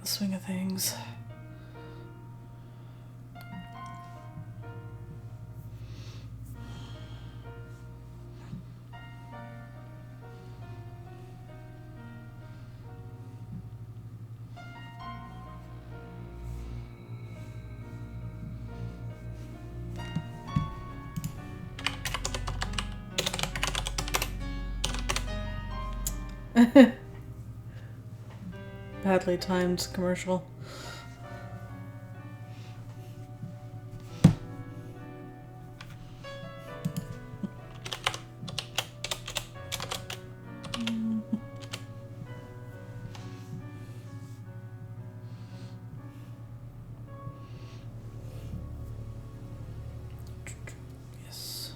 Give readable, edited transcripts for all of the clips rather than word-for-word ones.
swing of things. Badly timed commercial. Yes.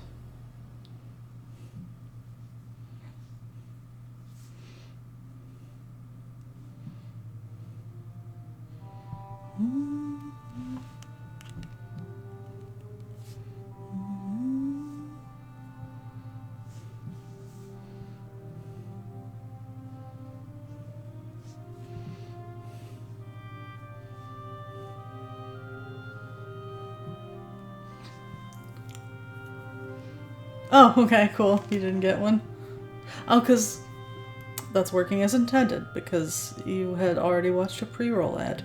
Oh, okay, cool. You didn't get one? Oh, because that's working as intended, because you had already watched a pre-roll ad.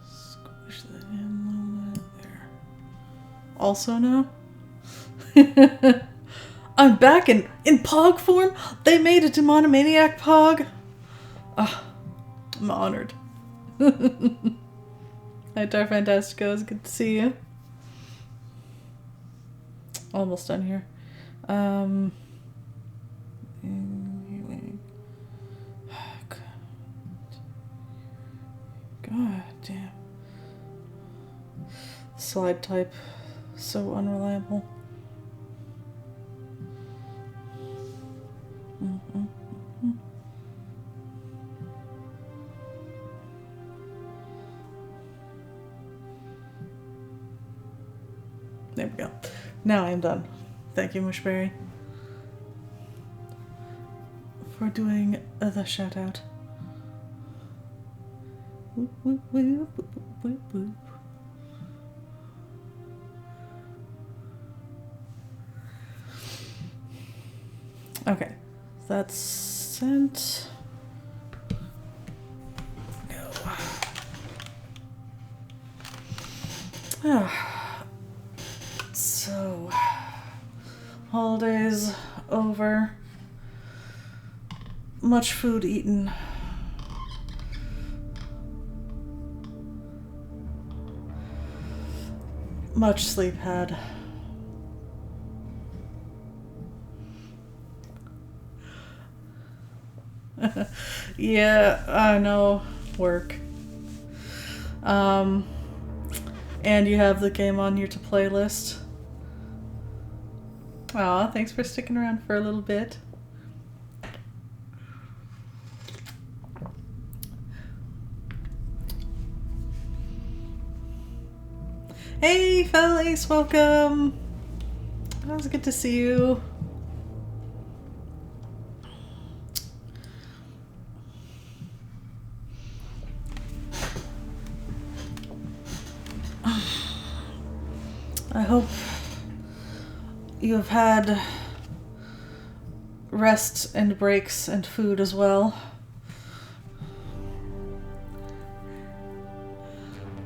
Squish that in a little bit there. Also no? I'm back in Pog form? They made a Demonomaniac Pog? I'm honored. Hi, Dar Fantastico. It's good to see you. Almost done here. God damn. Slide type. So unreliable. There we go. Now I'm done. Thank you, Mushberry, for doing the shout out. Whoop, whoop, whoop, whoop, whoop, whoop. Okay, that's sent. Go. So, holidays over. Much food eaten. Much sleep had. Yeah, I know. Work. And you have the game on your to play list. Aw, thanks for sticking around for a little bit. Hey, Felix, welcome. It was good to see you. I hope you have had rest and breaks and food as well.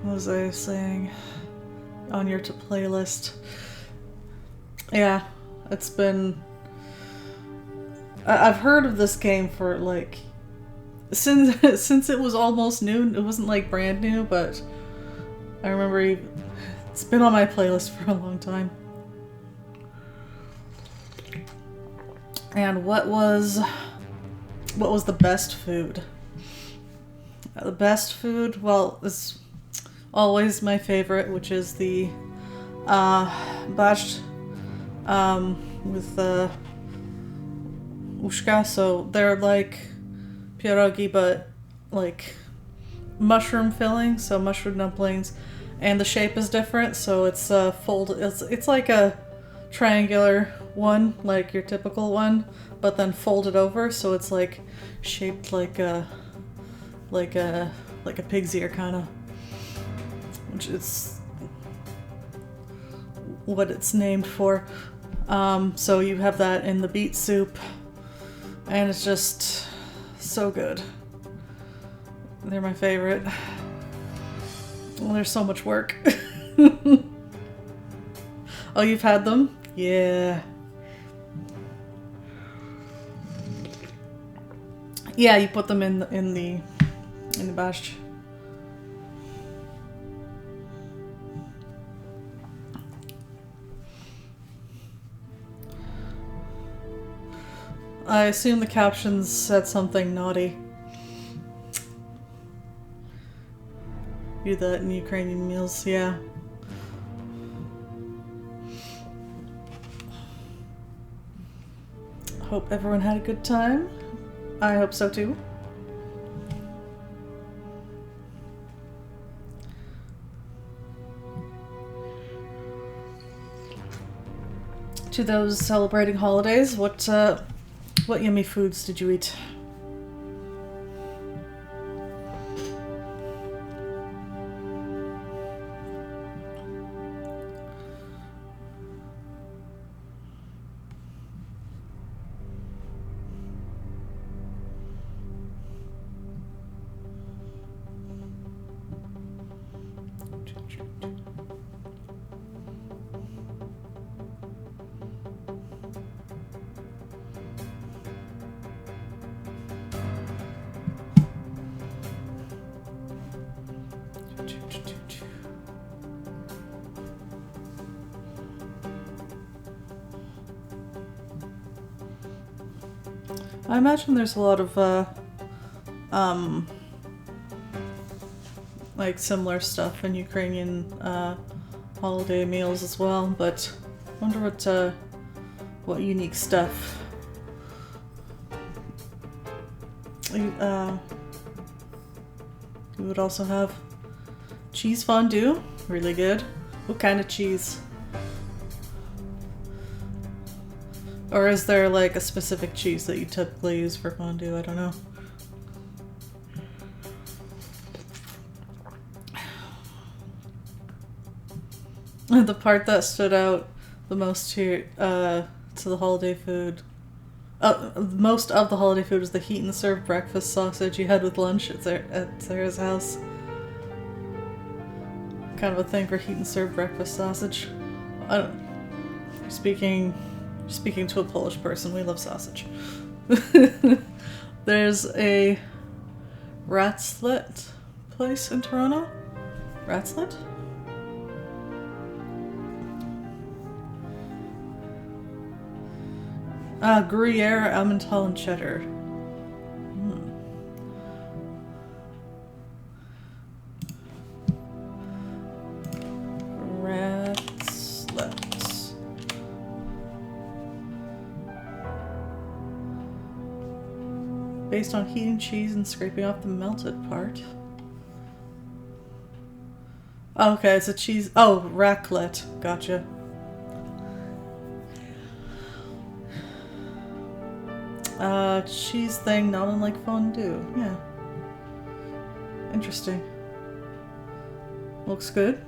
What was I saying? On your to playlist. Yeah, it's been... I've heard of this game for like... Since it was almost new. It wasn't like brand new, but I remember it's been on my playlist for a long time. And what was the best food? The best food, well, it's always my favorite, which is the bashed with ushka. So they're like pierogi, but like mushroom filling, so mushroom dumplings, and the shape is different, so it's folded. It's like a triangular one, like your typical one, but then folded over, so it's like shaped like a pig's ear kind of, which is what it's named for. So you have that in the beet soup, and it's just so good. They're my favorite. Well, there's so much work. Oh, you've had them? Yeah. Yeah, you put them in the bashed. I assume the captions said something naughty. Do that in Ukrainian meals, yeah. Hope everyone had a good time. I hope so too. To those celebrating holidays, what yummy foods did you eat? I imagine there's a lot of like similar stuff in Ukrainian holiday meals as well, but I wonder what unique stuff you would also have. Cheese fondue, really good. What kind of cheese? Or is there like a specific cheese that you typically use for fondue? I don't know. The part that stood out the most here to the holiday food, most of the holiday food was the heat and serve breakfast sausage you had with lunch at Sarah's house. Kind of a thing for heat and serve breakfast sausage. I don't. Speaking to a Polish person, we love sausage. There's a Ratslet place in Toronto. Ratslet? Gruyere, Emmental, and cheddar. Ratslet. Based on heating cheese and scraping off the melted part. Oh, okay, it's a cheese. Oh, raclette. Gotcha. Cheese thing not unlike fondue. Yeah. Interesting. Looks good.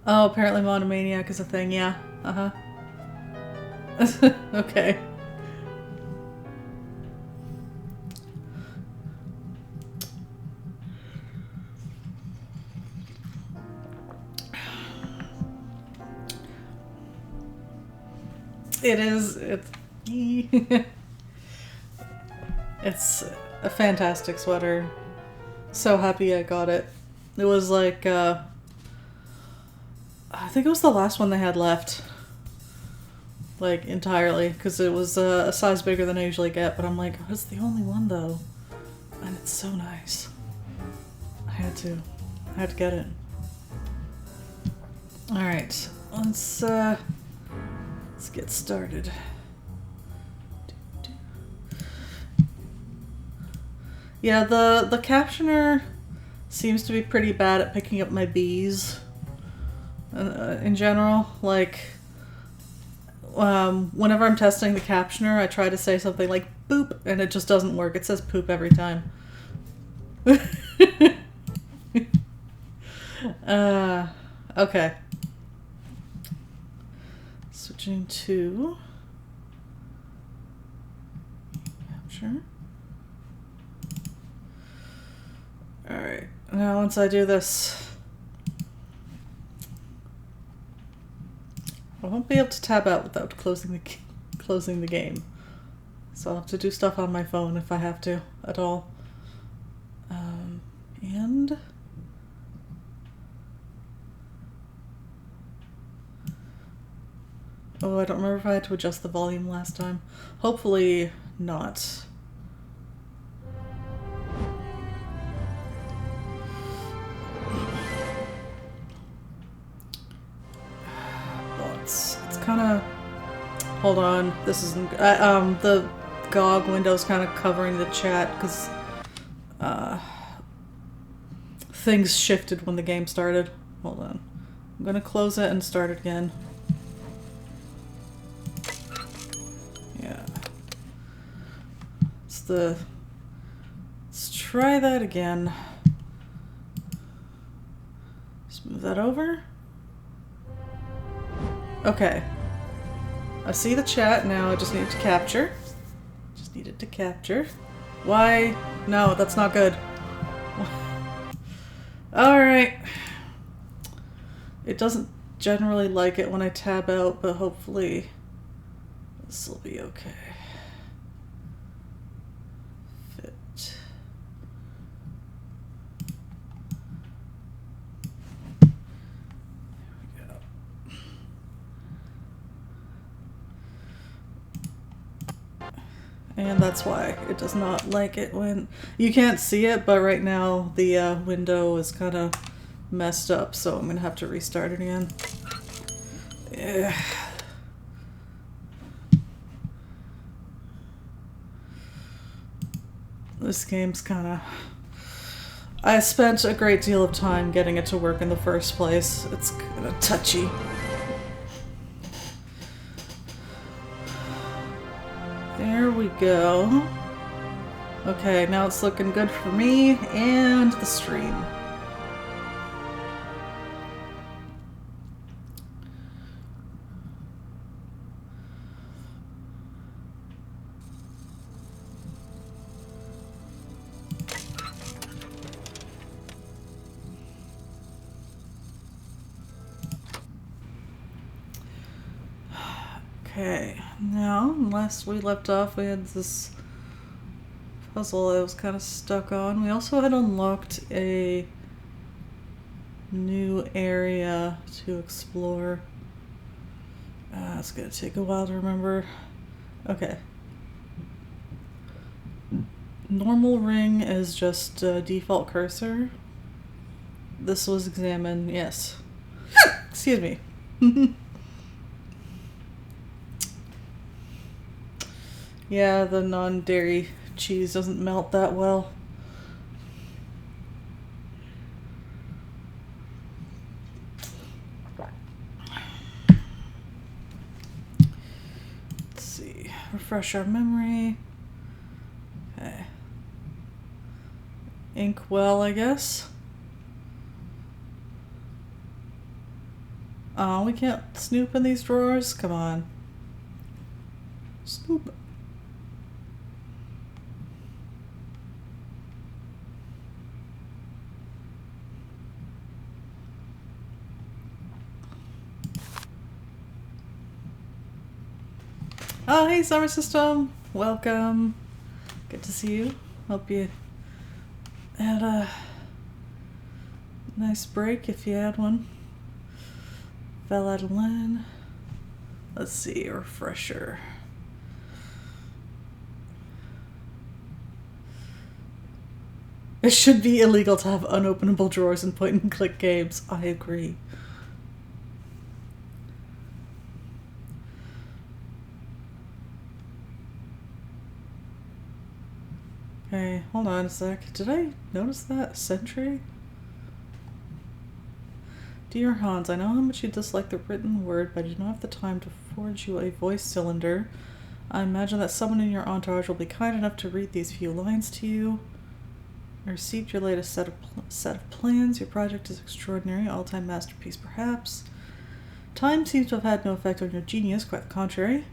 Oh, apparently monomaniac is a thing, yeah. Uh-huh. Okay. It is. It's a fantastic sweater. So happy I got it. It was like, I think it was the last one they had left. like entirely, because it was a size bigger than I usually get, but I'm like, oh, it's the only one though, and it's so nice. I had to get it. All right, let's get started. Yeah, the captioner seems to be pretty bad at picking up my B's in general. Like, whenever I'm testing the captioner, I try to say something like boop, and it just doesn't work. It says poop every time. Okay. Switching to capture. Alright, now once I do this, I won't be able to tab out without closing the game. So I'll have to do stuff on my phone if I have to at all. And oh, I don't remember if I had to adjust the volume last time. Hopefully not. It's kind of... Hold on, this isn't... the GOG window's kind of covering the chat because things shifted when the game started. Hold on. I'm gonna close it and start it again. Yeah. Let's try that again. Just move that over. Okay. I see the chat now. I just need it to capture. Just need it to capture. Why? No, that's not good. Alright. It doesn't generally like it when I tab out, but hopefully this will be okay. Fit. And that's why it does not like it when... You can't see it, but right now the window is kind of messed up, so I'm going to have to restart it again. Yeah. This game's kind of... I spent a great deal of time getting it to work in the first place. It's kind of touchy. There we go. Okay, now it's looking good for me and the stream. Okay, now, last we left off, we had this puzzle I was kind of stuck on. We also had unlocked a new area to explore. It's gonna take a while to remember. Okay. Normal ring is just a default cursor. This was examined, yes. Excuse me. Yeah, the non-dairy cheese doesn't melt that well. Let's see. Refresh our memory. Okay. Inkwell, I guess. Oh, we can't snoop in these drawers? Come on. Snoop. Oh, hey, Summer System. Welcome. Good to see you. Hope you had a nice break if you had one. Valadilène. Let's see, a refresher. It should be illegal to have unopenable drawers in point-and-click games. I agree. Okay, hold on a sec. Did I notice that? Sentry? Dear Hans, I know how much you dislike the written word, but I do not have the time to forge you a voice cylinder. I imagine that someone in your entourage will be kind enough to read these few lines to you. I received your latest set of plans. Your project is extraordinary, all-time masterpiece perhaps. Time seems to have had no effect on your genius, quite the contrary.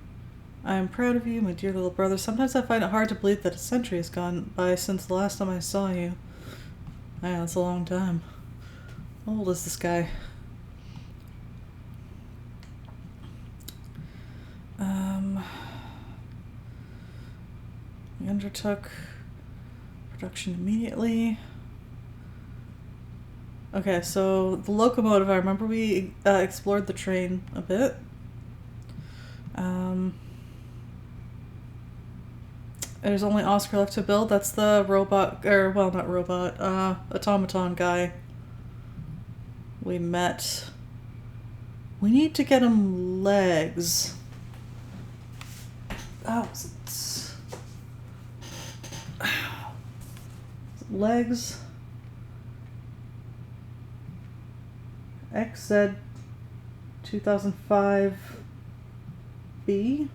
I am proud of you, my dear little brother. Sometimes I find it hard to believe that a century has gone by since the last time I saw you. Yeah, that's a long time. How old is this guy? We undertook production immediately. Okay, so the locomotive, I remember we explored the train a bit. There's only Oscar left to build. That's the robot, or well, not robot, automaton guy we met. We need to get him legs. Oh, legs. XZ 2005 B.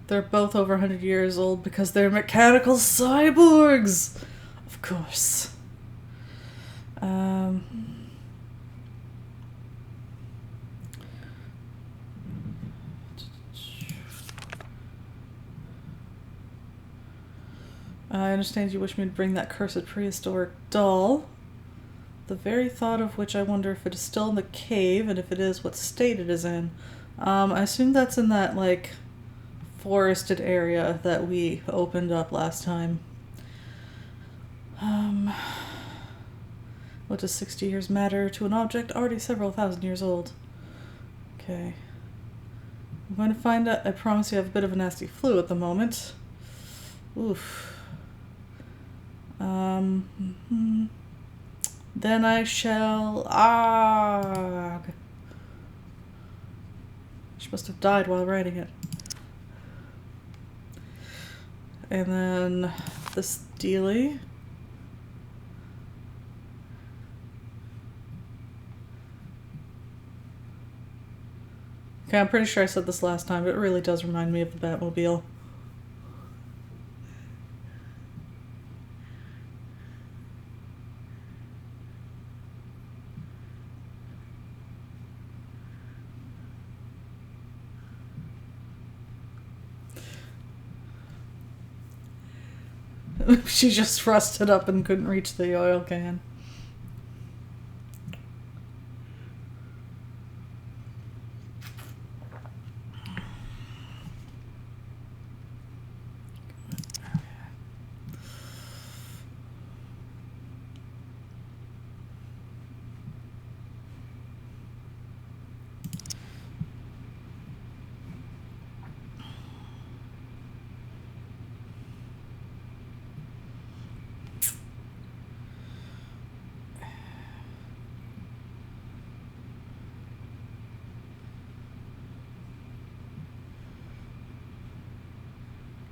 They're both over 100 years old because they're mechanical cyborgs! Of course. I understand you wish me to bring that cursed prehistoric doll. The very thought of which I wonder if it is still in the cave, and if it is, what state it is in. I assume that's in that, like, forested area that we opened up last time. What does 60 years matter to an object already several thousand years old? Okay. I'm going to find out. I promise you I have a bit of a nasty flu at the moment. Oof. Then I shall... She must have died while writing it. And then this dealie. Okay, I'm pretty sure I said this last time, but it really does remind me of the Batmobile. She just rusted up and couldn't reach the oil can.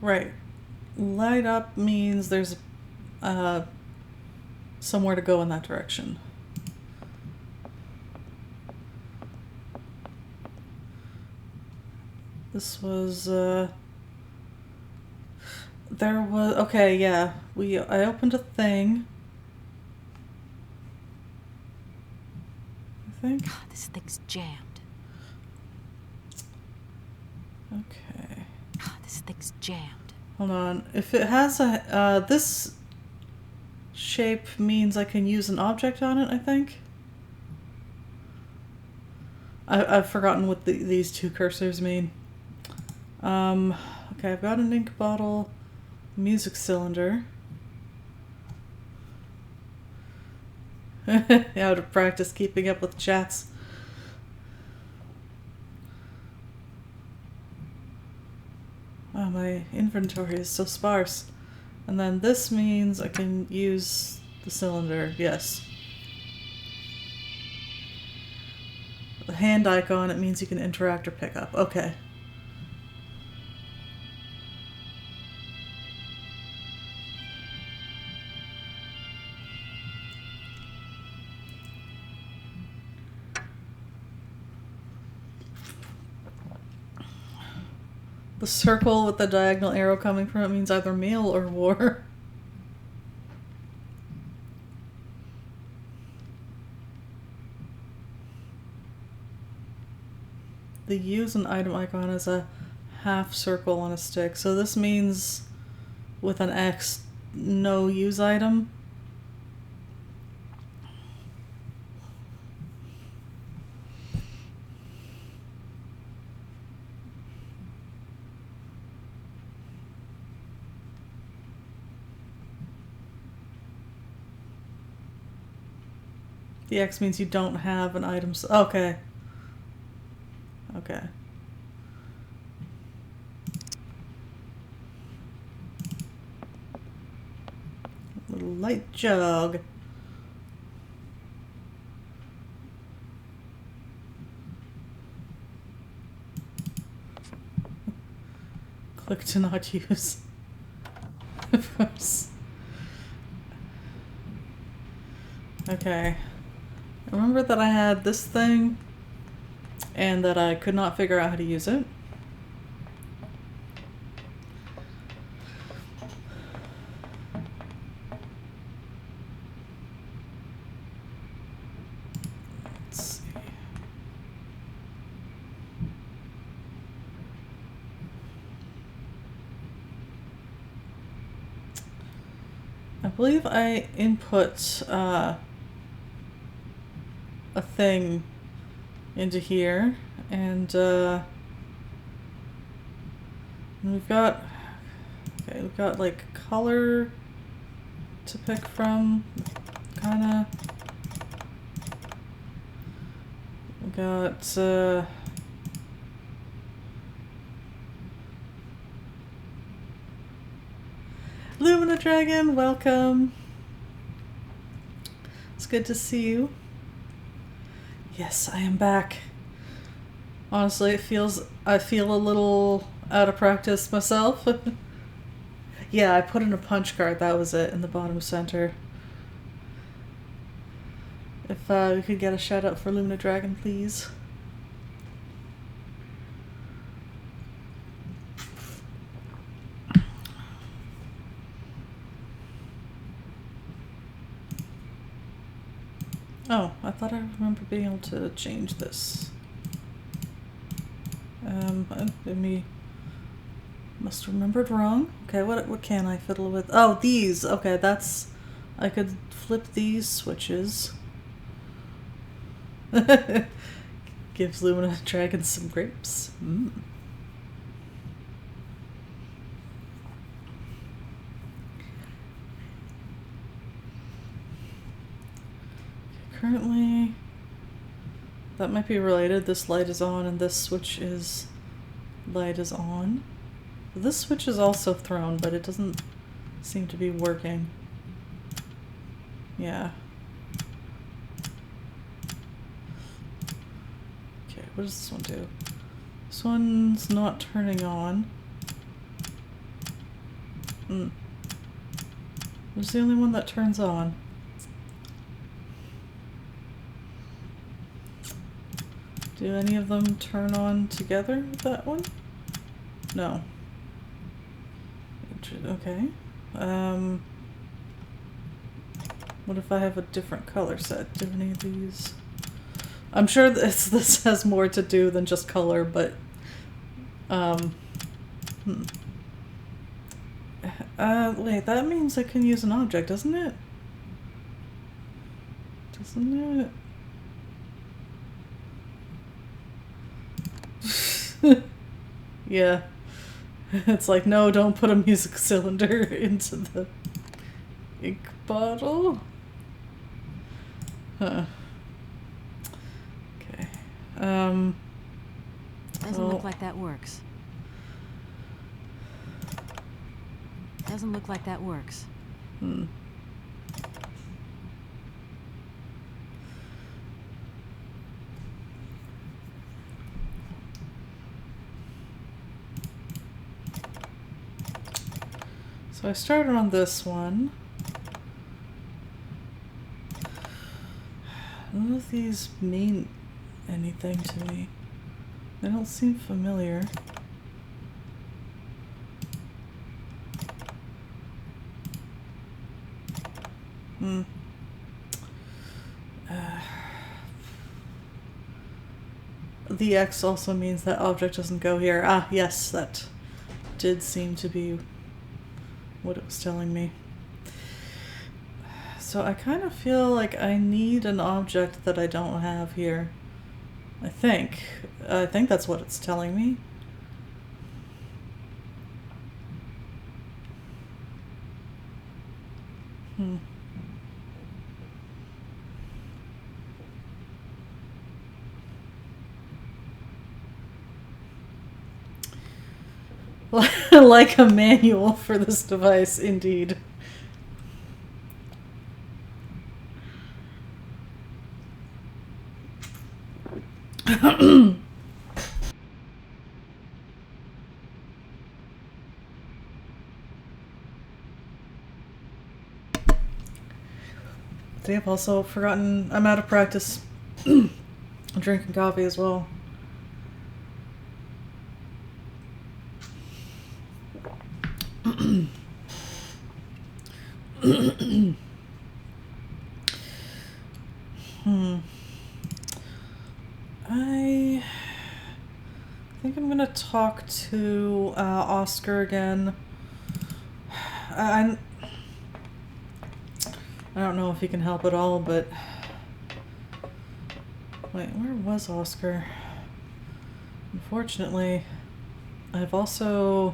Right. Light up means there's somewhere to go in that direction. This was there was okay, yeah. I opened a thing. I think. God, this thing's jammed. Okay. God, this thing's jammed. Hold on. If it has a this shape means I can use an object on it, I think. I've forgotten what these two cursors mean. Okay, I've got an ink bottle, music cylinder. Out of practice keeping up with chats. Wow, my inventory is so sparse. And then this means I can use the cylinder, yes. The hand icon, it means you can interact or pick up. Okay. The circle with the diagonal arrow coming from it means either meal or war. The use an item icon is a half circle on a stick. So this means with an X, no use item. The X means you don't have an item. Okay. Okay. Little light jug. Click to not use. Of course. Okay. Remember that I had this thing and that I could not figure out how to use it. Let's see. I believe I input a thing into here, and we've got like color to pick from, kinda. We got Lumina Dragon, welcome. It's good to see you. Yes, I am back. Honestly, I feel a little out of practice myself. Yeah, I put in a punch card, that was it, in the bottom center. If we could get a shout out for Lumina Dragon, please. Oh, I thought I remember being able to change this. I must have remembered wrong. Okay, what can I fiddle with? Oh, these. Okay, that's... I could flip these switches. Gives Lumina Dragon some grapes. Mm. Currently, that might be related. This light is on and this switch is... light is on. This switch is also thrown, but it doesn't seem to be working. Yeah. Okay, what does this one do? This one's not turning on. What's the only one that turns on? Do any of them turn on together with that one? No. Okay. What if I have a different color set? Do any of these? I'm sure this has more to do than just color, but wait, that means I can use an object, doesn't it? Doesn't it? Yeah. It's like, no, don't put a music cylinder into the ink bottle. Huh. Okay. Doesn't look like that works. Doesn't look like that works. Hmm. So I started on this one. None of these mean anything to me. They don't seem familiar. The X also means that object doesn't go here. Ah, yes, that did seem to be what it was telling me. So I kind of feel like I need an object that I don't have here. I think that's what it's telling me. Like a manual for this device, indeed. See, I've also forgotten I'm out of practice drinking coffee as well. I think I'm gonna talk to Oscar again. I don't know if he can help at all, but wait, where was Oscar? Unfortunately, I've also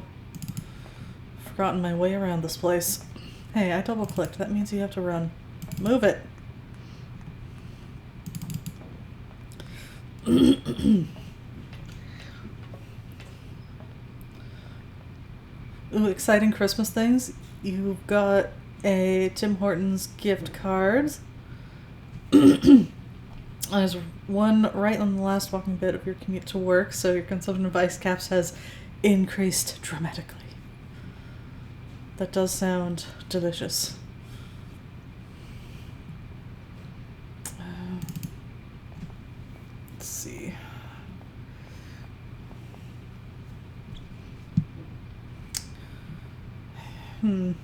forgotten my way around this place. Hey, I double-clicked. That means you have to run. Move it! Ooh, exciting Christmas things. You've got a Tim Hortons gift card. There's one right on the last walking bit of your commute to work, so your consumption of ice caps has increased dramatically. That does sound delicious. Let's see. A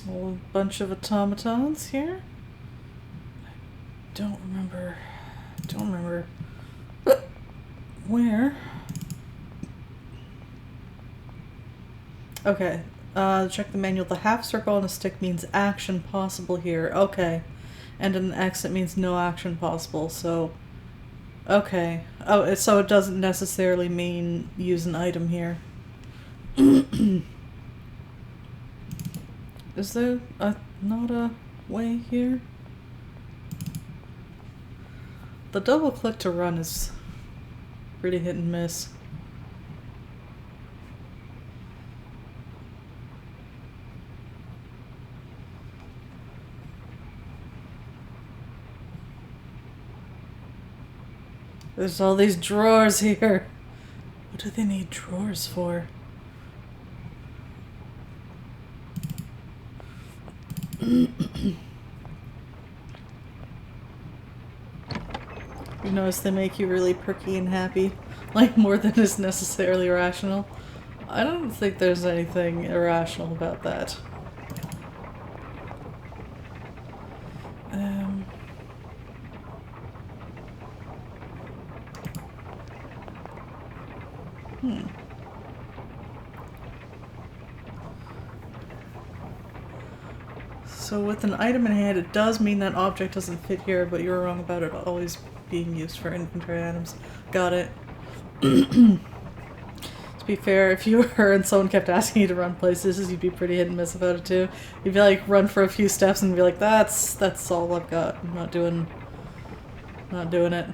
whole bunch of automatons here. Don't remember where. Okay, check the manual. The half circle on a stick means action possible here. Okay. And an X, it means no action possible, so... Okay. Oh, so it doesn't necessarily mean use an item here. Is there not a way here? The double click to run is pretty hit and miss. There's all these drawers here. What do they need drawers for? You notice they make you really perky and happy, like more than is necessarily rational. I don't think there's anything irrational about that. So with an item in hand, it does mean that object doesn't fit here, but you were wrong about it always being used for inventory items. Got it. be fair, if you were and someone kept asking you to run places, you'd be pretty hit and miss about it too. You'd be like, run for a few steps and be like, that's all I've got. I'm not doing it.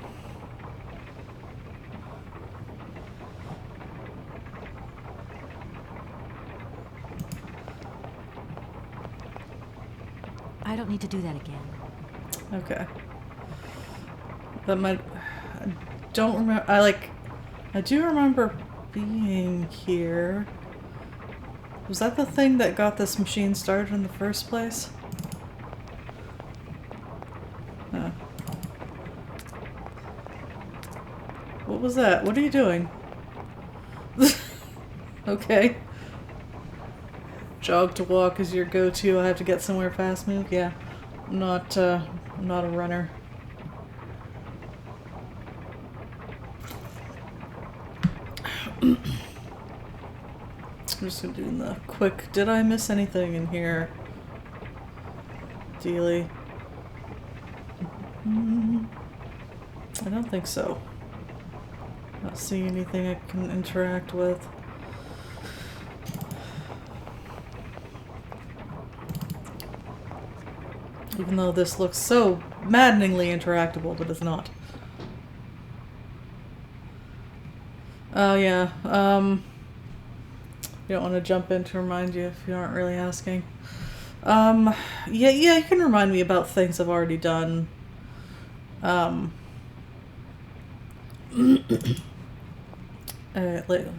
I don't need to do that again. Okay. That might... I don't remember... I do remember being here. Was that the thing that got this machine started in the first place? Huh. What was that? What are you doing? Okay. Jog to walk is your go-to. I have to get somewhere fast move. Yeah. I'm not a runner. I'm just gonna do the quick, did I miss anything in here? Dealy. I don't think so. Not seeing anything I can interact with. Even though this looks so maddeningly interactable, but it's not. Oh yeah, you don't want to jump in to remind you if you aren't really asking. Yeah, you can remind me about things I've already done.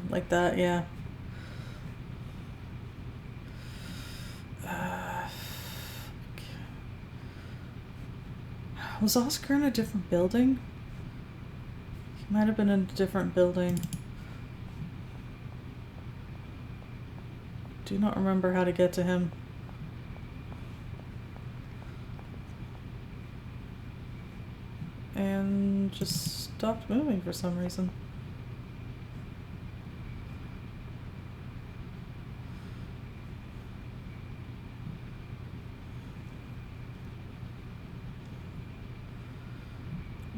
Like that, yeah. Was Oscar in a different building? He might have been in a different building. Do not remember how to get to him. And just stopped moving for some reason.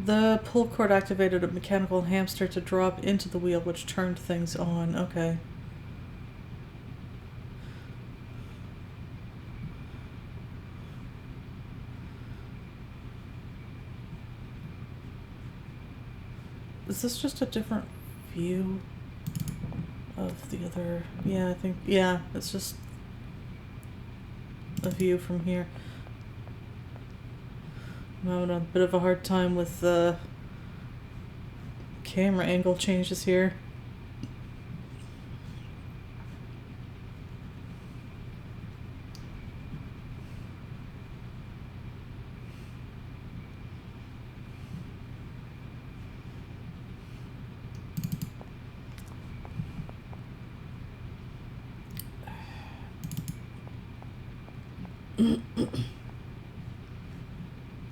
The pull cord activated a mechanical hamster to drop into the wheel, which turned things on. Okay. Is this just a different view of the other? Yeah, I think, yeah, it's just a view from here. I'm having a bit of a hard time with the camera angle changes here.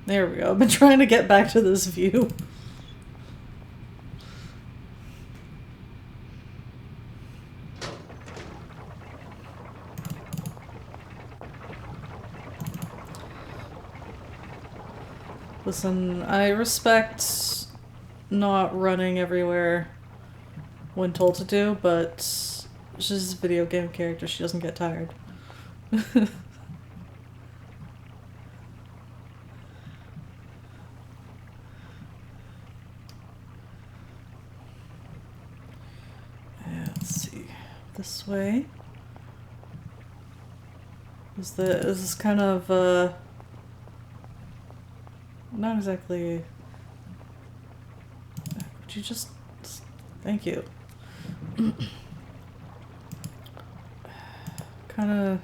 There we go. I've been trying to get back to this view. Listen, I respect not running everywhere when told to do, but she's a video game character. She doesn't get tired. This way. Is this kind of not exactly, would you just, thank you. Kind of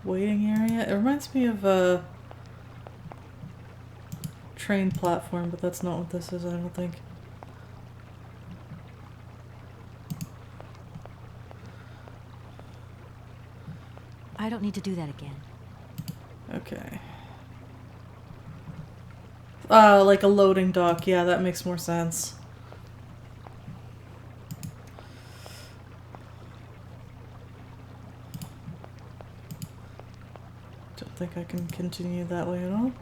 waiting area. It reminds me of a train platform, but that's not what this is, I don't think. I don't need to do that again. Okay. Like a loading dock. Yeah, that makes more sense. Don't think I can continue that way at all.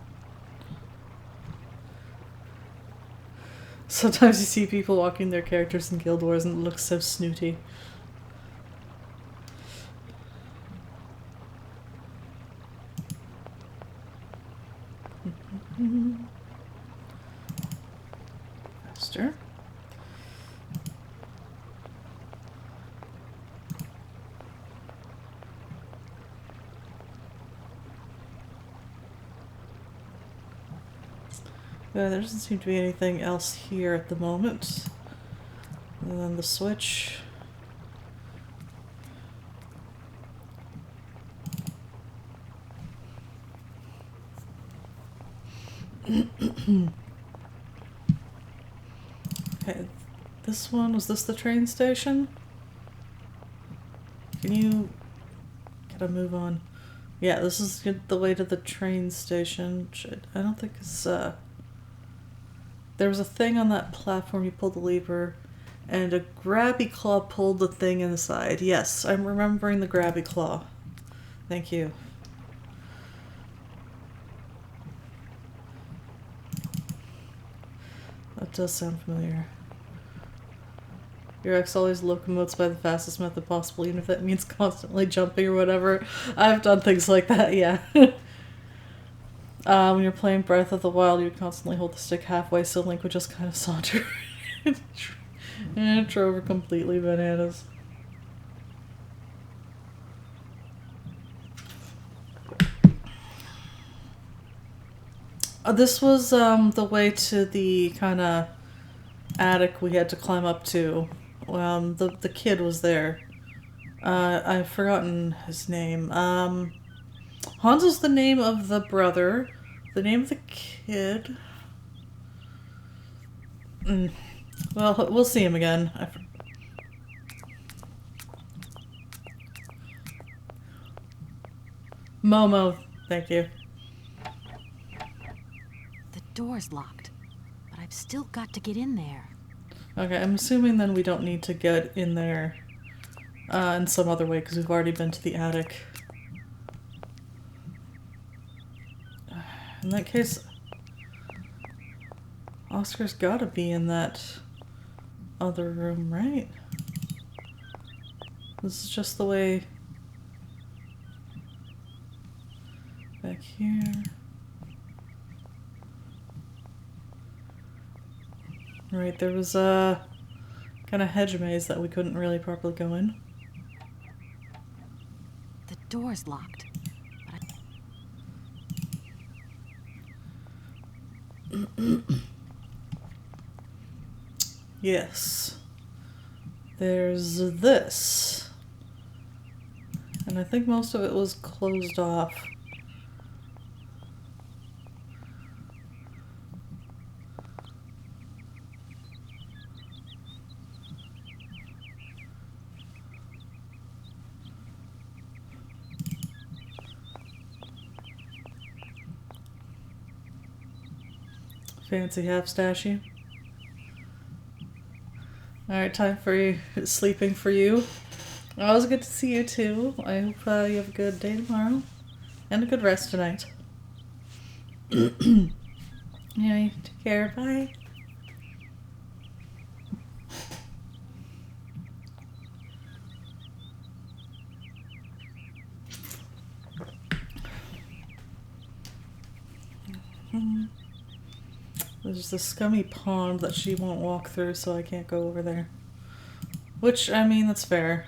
Sometimes you see people walking their characters in Guild Wars and it looks so snooty. Faster. Yeah, there doesn't seem to be anything else here at the moment. And then the switch. Okay, this one, was this the train station? Can you... Gotta move on. Yeah, this is the way to the train station. I don't think it's, there was a thing on that platform, you pulled the lever, and a grabby claw pulled the thing inside. Yes, I'm remembering the grabby claw. Thank you. That does sound familiar. Your ex always locomotes by the fastest method possible, even if that means constantly jumping or whatever. I've done things like that, yeah. When you're playing Breath of the Wild, you would constantly hold the stick halfway, so Link would just kind of saunter. And it drove her completely bananas. This was the way to the kind of attic we had to climb up to. The kid was there. I've forgotten his name. Hans is the name of the brother. The name of the kid... Well, we'll see him again. Momo, thank you. The door's locked, but I've still got to get in there. Okay, I'm assuming then we don't need to get in there in some other way because we've already been to the attic. In that case, Oscar's gotta be in that other room, right? This is just the way back here. Right, there was a kind of hedge maze that we couldn't really properly go in. The door's locked, but Yes. There's this. And I think most of it was closed off. Fancy half-stashy. Alright, time for sleeping for you. Always good to see you too. I hope you have a good day tomorrow. And a good rest tonight. Yeah, take care. Bye. There's this scummy pond that she won't walk through, so I can't go over there. Which, I mean, that's fair.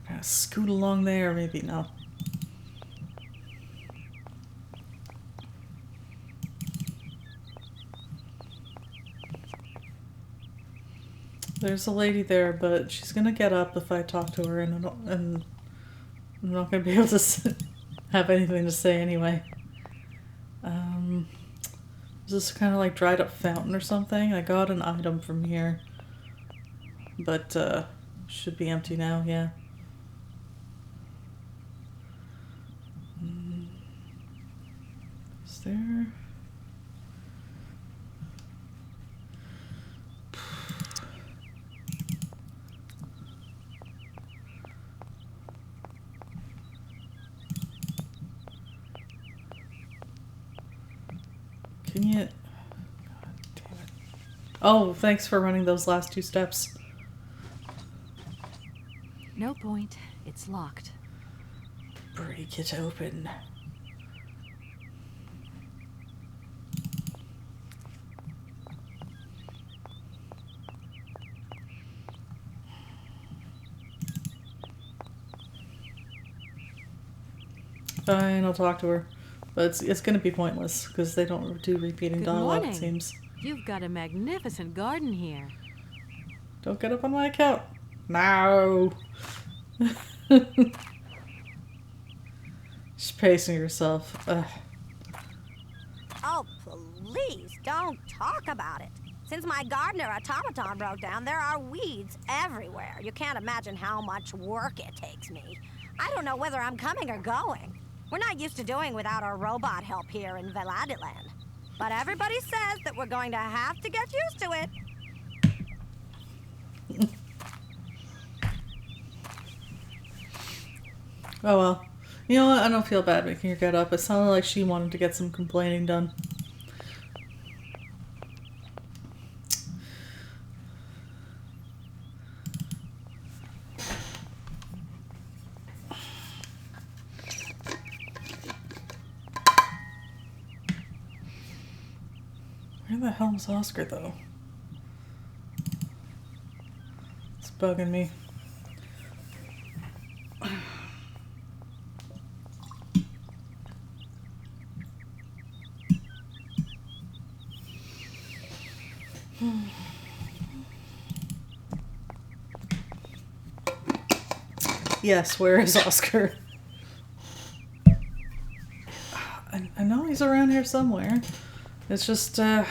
Kind of scoot along there, maybe. No. There's a lady there, but she's gonna get up if I talk to her, and I'm not gonna be able to have anything to say anyway. Is this kind of like dried up fountain or something? I got an item from here, but should be empty now. Yeah. Is there? Oh, thanks for running those last 2 steps. No point. It's locked. Break it open. Fine, I'll talk to her. But it's gonna be pointless, because they don't do repeating Good dialogue, morning. it seems. You've got a magnificent garden here. Don't get up on my account. No! She's pacing herself. Ugh. Oh, please, don't talk about it. Since my gardener automaton broke down, there are weeds everywhere. You can't imagine how much work it takes me. I don't know whether I'm coming or going. We're not used to doing without our robot help here in Valadilène. But everybody says that we're going to have to get used to it. Oh well. You know what? I don't feel bad making her get up. It sounded like she wanted to get some complaining done. Where the hell's Oscar, though? It's bugging me. Yes, where is Oscar? I know he's around here somewhere. It's just, This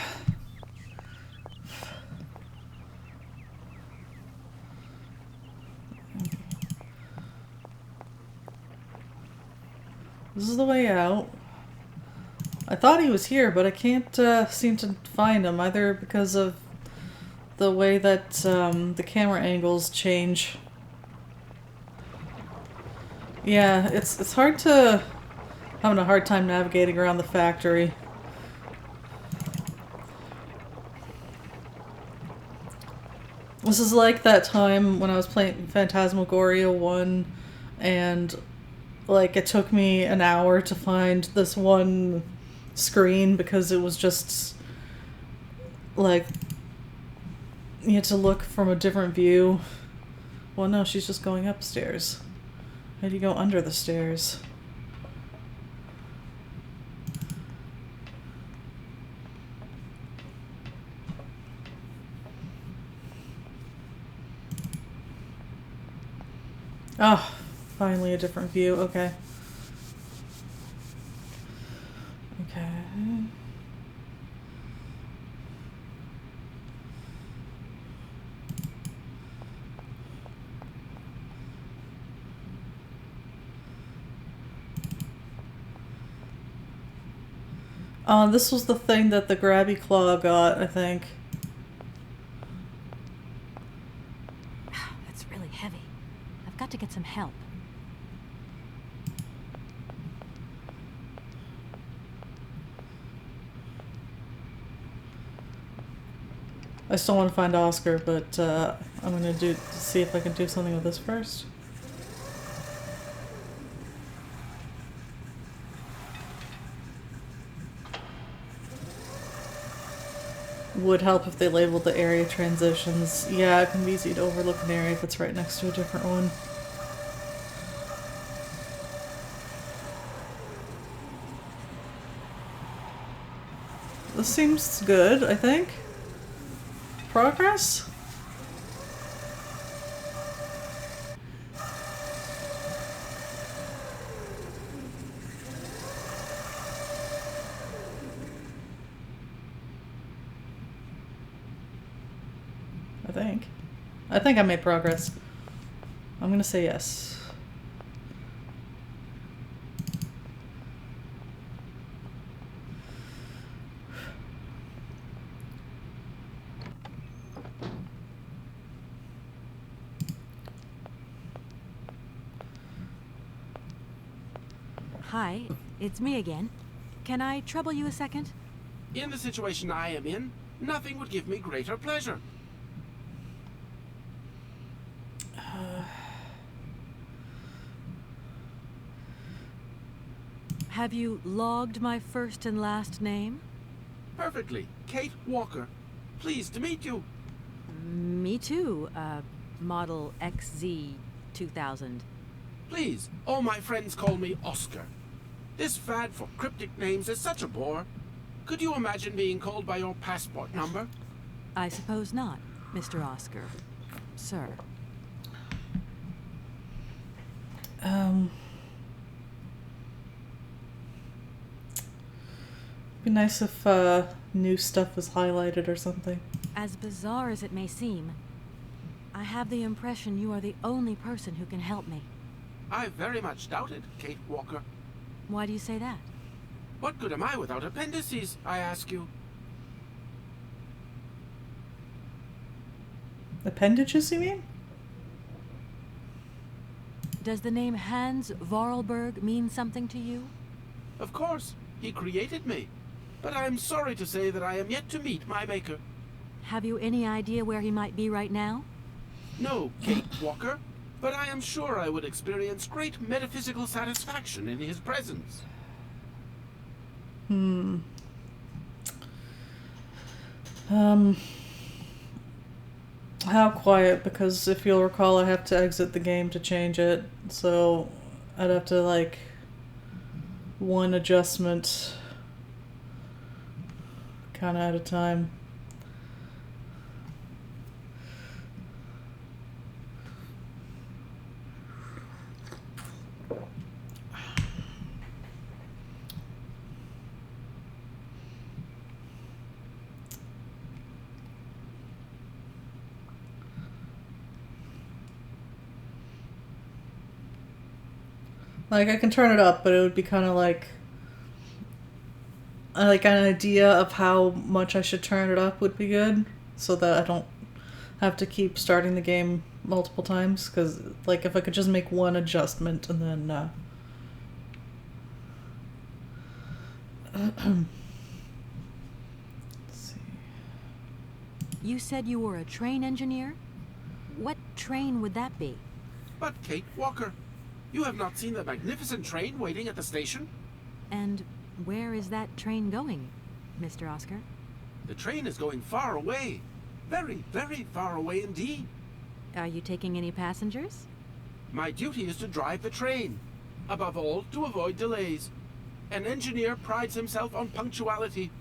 is the way out. I thought he was here, but I can't seem to find him, either because of the way that the camera angles change. Yeah, it's hard to... having a hard time navigating around the factory. This is like that time when I was playing Phantasmagoria 1 and like it took me an hour to find this one screen because it was just like you had to look from a different view. Well, no, she's just going upstairs. How do you go under the stairs? Oh, finally a different view. Okay. Okay. This was the thing that the grabby claw got, I think. That's really heavy. I've got to get some help. I still want to find Oscar, but I'm gonna see if I can do something with this first. Would help if they labeled the area transitions. Yeah, it can be easy to overlook an area if it's right next to a different one. This seems good, I think. Progress? I think I made progress. I'm gonna say yes. Hi, it's me again. Can I trouble you a second? In the situation I am in, Nothing would give me greater pleasure. Have you logged my first and last name? Perfectly. Kate Walker. Pleased to meet you. Me too, model XZ 2000. Please, all my friends call me Oscar. This fad for cryptic names is such a bore. Could you imagine being called by your passport number? I suppose not, Mr. Oscar. Sir. Be nice if new stuff was highlighted or something. As bizarre as it may seem, I have the impression you are the only person who can help me. I very much doubt it, Kate Walker. Why do you say that? What good am I without appendices, I ask you? Appendages, you mean? Does the name Hans Vorarlberg mean something to you? Of course, he created me. But I am sorry to say that I am yet to meet my maker. Have you any idea where he might be right now? No, Kate Walker, but I am sure I would experience great metaphysical satisfaction in his presence. How quiet? Because if you'll recall, I have to exit the game to change it. So I'd have to, like, one adjustment kind of at a time. Like, I can turn it up, but it would be kind of like an idea of how much I should turn it up would be good, so that I don't have to keep starting the game multiple times. Because, like, if I could just make one adjustment and then let's see. You said you were a train engineer? What train would that be? But Kate Walker, you have not seen the magnificent train waiting at the station? And where is that train going, Mr. Oscar? The train is going far away. Very, very far away indeed. Are you taking any passengers? My duty is to drive the train. Above all, to avoid delays. An engineer prides himself on punctuality.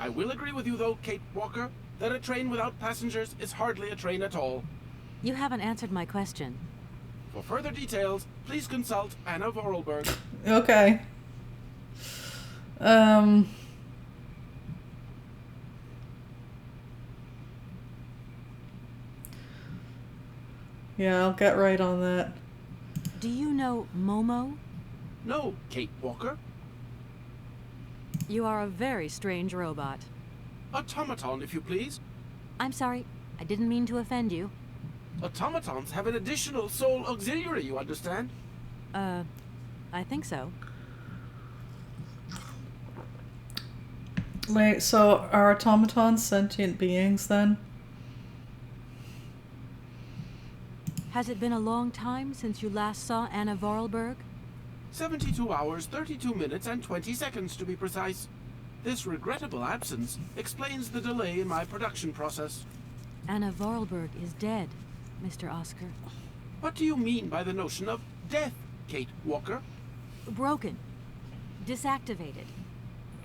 I will agree with you, though, Kate Walker, that a train without passengers is hardly a train at all. You haven't answered my question. For further details, please consult Anna Vorarlberg. Okay. Yeah, I'll get right on that. Do you know Momo? No, Kate Walker. You are a very strange robot. Automaton, if you please. I'm sorry, I didn't mean to offend you. Automatons have an additional soul auxiliary, you understand? I think so. Wait, so are automatons sentient beings then? Has it been a long time since you last saw Anna Vorarlberg? 72 hours, 32 minutes, and 20 seconds to be precise. This regrettable absence explains the delay in my production process. Anna Vorarlberg is dead, Mr. Oscar. What do you mean by the notion of death, Kate Walker? Broken. Disactivated.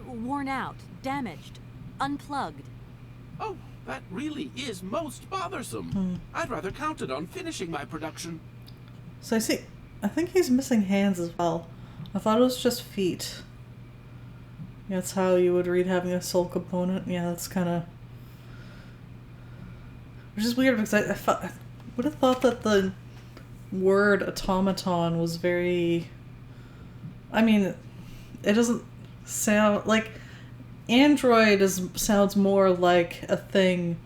Worn out. Damaged. Unplugged. Oh, that really is most bothersome. I'd rather counted on finishing my production. So I think he's missing hands as well. I thought it was just feet. That's how you would read having a soul component. Yeah, that's kind of... Which is weird because I would have thought that the word automaton was very... I mean, it doesn't sound... Like, android sounds more like a thing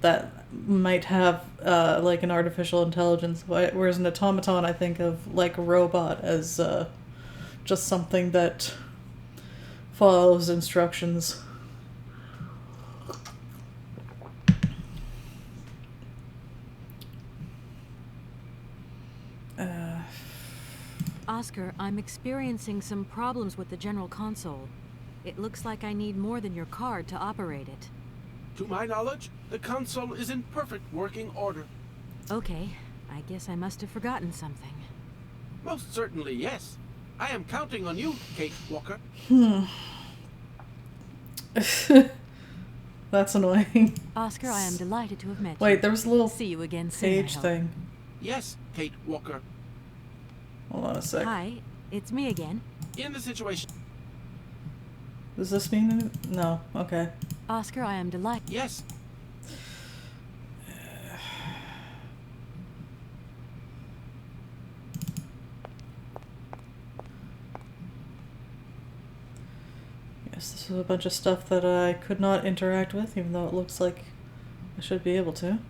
that might have, like, an artificial intelligence. Whereas an automaton, I think of, like, a robot as just something that follows instructions. Oscar, I'm experiencing some problems with the general console. It looks like I need more than your card to operate it. To my knowledge, the console is in perfect working order. Okay, I guess I must have forgotten something. Most certainly, yes. I am counting on you, Kate Walker. That's annoying. Oscar, I am delighted to have met you. Wait, there was a little See you again soon, I page hope. thing. Yes, Kate Walker. Hold on a sec. Hi, it's me again. In the situation... Does this mean anything? No. Okay. Oscar, I am delighted. Yes. Yes, this is a bunch of stuff that I could not interact with, even though it looks like I should be able to.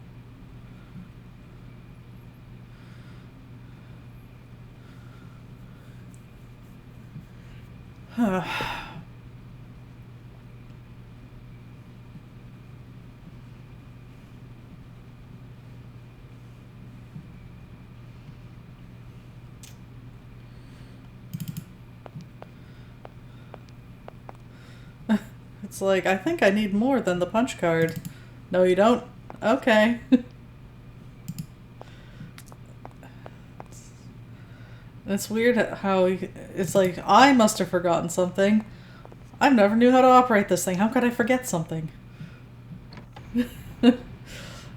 It's like, I think I need more than the punch card. No, you don't? Okay. It's weird how it's like, I must have forgotten something. I never knew how to operate this thing. How could I forget something?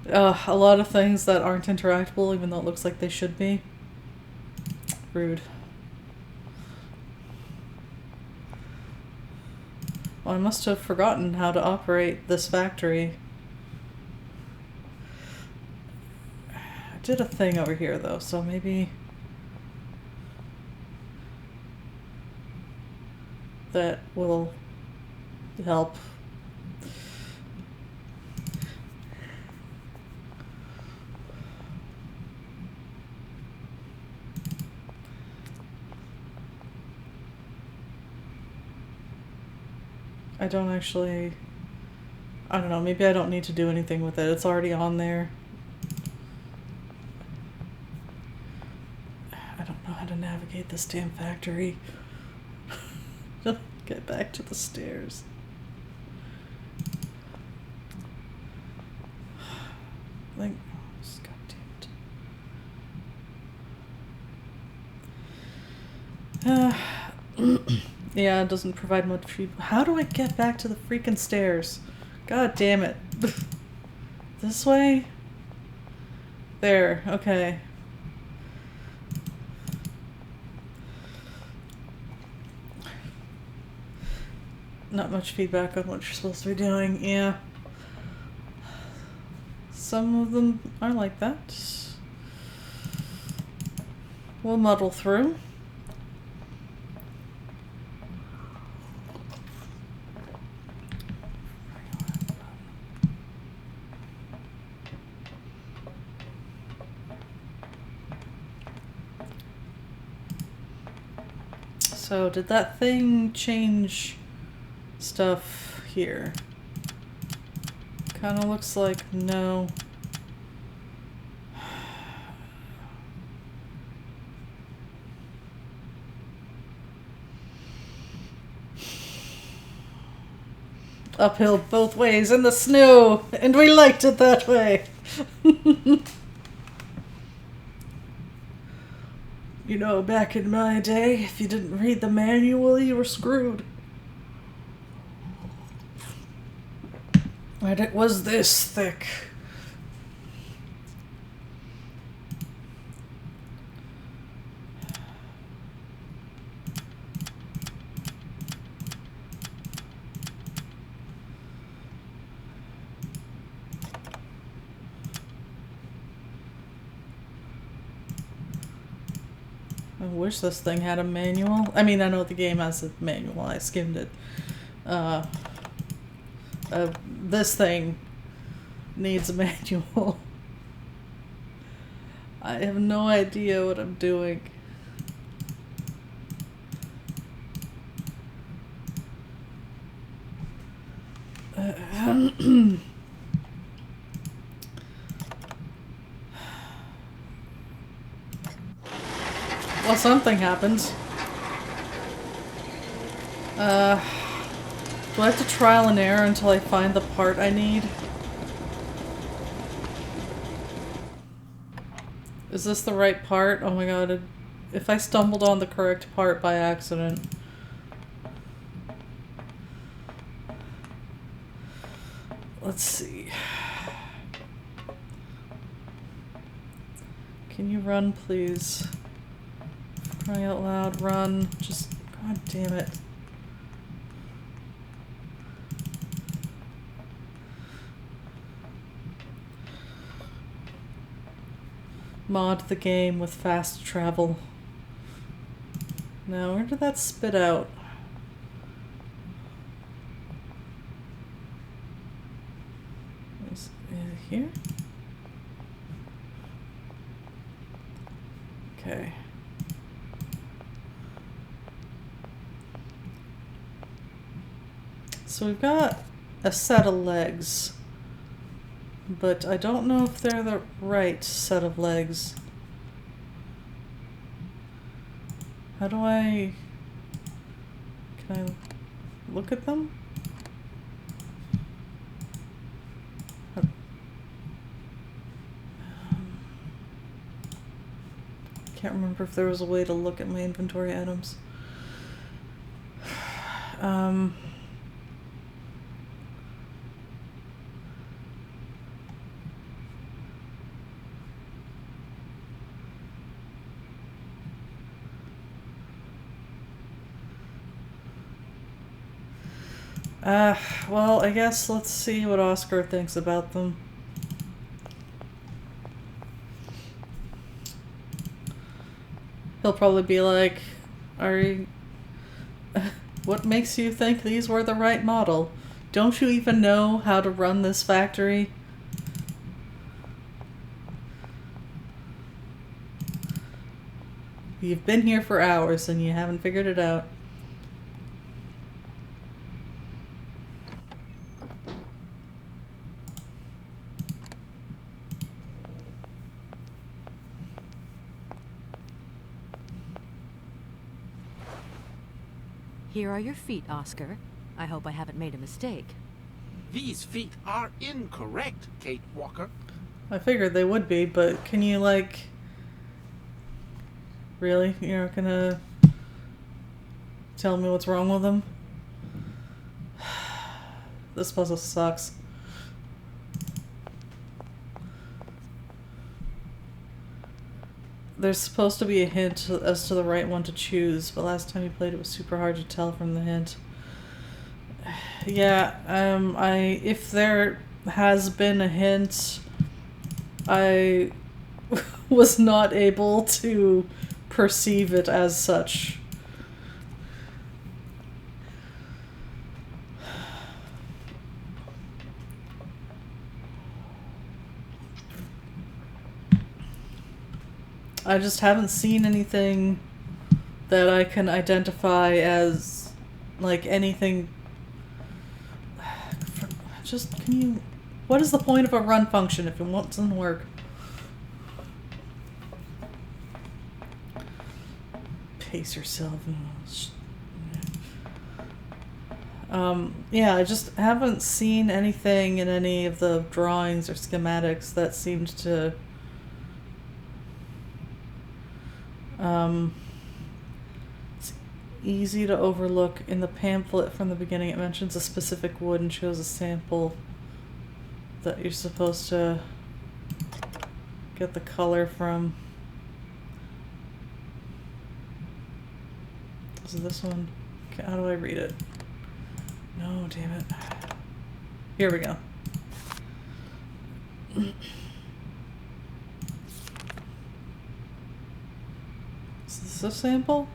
A lot of things that aren't interactable, even though it looks like they should be. Rude. Well, I must have forgotten how to operate this factory. I did a thing over here, though, so maybe that will help. I don't actually... I don't know, maybe I don't need to do anything with it. It's already on there. I don't know how to navigate this damn factory. Get back to the stairs. Like, God damn it. Yeah, it doesn't provide much feedback. How do I get back to the freaking stairs? God damn it. This way? There, okay. Not much feedback on what you're supposed to be doing, yeah. Some of them are like that. We'll muddle through. So, did that thing change stuff here? Kinda looks like no. Uphill both ways in the snow, and we liked it that way. You know, back in my day, if you didn't read the manual, you were screwed. And it was this thick. I wish this thing had a manual. I mean, I know the game has a manual. I skimmed it. This thing needs a manual. I have no idea what I'm doing. Well, something happened. Do I have to trial and error until I find the part I need? Is this the right part? Oh my god, if I stumbled on the correct part by accident. Let's see. Can you run, please? Crying out loud, run. Just, god damn it. Mod the game with fast travel. Now, where did that spit out? Is it here? Okay. So we've got a set of legs, but I don't know if they're the right set of legs. How do I... Can I look at them? Can't remember if there was a way to look at my inventory items. Well, I guess let's see what Oscar thinks about them. He'll probably be like, are you... What makes you think these were the right model? Don't you even know how to run this factory? You've been here for hours and you haven't figured it out. Here are your feet, Oscar. I hope I haven't made a mistake. These feet are incorrect, Kate Walker. I figured they would be, but can you, like... Really? You're not gonna tell me what's wrong with them? This puzzle sucks. There's supposed to be a hint as to the right one to choose, but last time you played it was super hard to tell from the hint. Yeah, if there has been a hint, I was not able to perceive it as such. I just haven't seen anything that I can identify as, like, anything. Just, can you... What is the point of a run function if it doesn't work? Pace yourself. Yeah, I just haven't seen anything in any of the drawings or schematics that seemed to... It's easy to overlook. In the pamphlet from the beginning, it mentions a specific wood and shows a sample that you're supposed to get the color from. Is it this one? Okay, how do I read it? No, damn it. Here we go. Is this a sample?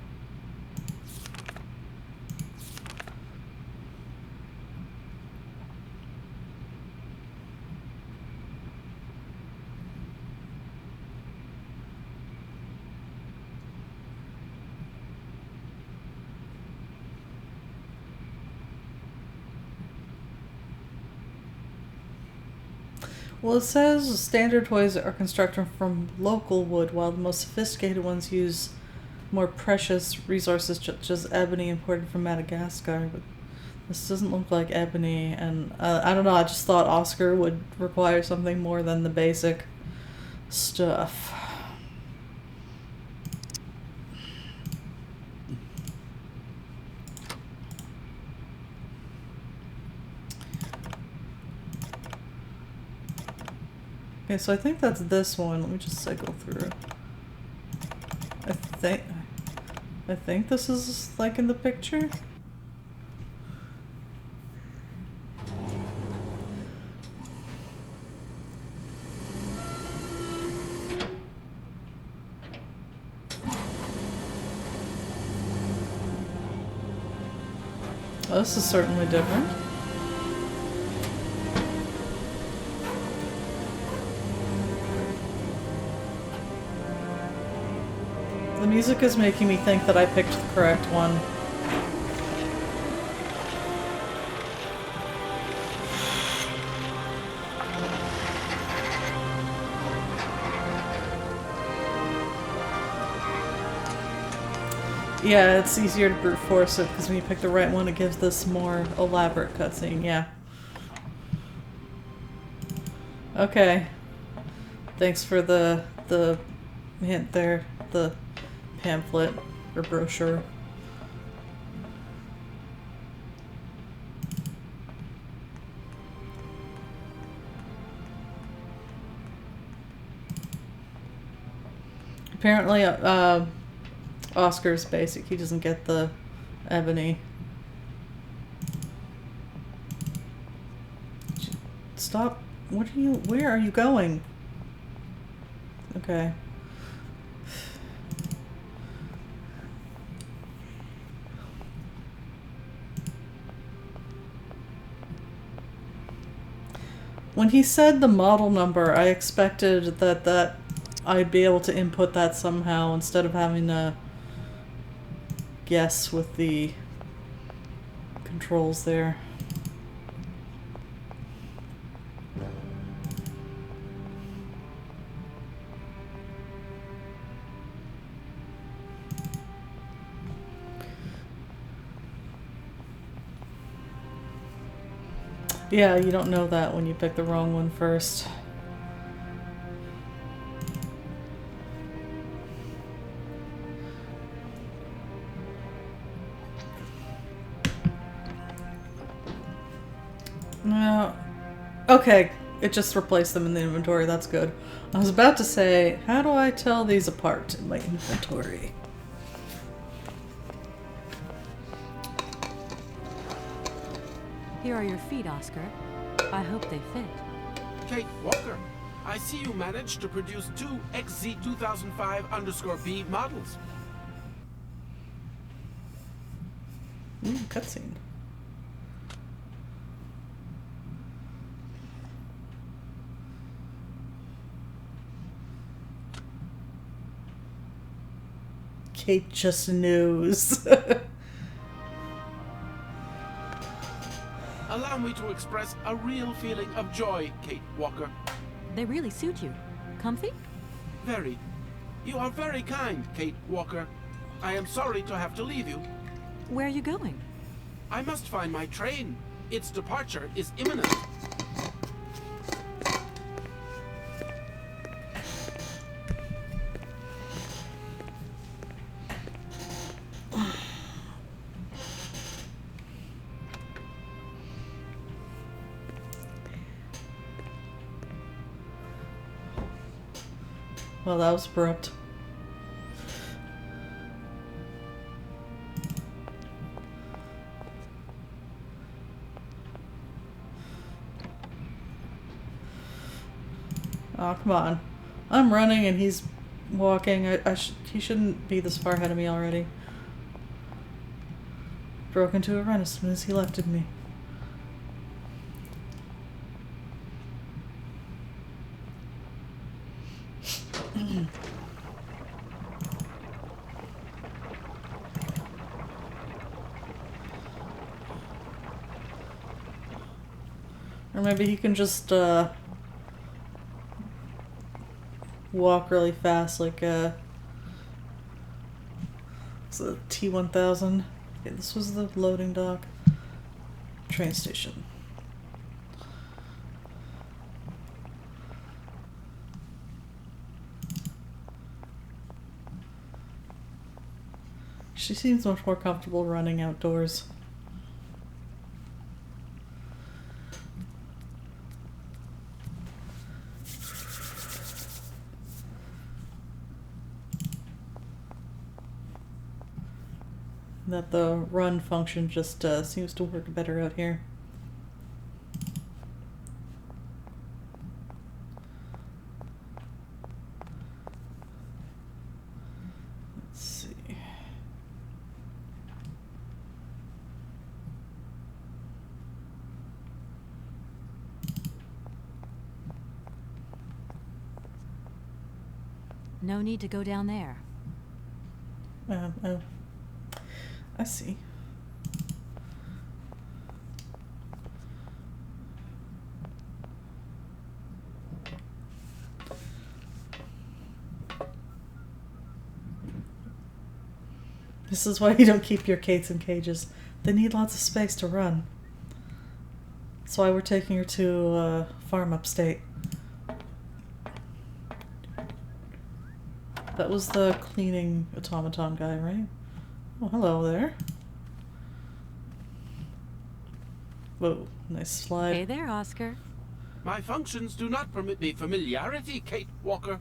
Well, it says standard toys are constructed from local wood, while the most sophisticated ones use more precious resources such as ebony imported from Madagascar, but this doesn't look like ebony, and I don't know, I just thought Oscar would require something more than the basic stuff. Okay, so I think that's this one. Let me just cycle through. I think this is like in the picture. Oh, this is certainly different. The music is making me think that I picked the correct one. Yeah, it's easier to brute force it because when you pick the right one, it gives this more elaborate cutscene. Yeah. Okay. Thanks for the hint there. The pamphlet or brochure. Apparently, Oscar's basic. He doesn't get the ebony. Stop. What are you... Where are you going? Okay. When he said the model number, I expected that I'd be able to input that somehow instead of having to guess with the controls there. Yeah, you don't know that when you pick the wrong one first. No. Okay, it just replaced them in the inventory. That's good. I was about to say, how do I tell these apart in my inventory? Here are your feet, Oscar. I hope they fit. Kate Walker, I see you managed to produce 2 XZ2005_B models. Cutscene. Kate just knows. Allow me to express a real feeling of joy, Kate Walker. They really suit you. Comfy? Very. You are very kind, Kate Walker. I am sorry to have to leave you. Where are you going? I must find my train. Its departure is imminent. Well, that was abrupt. Oh, come on. I'm running and he's walking. He shouldn't be this far ahead of me already. Broke into a run as soon as he left me. Or maybe he can just walk really fast like It's a T-1000. Okay, this was the loading dock. Train station. She seems much more comfortable running outdoors. That the run function just seems to work better out here. Let's see. No need to go down there. Oh. I see. This is why you don't keep your Kates in cages. They need lots of space to run. That's why we're taking her to a farm upstate. That was the cleaning automaton guy, right? Oh, hello there. Whoa, nice slide. Hey there, Oscar. My functions do not permit me familiarity, Kate Walker.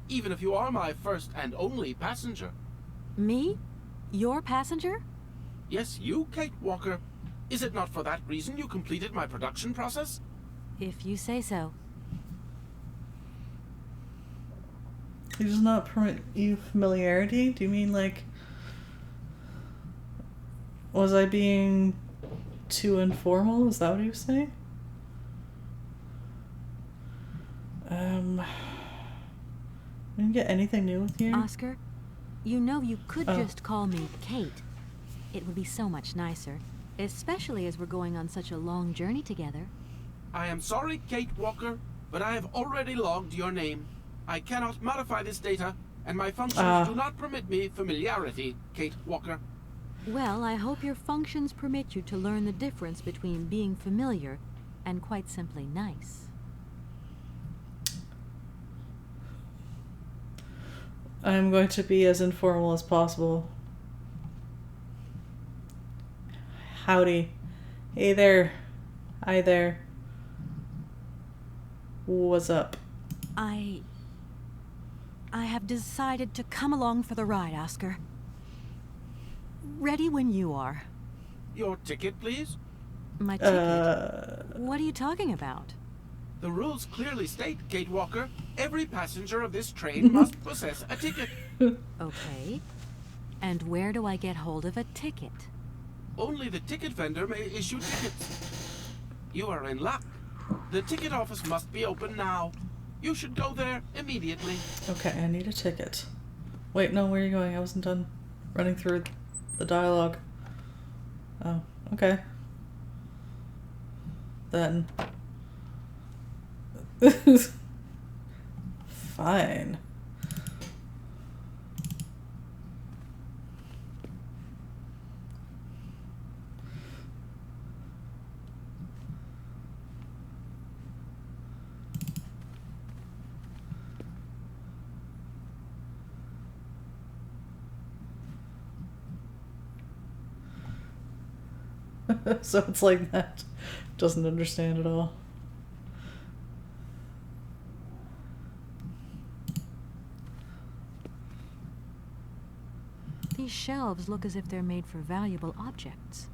Even if you are my first and only passenger. Me? Your passenger? Yes, you, Kate Walker. Is it not for that reason you completed my production process? If you say so. He does not permit you familiarity? Do you mean like... Was I being too informal? Is that what he was saying? We didn't get anything new with you? Oscar, you know you could Oh. just call me Kate. It would be so much nicer, especially as we're going on such a long journey together. I am sorry, Kate Walker, but I have already logged your name. I cannot modify this data, and my functions do not permit me familiarity, Kate Walker. Well, I hope your functions permit you to learn the difference between being familiar and quite simply nice. I'm going to be as informal as possible. Howdy. Hey there. Hi there. What's up? I have decided to come along for the ride, Oscar. Ready when you are. Your ticket, please? My ticket? What are you talking about? The rules clearly state, Kate Walker, every passenger of this train must possess a ticket. Okay. And where do I get hold of a ticket? Only the ticket vendor may issue tickets. You are in luck. The ticket office must be open now. You should go there immediately. Okay, I need a ticket. Wait, no, where are you going? I wasn't done running through the dialogue. Oh, okay. Then. Fine. So it's like that. Doesn't understand at all. These shelves look as if they're made for valuable objects.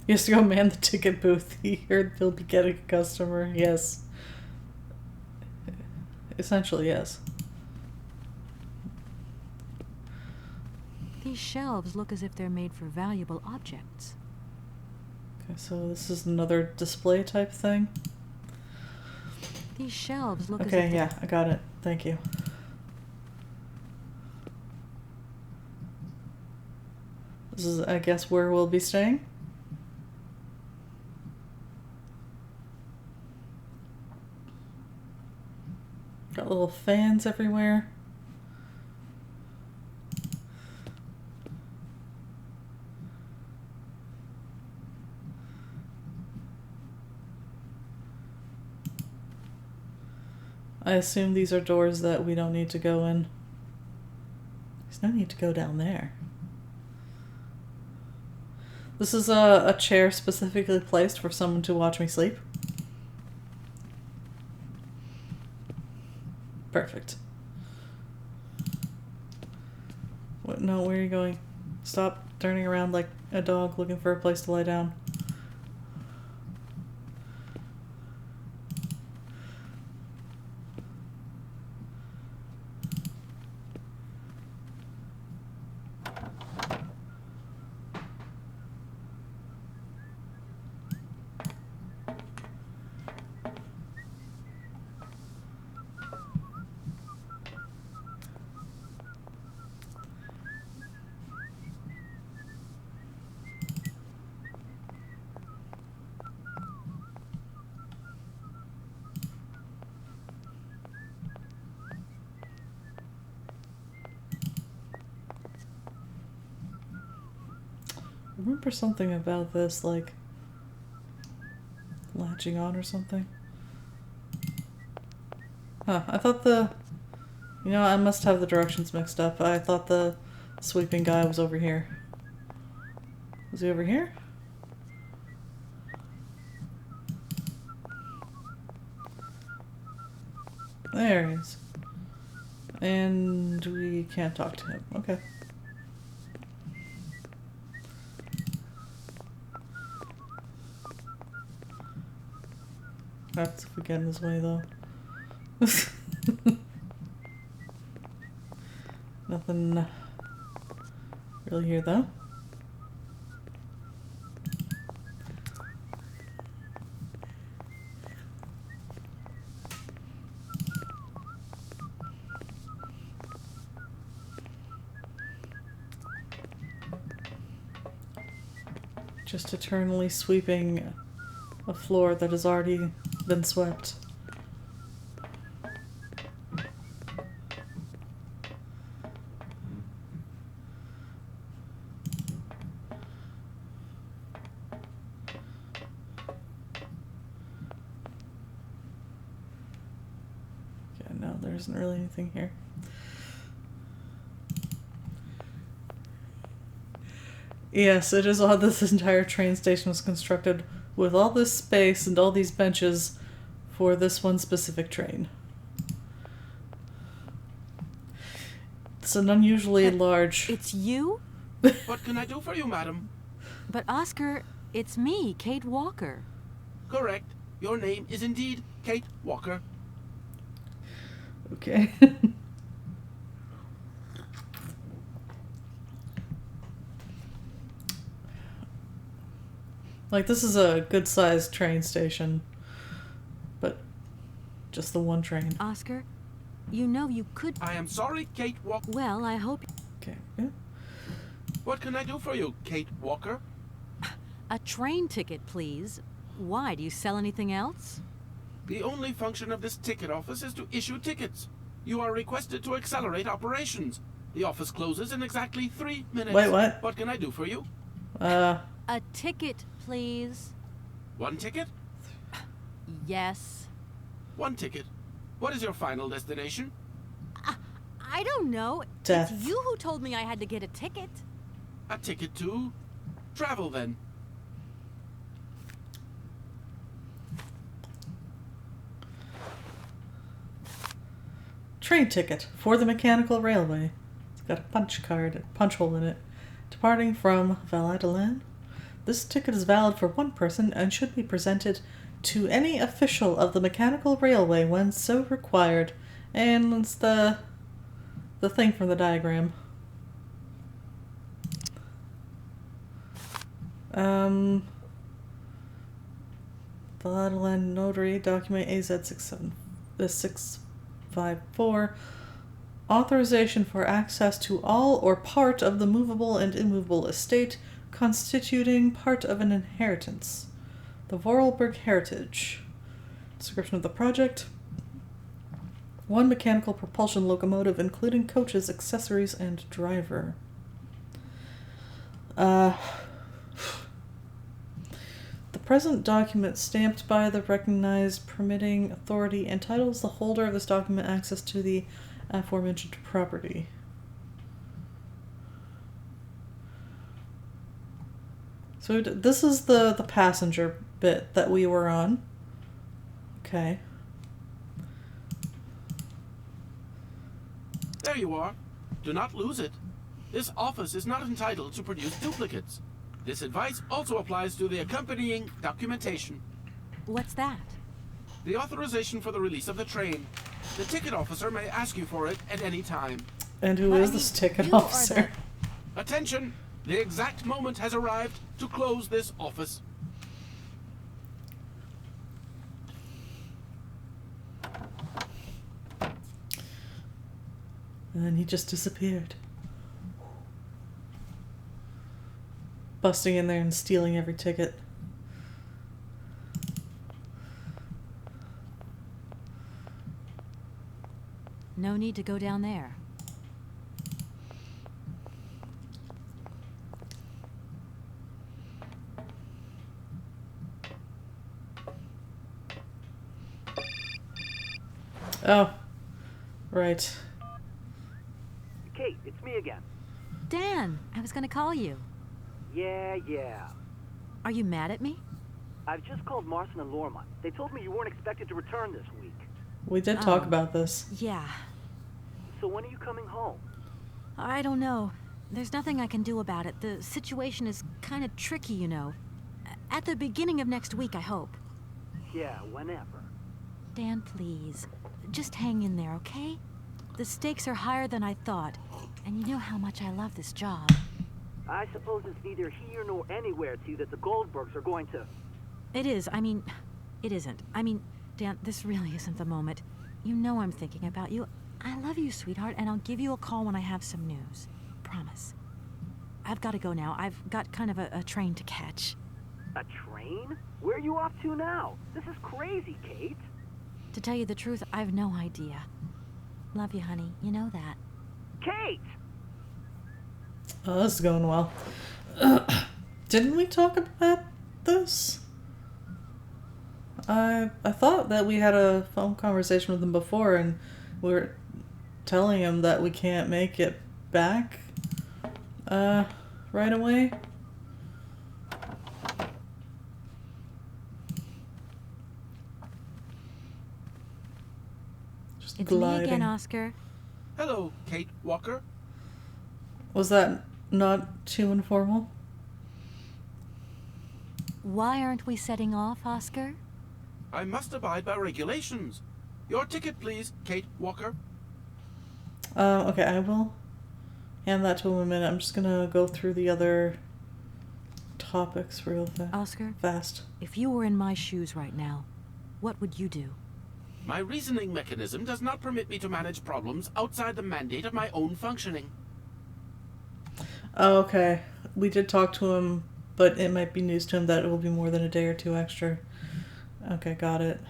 He has to go man the ticket booth. He heard he'll be getting a customer. Yes. Essentially, yes. These shelves look as if they're made for valuable objects. Okay, so this is another display type thing. These shelves look as Okay, if yeah, I got it. Thank you. This is, I guess, where we'll be staying. Got little fans everywhere. I assume these are doors that we don't need to go in. There's no need to go down there. This is a chair specifically placed for someone to watch me sleep. Perfect. What? No, where are you going? Stop turning around like a dog looking for a place to lie down. I remember something about this, like latching on or something. Huh, I thought you know, I must have the directions mixed up. I thought the sweeping guy was over here. Was he over here? There he is. And we can't talk to him. Okay. That's if we get in his way, though. Nothing really here, though. Just eternally sweeping a floor that has already been swept. Yeah, no, there isn't really anything here. Yes, it is odd this entire train station was constructed with all this space and all these benches for this one specific train. It's an unusually large... It's you? What can I do for you, madam? But Oscar, it's me, Kate Walker. Correct. Your name is indeed Kate Walker. Okay. Like, this is a good-sized train station, but just the one train. Oscar, you know you could... I am sorry, Kate Walker. Well, I hope... Okay, yeah. What can I do for you, Kate Walker? A train ticket, please. Why, do you sell anything else? The only function of this ticket office is to issue tickets. You are requested to accelerate operations. The office closes in exactly 3 minutes. Wait, what? What can I do for you? A ticket, please. One ticket? Yes. One ticket. What is your final destination? I don't know. Death. It's you who told me I had to get a ticket. A ticket to travel, then. Train ticket for the mechanical railway. It's got a punch card, a punch hole in it. Departing from Valadilène. This ticket is valid for one person and should be presented to any official of the mechanical railway when so required. And it's the thing from the diagram. Valadilène Notary Document AZ654. Authorization for access to all or part of the movable and immovable estate constituting part of an inheritance. The Vorarlberg Heritage. Description of the project. One mechanical propulsion locomotive, including coaches, accessories, and driver. The present document, stamped by the recognized permitting authority, entitles the holder of this document access to the aforementioned property. So this is the passenger bit that we were on. Okay. There you are. Do not lose it. This office is not entitled to produce duplicates. This advice also applies to the accompanying documentation. What's that? The authorization for the release of the train. The ticket officer may ask you for it at any time. And who is this ticket officer? Attention! The exact moment has arrived to close this office. And then he just disappeared. Busting in there and stealing every ticket. No need to go down there. Oh. Right. Kate, it's me again. Dan, I was gonna call you. Yeah. Are you mad at me? I've just called Marson and Lormont. They told me you weren't expected to return this week. We did talk about this. Yeah. So when are you coming home? I don't know. There's nothing I can do about it. The situation is kind of tricky, you know. At the beginning of next week, I hope. Yeah, whenever. Dan, please. Just hang in there, okay? The stakes are higher than I thought. And you know how much I love this job. I suppose it's neither here nor anywhere to you that the Goldbergs are going to... It is. I mean, it isn't. I mean, Dan, this really isn't the moment. You know I'm thinking about you. I love you, sweetheart, and I'll give you a call when I have some news. Promise. I've got to go now. I've got kind of a train to catch. A train? Where are you off to now? This is crazy, Kate. To tell you the truth, I've no idea. Love you, honey. You know that. Kate! Oh, this is going well. Didn't we talk about this? I thought that we had a phone conversation with him before, and we were telling him that we can't make it back right away. Just It's gliding. me again, Oscar. Hello, Kate Walker. Was that not too informal? Why aren't we setting off, Oscar? I must abide by regulations. Your ticket, please, Kate Walker. Okay, I will hand that to him in a minute. I'm just gonna go through the other topics real Oscar, fast. if you were in my shoes right now, what would you do? My reasoning mechanism does not permit me to manage problems outside the mandate of my own functioning. Oh, okay. We did talk to him, but it might be news to him that it will be more than a day or two extra. Okay, got it.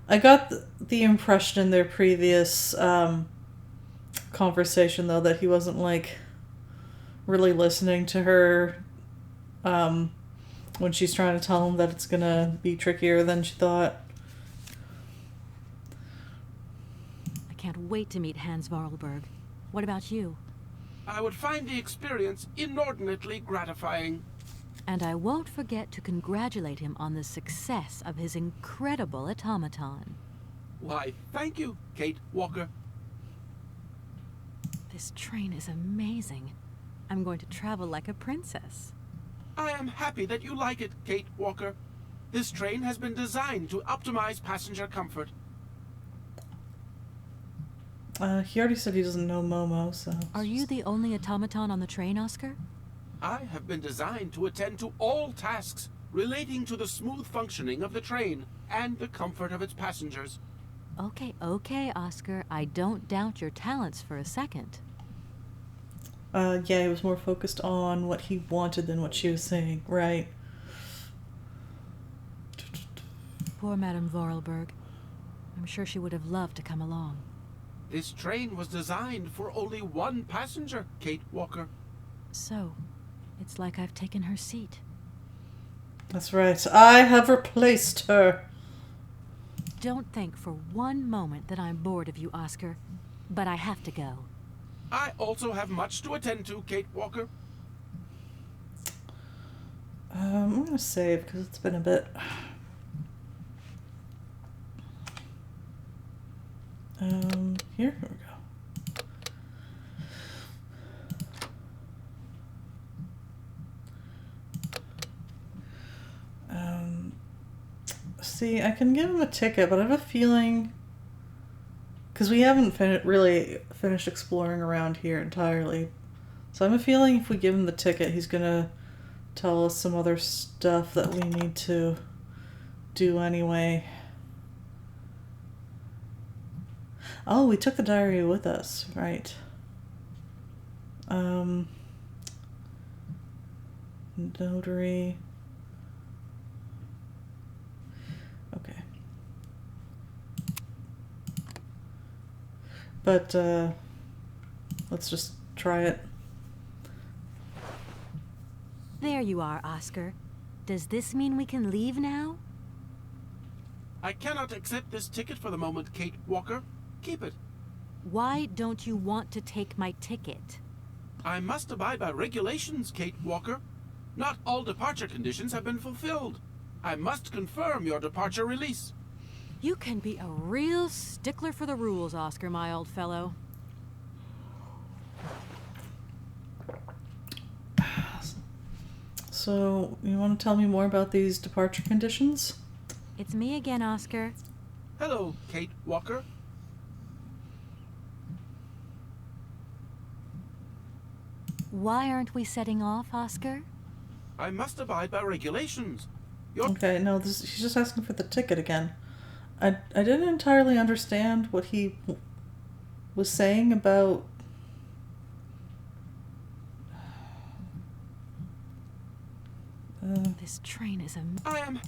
I got the impression in their previous conversation, though, that he wasn't, like, really listening to her when she's trying to tell him that it's gonna be trickier than she thought. I can't wait to meet Hans Vorarlberg. What about you? I would find the experience inordinately gratifying. And I won't forget to congratulate him on the success of his incredible automaton. Why, thank you, Kate Walker. This train is amazing. I'm going to travel like a princess. I am happy that you like it, Kate Walker. This train has been designed to optimize passenger comfort. He already said he doesn't know Momo, so... Are you the only automaton on the train, Oscar? I have been designed to attend to all tasks relating to the smooth functioning of the train and the comfort of its passengers. Okay, Oscar. I don't doubt your talents for a second. Yeah, he was more focused on what he wanted than what she was saying, right? Poor Madame Vorarlberg. I'm sure she would have loved to come along. This train was designed for only one passenger, Kate Walker. So, it's like I've taken her seat. That's right. I have replaced her. Don't think for one moment that I'm bored of you, Oscar, but I have to go. I also have much to attend to, Kate Walker. I'm gonna save because it's been a bit. Here we go. See, I can give him a ticket, but I have a feeling, because we haven't really finished exploring around here entirely, so I have a feeling if we give him the ticket, he's gonna tell us some other stuff that we need to do anyway. Oh, we took the diary with us, right. Notary. Okay. But, let's just try it. There you are, Oscar. Does this mean we can leave now? I cannot accept this ticket for the moment, Kate Walker. Keep it. Why don't you want to take my ticket? I must abide by regulations, Kate Walker. Not all departure conditions have been fulfilled. I must confirm your departure release. You can be a real stickler for the rules, Oscar, my old fellow. So, you want to tell me more about these departure conditions? It's me again, Oscar. Hello, Kate Walker. Why aren't we setting off, Oscar? I must abide by regulations. Okay, no, he's just asking for the ticket again. I didn't entirely understand what he was saying about... This train is a... I am...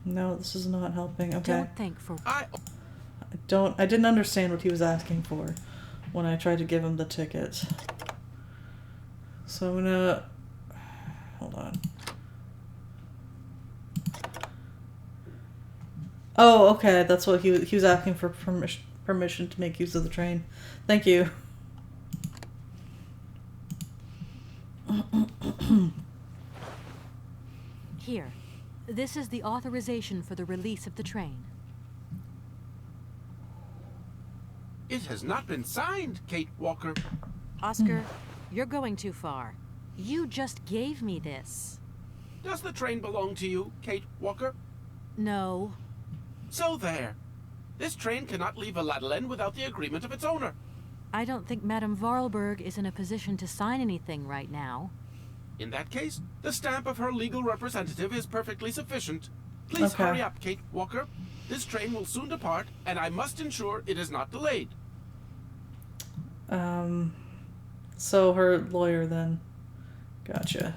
No, this is not helping. Okay. Don't think for... I didn't understand what he was asking for when I tried to give him the ticket. So I'm gonna... Hold on. Oh, okay, that's what he was asking for permission to make use of the train. Thank you. Here. This is the authorization for the release of the train. It has not been signed, Kate Walker. Oscar, you're going too far. You just gave me this. Does the train belong to you, Kate Walker? No. So there. This train cannot leave Valadilène without the agreement of its owner. I don't think Madame Varlberg is in a position to sign anything right now. In that case, the stamp of her legal representative is perfectly sufficient. Please Okay. hurry up, Kate Walker. This train will soon depart, and I must ensure it is not delayed. So her lawyer then. Gotcha.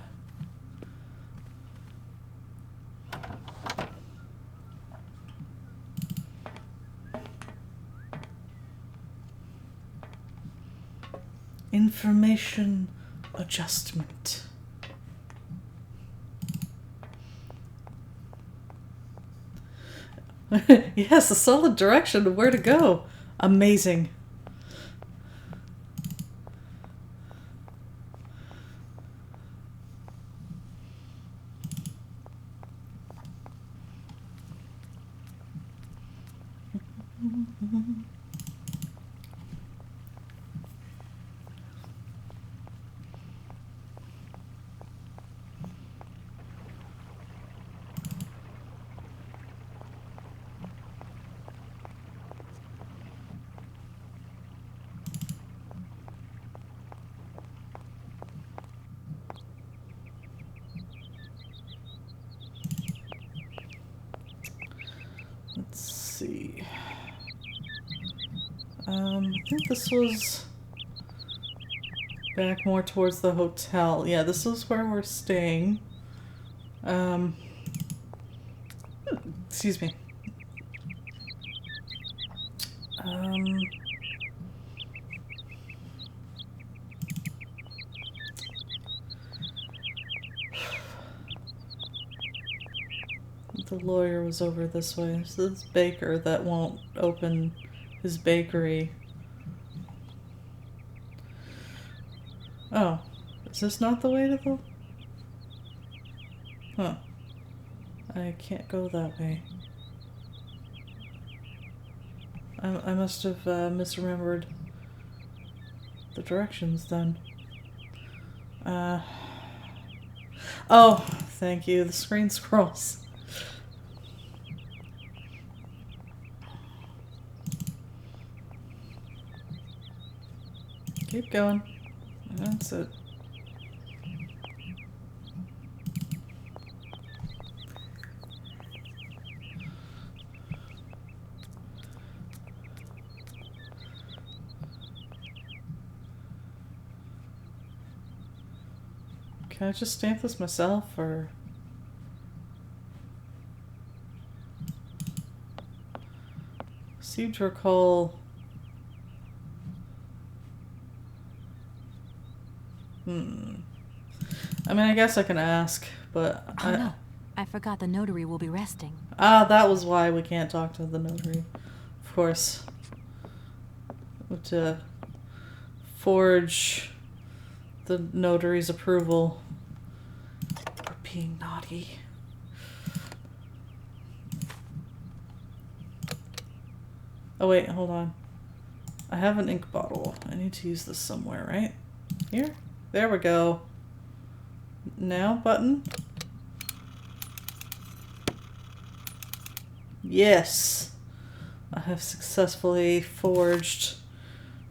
Information adjustment. Yes, a solid direction of where to go. Amazing. Let's see. I think this was back more towards the hotel. Yeah, this is where we're staying. Excuse me. The lawyer was over this way. It's this baker that won't open his bakery. Oh, is this not the way to the... Huh. I can't go that way. I must have misremembered the directions then. Oh, thank you. The screen scrolls. Keep going. That's it. Can I just stamp this myself, or... Seem to recall... I mean, I guess I can ask, but... Oh no, I forgot the notary will be resting. Ah, that was why we can't talk to the notary. Of course. To forge the notary's approval for being naughty. Oh wait, hold on. I have an ink bottle. I need to use this somewhere, right? Here? There we go. Now button. Yes. I have successfully forged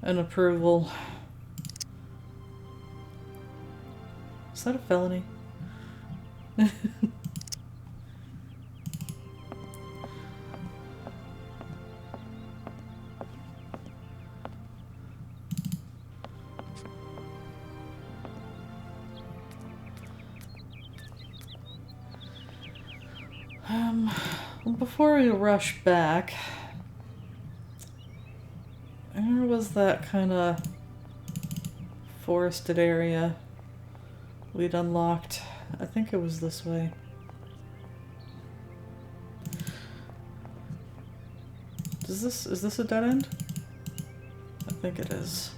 an approval. Is that a felony? Well, before we rush back, where was that kind of forested area we'd unlocked? I think it was this way. Is this a dead end? I think it is.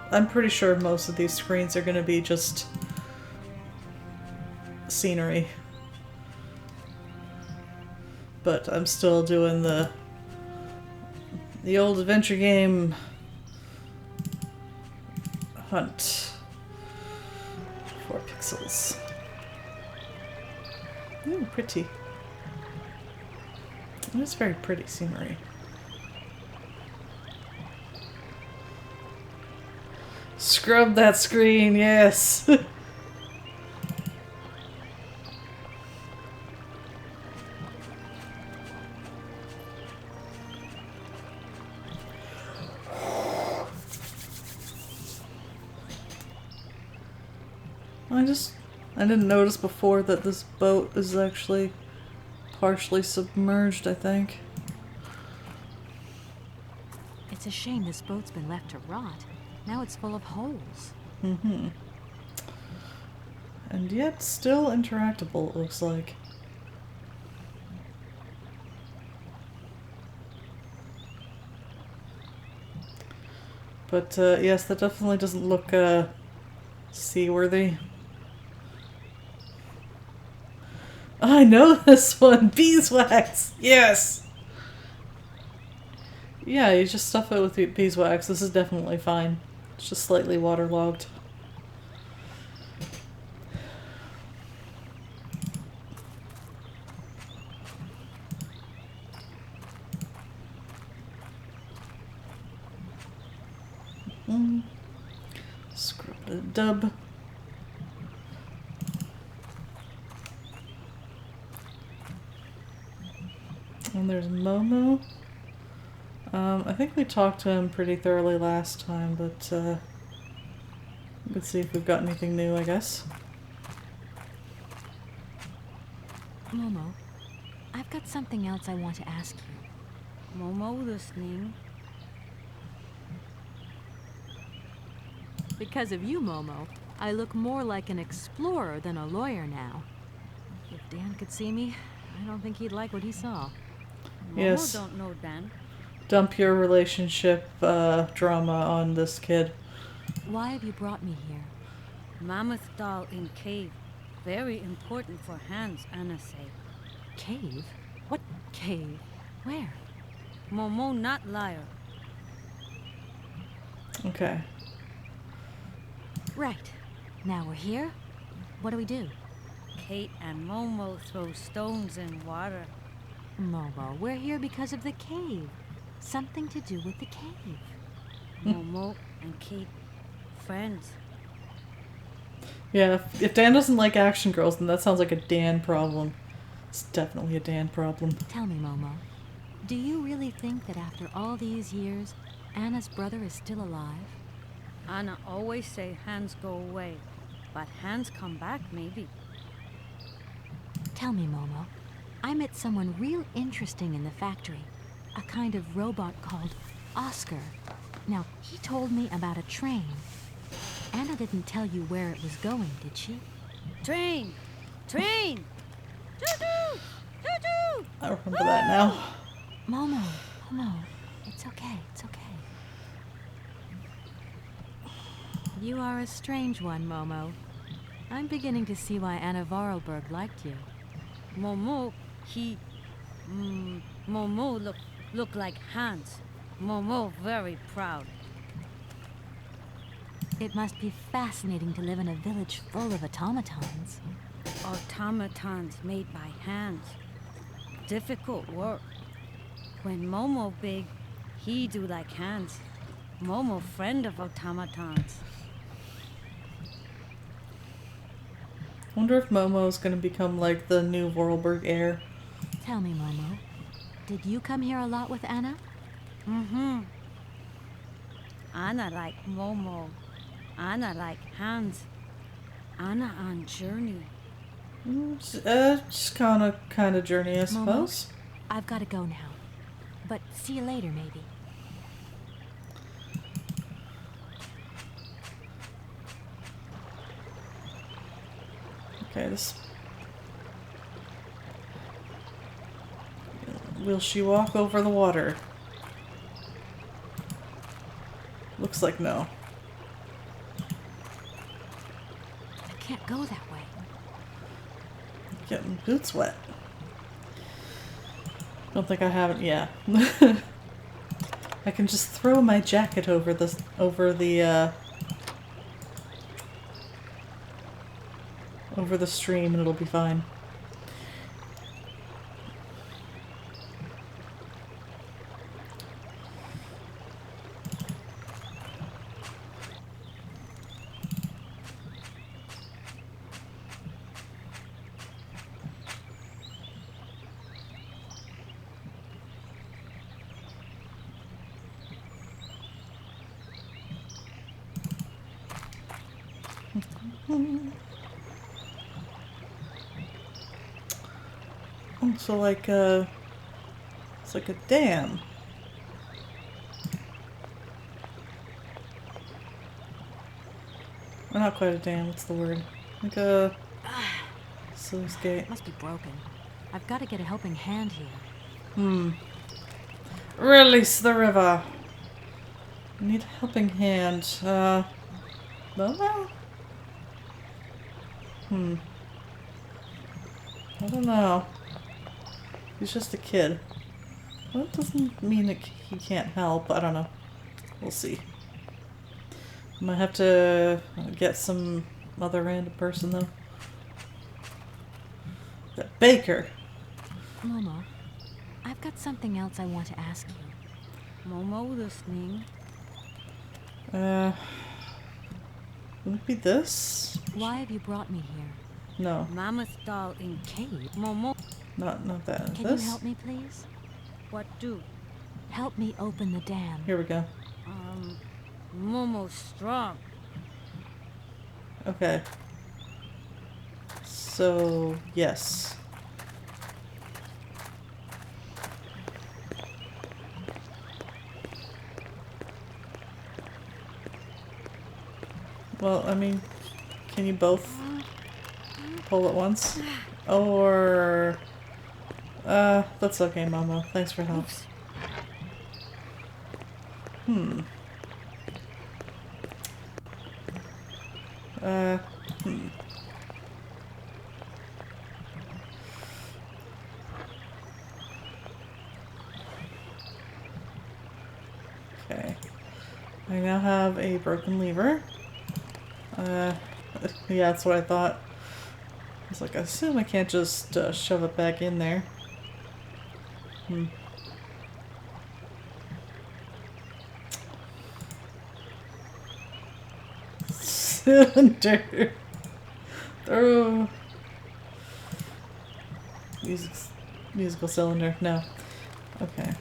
I'm pretty sure most of these screens are going to be just scenery. But I'm still doing the old adventure game hunt for pixels. Ooh, pretty. It's very pretty scenery. Scrub that screen, yes! I didn't notice before that this boat is actually partially submerged, I think. It's a shame this boat's been left to rot. Now it's full of holes. Mm-hmm. And yet still interactable, it looks like. But yes, that definitely doesn't look seaworthy. I know this one! Beeswax! Yes! Yeah, you just stuff it with beeswax. This is definitely fine. It's just slightly waterlogged. Scrub a dub. And there's Momo. I think we talked to him pretty thoroughly last time, but let's see if we've got anything new, I guess. Momo, I've got something else I want to ask you. Momo listening. Because of you, Momo, I look more like an explorer than a lawyer now. If Dan could see me, I don't think he'd like what he saw. Yes. Momo don't know Dan. Dump your relationship drama on this kid. Why have you brought me here? Mammoth doll in cave. Very important for Hans, Anna say. Cave? What cave? Where? Momo not liar. Okay. Right. Now we're here. What do we do? Kate and Momo throw stones in water. Momo, we're here because of the cave. Something to do with the cave. Momo and Kate, friends. Yeah, if Dan doesn't like action girls, then that sounds like a Dan problem. It's definitely a Dan problem. Tell me, Momo, do you really think that after all these years, Anna's brother is still alive? Anna always say Hans go away, but Hans come back maybe. Tell me, Momo, I met someone real interesting in the factory. A kind of robot called Oscar. Now, he told me about a train. Anna didn't tell you where it was going, did she? Train! Train! Choo-choo! Choo-choo! I remember that now. Momo, it's okay, it's okay. You are a strange one, Momo. I'm beginning to see why Anna Vorarlberg liked you. Momo, Momo look like Hans. Momo very proud. It must be fascinating to live in a village full of automatons. Automatons made by hands. Difficult work. When Momo big, he do like Hans. Momo friend of automatons. Wonder if Momo's gonna become like the new Vorarlberg heir. Tell me, Momo, did you come here a lot with Anna? Mm-hmm. Anna like Momo. Anna like Hans. Anna on journey. Just kind of journey, I suppose. I've got to go now. But see you later, maybe. Okay, this... Will she walk over the water? Looks like no. I can't go that way. Getting boots wet. Don't think I haven't yet. I can just throw my jacket over the stream and it'll be fine. So like it's like a dam. Or not quite a dam, what's the word? Like a sluice gate. Must be broken. I've got to get a helping hand here. Release the river. I need a helping hand. Momo? I don't know. He's just a kid. That doesn't mean that he can't help. I don't know. We'll see. I might have to get some other random person though. The baker. Momo, I've got something else I want to ask you. Momo listening. Would it be this? Why have you brought me here? No, Mama's doll in Cave? Momo. not that. Can This? you help me, please? What do? Help me open the dam. Here we go. Momo's strong. Okay. So, yes. Well, I mean, can you both pull at once? Or... that's okay, Momo. Thanks for help. Okay. I now have a broken lever. Yeah, that's what I thought. I was like, I assume I can't just shove it back in there. Cylinder. Throw. Musical cylinder. No. Okay.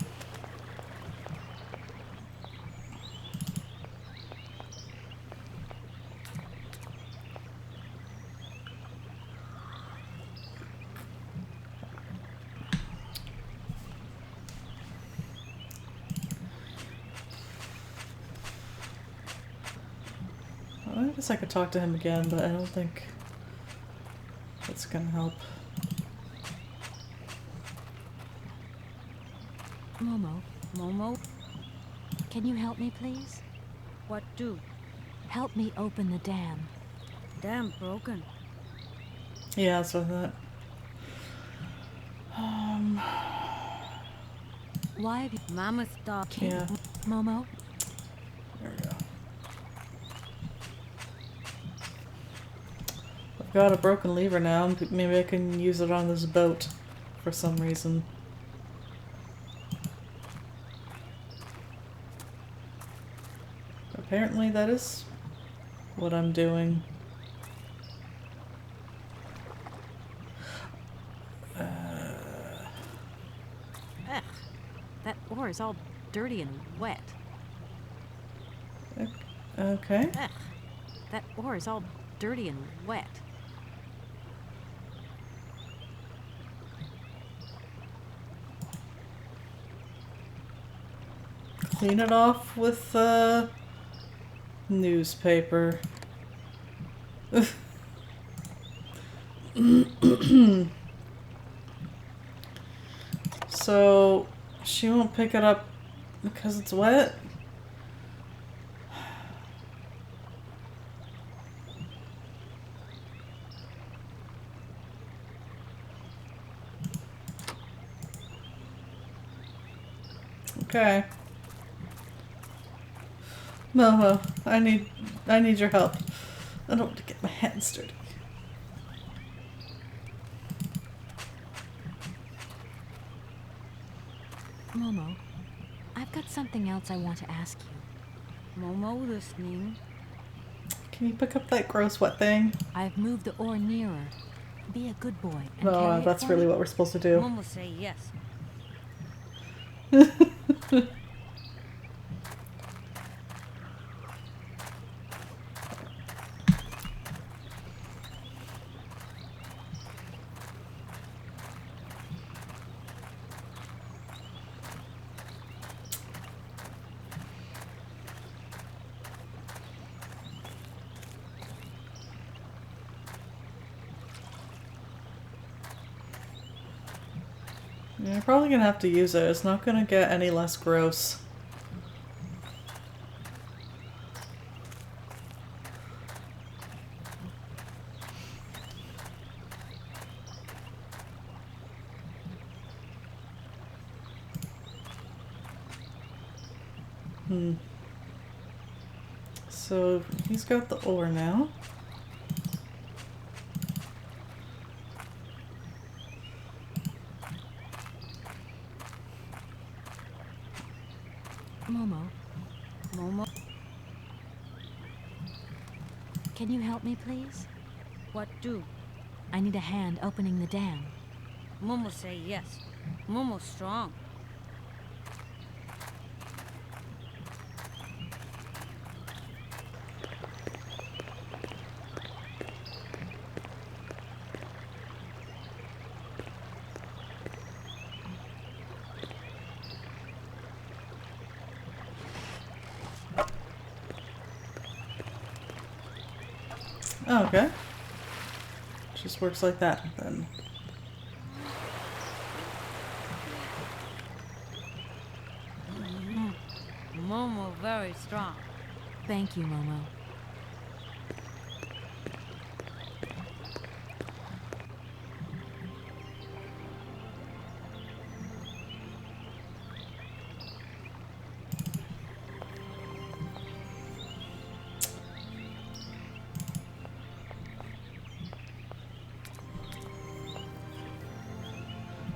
I guess I could talk to him again, but I don't think that's gonna help. Momo. Can you help me, please? What do? Help me open the dam. Dam broken. Yeah, that's what I thought. Why have you... Mama's doll. Yeah. Momo? There we go. I've got a broken lever now. Maybe I can use it on this boat for some reason. Apparently that is what I'm doing. Ugh. That ore is all dirty and wet. Okay. Ugh. That ore is all dirty and wet. Clean it off with newspaper. So she won't pick it up because it's wet? Okay. Momo, I need your help. I don't want to get my hands dirty. Momo, I've got something else I want to ask you. Momo listening. Can you pick up that gross wet thing? I've moved the ore nearer. Be a good boy and No, carry it that's for really me. what we're supposed to do. Momo say yes. You're probably gonna have to use it. It's not gonna get any less gross. So he's got the ore now. Momo, Momo, can you help me, please? what do? I need a hand opening the dam. Momo say yes. Momo's strong. Oh, okay. Just works like that then. Momo very strong. Thank you, Momo.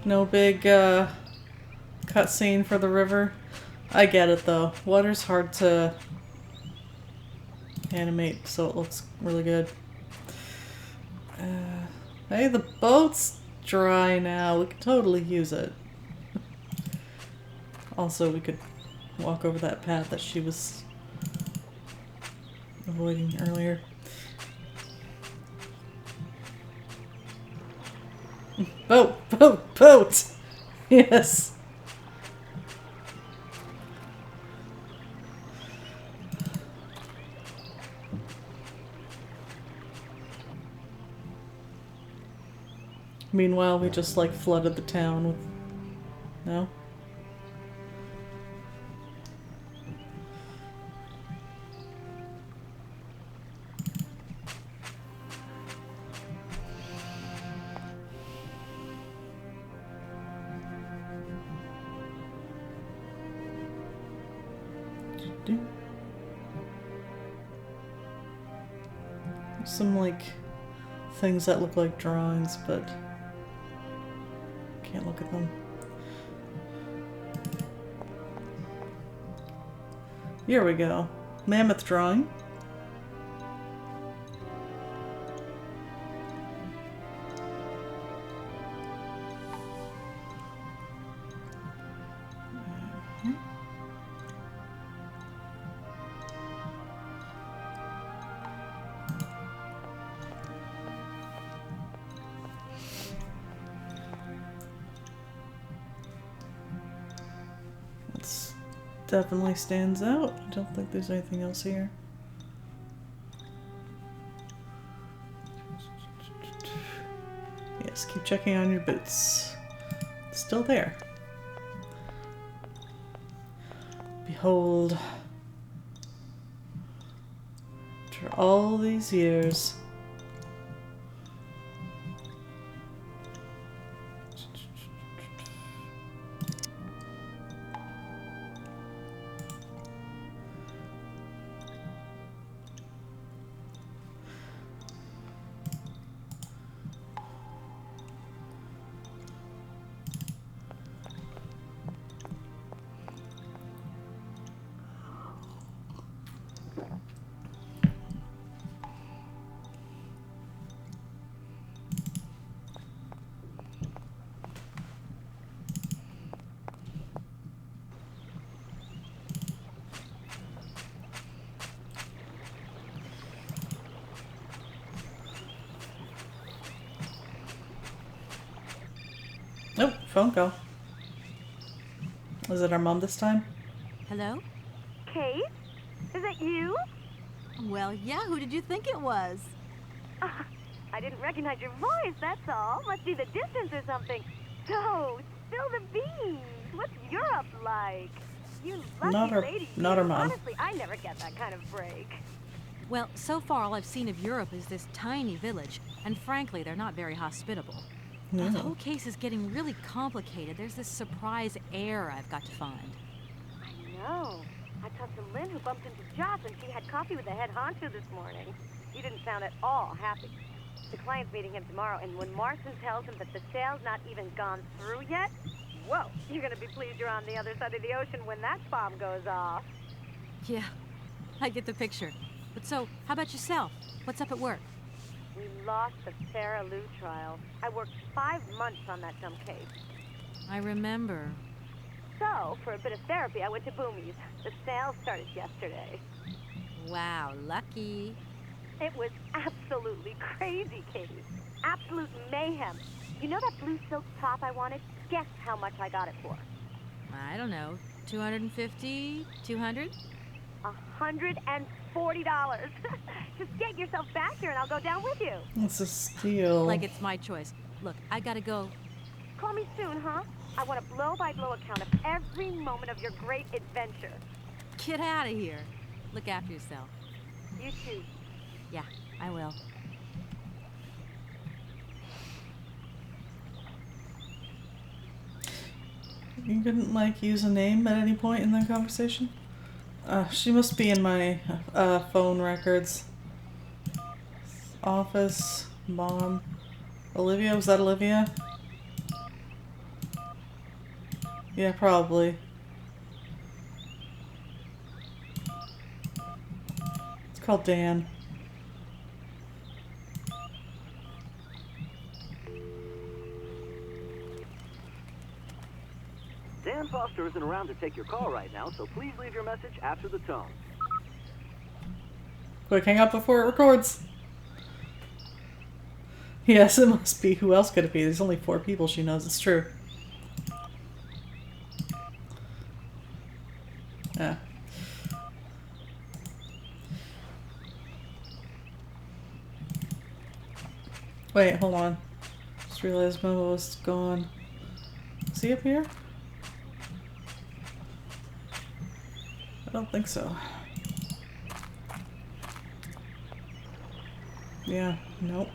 No big cutscene for the river. I get it though. Water's hard to animate so it looks really good. Hey, the boat's dry now. We could totally use it. Also, we could walk over that path that she was avoiding earlier. Boat! Boat! Boat! Yes! Meanwhile, we just like flooded the town with... No? There's some like things that look like drawings, but can't look at them. Here we go. Mammoth drawing. Definitely stands out. I don't think there's anything else here. Yes, keep checking on your boots. Still there. Behold. After all these years. Nope, phone call. Is it our mom this time? Hello? Kate? Is it you? Well, yeah, who did you think it was? I didn't recognize your voice, that's all. Must be the distance or something. So Spill the beans. What's Europe like? You lucky Not her, lady. not her mom. Honestly, I never get that kind of break. Well, so far all I've seen of Europe is this tiny village, and frankly, they're not very hospitable. Yeah. The whole case is getting really complicated. There's this surprise heir I've got to find. I know. I talked to Lynn, who bumped into Joss, and she had coffee with the head honcho this morning. He didn't sound at all happy. The client's meeting him tomorrow, and when Marston tells him that the sale's not even gone through yet, whoa, you're gonna be pleased you're on the other side of the ocean when that bomb goes off. Yeah, I get the picture. But so, how about yourself? What's up at work? We lost the Sarah Lou trial. I worked 5 months on that dumb case. I remember. So, for a bit of therapy, I went to Boomy's. The sale started yesterday. Wow, lucky. It was absolutely crazy, Katie. Absolute mayhem. You know that blue silk top I wanted? Guess how much I got it for? I don't know, 250, 200? $140. Just get yourself back here and I'll go down with you. It's a steal. Like it's my choice. Look, I gotta go. Call me soon, huh? I want a blow-by-blow account of every moment of your great adventure. Get out of here. Look after yourself. You too. Yeah, I will. You couldn't, like, use a name at any point in the conversation? She must be in my phone records. Office, mom. Olivia, was that Olivia? Yeah, probably. It's called Dan. Dan Foster isn't around to take your call right now, so please leave your message after the tone. Quick, hang up before it records. Yes, it must be. Who else could it be? There's only 4 people she knows. It's true. Yeah. Wait, hold on. Just realized Momo was gone. Is he up here? I don't think so. Yeah, nope.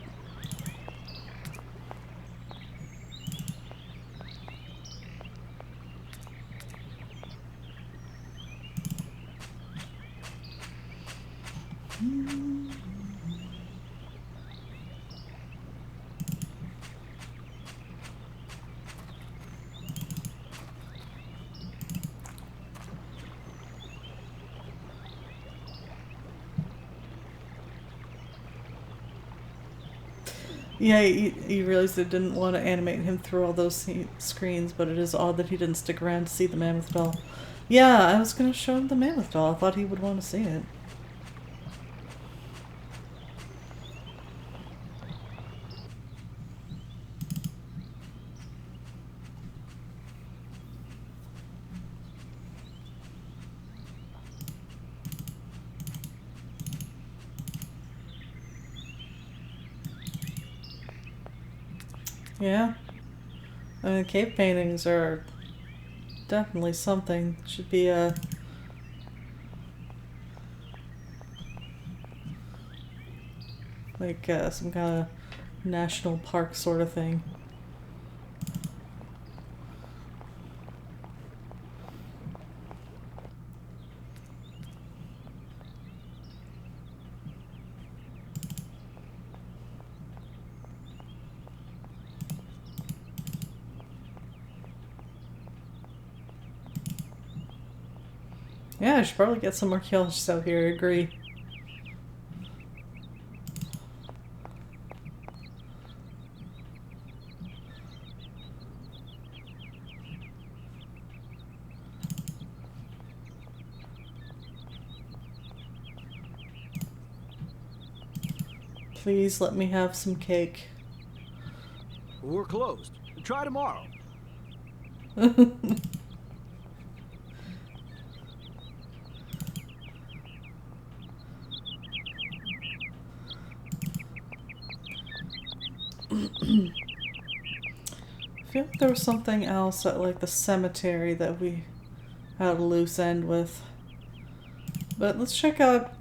Yeah, you realized they didn't want to animate him through all those screens, but it is odd that he didn't stick around to see the mammoth doll. Yeah, I was going to show him the mammoth doll. I thought he would want to see it. Yeah. I mean, cave paintings are definitely something. Should be a... like, some kind of national park sort of thing. Yeah, I should probably get some archaeologists out here, I agree. Please let me have some cake. We're closed. Try tomorrow. I feel There was something else at like the cemetery that we had a loose end with. But let's check out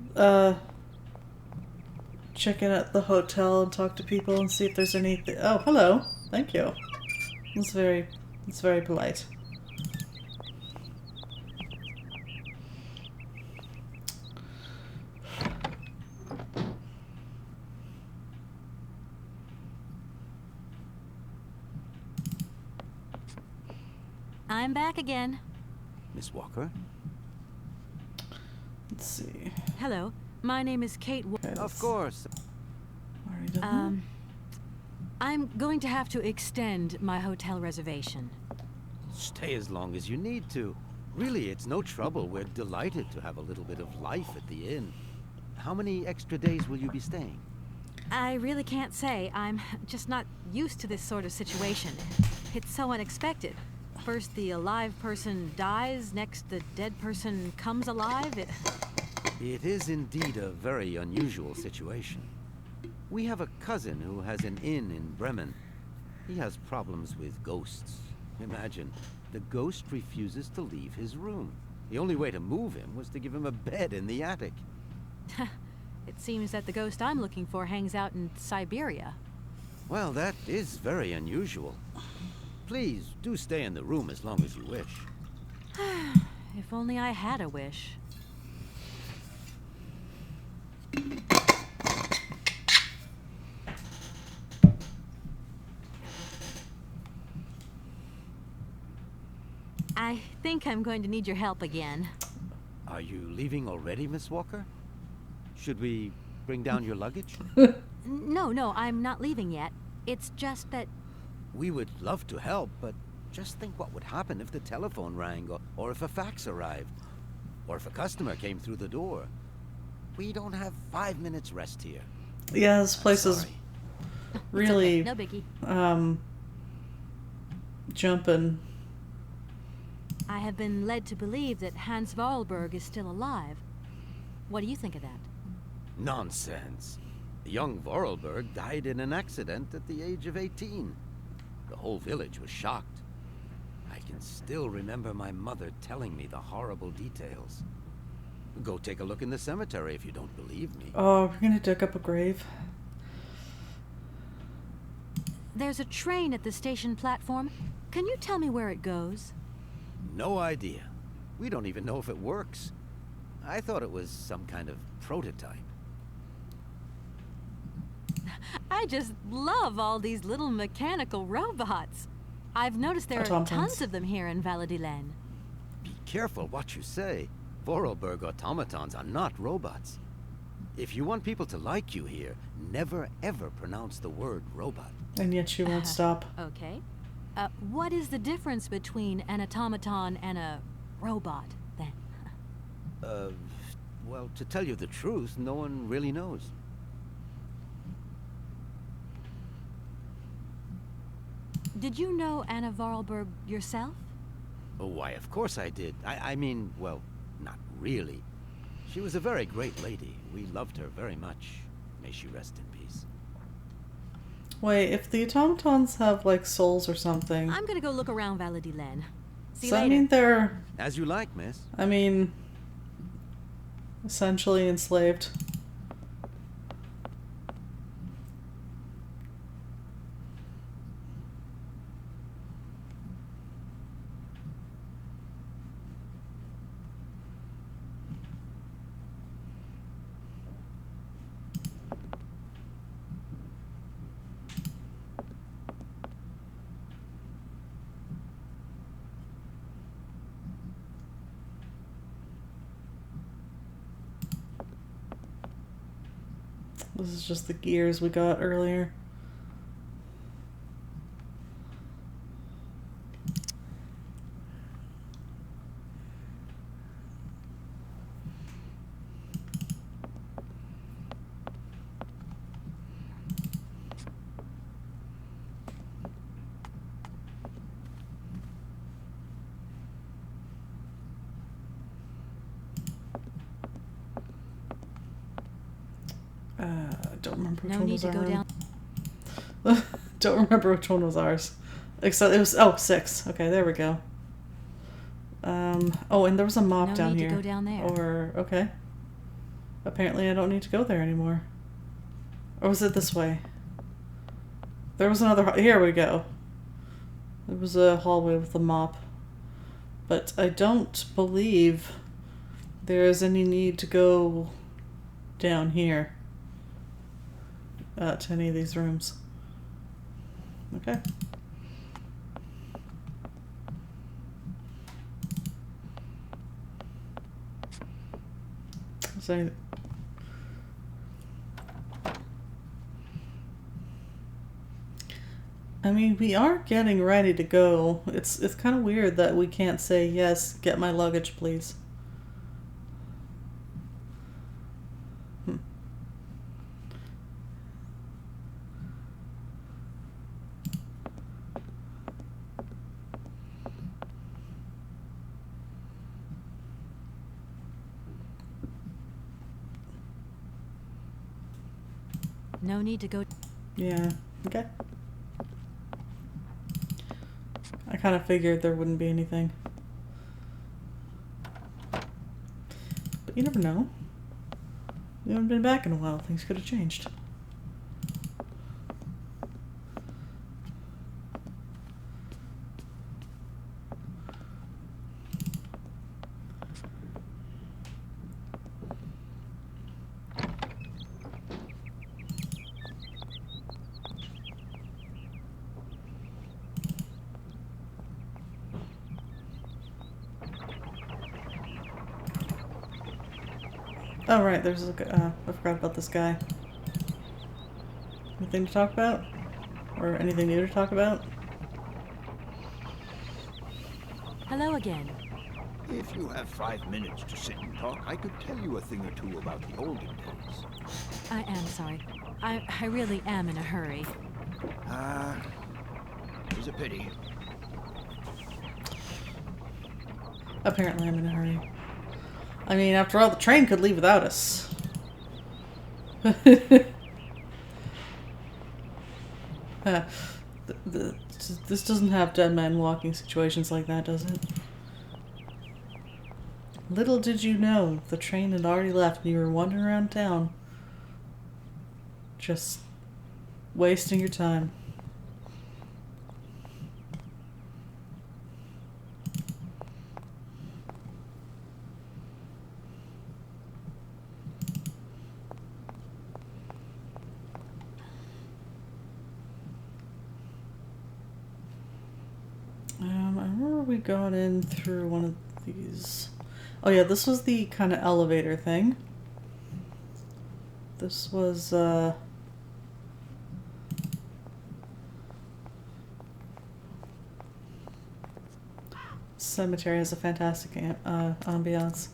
check in at the hotel and talk to people and see if there's anything. Oh, hello. Thank you. It's very polite. I'm back again. Miss Walker? Let's see. Hello, my name is Kate. Okay, Of course. already done I'm going to have to extend my hotel reservation. Stay as long as you need to. Really, it's no trouble. We're delighted to have a little bit of life at the inn. How many extra days will you be staying? I really can't say. I'm just not used to this sort of situation. It's so unexpected. First the alive person dies, next the dead person comes alive. It is indeed a very unusual situation. We have a cousin who has an inn in Bremen. He has problems with ghosts. Imagine, the ghost refuses to leave his room. The only way to move him was to give him a bed in the attic. It seems that the ghost I'm looking for hangs out in Syberia. Well, that is very unusual. Please, do stay in the room as long as you wish. If only I had a wish. I think I'm going to need your help again. Are you leaving already, Miss Walker? Should we bring down your luggage? No, I'm not leaving yet. It's just that... We would love to help, but just think what would happen if the telephone rang, or if a fax arrived, or if a customer came through the door. We don't have 5 minutes rest here. Yeah, this place is Sorry. really It's okay. No biggie. jumping. I have been led to believe that Hans Vorarlberg is still alive. What do you think of that? Nonsense. Young Vorarlberg died in an accident at the age of 18. The whole village was shocked. I can still remember my mother telling me the horrible details. Go take a look in the cemetery if you don't believe me. Oh, we're gonna dig up a grave. There's a train at the station platform. Can you tell me where it goes? No idea. We don't even know if it works. I thought it was some kind of prototype. I just love all these little mechanical robots. I've noticed there are Automatons. tons of them here in Valadilène. Be careful what you say. Vorarlberg automatons are not robots. If you want people to like you here, never ever pronounce the word robot. And yet she won't stop. Okay. What is the difference between an automaton and a robot, then? Well, to tell you the truth, no one really knows. Did you know Anna Vorarlberg yourself? Oh, why, of course I did. I mean, well, not really. She was a very great lady. We loved her very much. May she rest in peace. Wait, if the automatons have like souls or something, I'm gonna go look around Valadilène. See does you that later. mean they're, As you like, miss. I mean, essentially enslaved? This is just the gears we got earlier. Don't remember which No one need was to go ours. down. Don't remember which one was ours. Except it was, oh, 6. Okay, there we go. Oh, and there was a mop No down need here. to go down there. Or, okay. Apparently I don't need to go there anymore. Or was it this way? There was another, here we go. There was a hallway with a mop. But I don't believe there is any need to go down here. To any of these rooms. Okay. So, I mean, we are getting ready to go. It's kind of weird that we can't say, yes, get my luggage, please. No need to go. Yeah, okay. I kind of figured there wouldn't be anything. But you never know. You haven't been back in a while. Things could have changed. Oh, right, there's a, I forgot about this guy. Anything to talk about? Or anything new to talk about? Hello again. If you have 5 minutes to sit and talk, I could tell you a thing or two about the olden days. I am sorry. I really am in a hurry. It's a pity. Apparently I'm in a hurry. I mean, after all, the train could leave without us. This doesn't have dead men walking situations like that, does it? Little did you know, the train had already left and you were wandering around town. Just wasting your time. I remember we got in through one of these. Oh yeah, this was the kind of elevator thing. This was, Cemetery has a fantastic ambiance.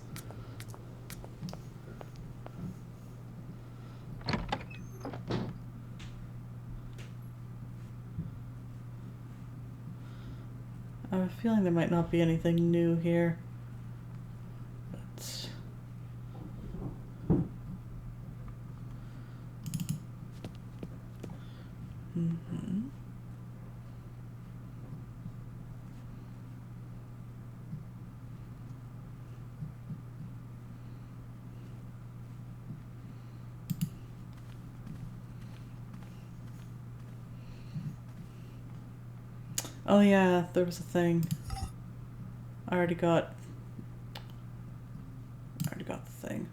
I have a feeling there might not be anything new here. But oh yeah, there was a thing. I already got the thing.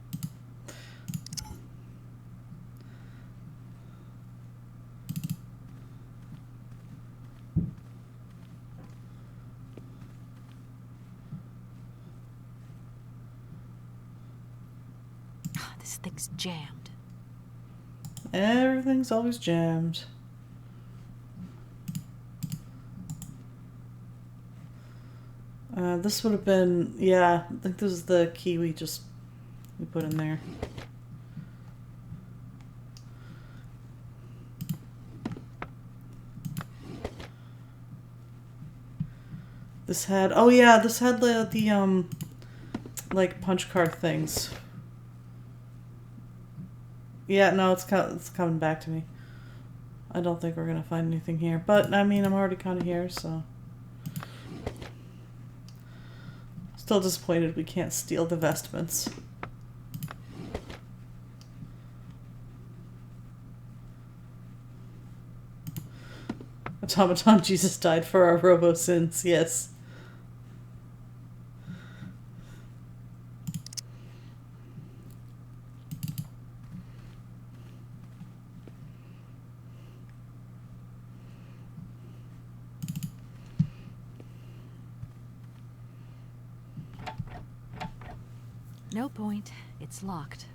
This thing's jammed. Everything's always jammed. This would have been, yeah, I think this is the key we put in there. This had, oh yeah, this had the like punch card things. Yeah, no, it's coming back to me. I don't think we're gonna find anything here. But, I mean, I'm already kind of here, so... Still disappointed we can't steal the vestments. Automaton Jesus died for our robo-sins, yes. No point. It's locked.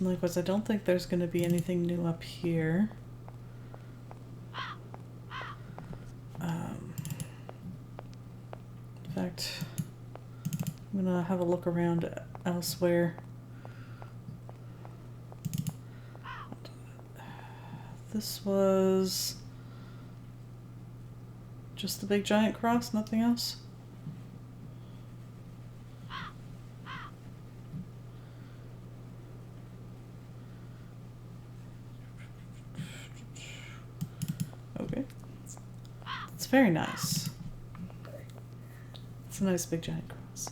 Likewise, I don't think there's going to be anything new up here. In fact, I'm going to have a look around elsewhere. This was just the big giant cross, nothing else? Okay. It's very nice. It's a nice big giant cross.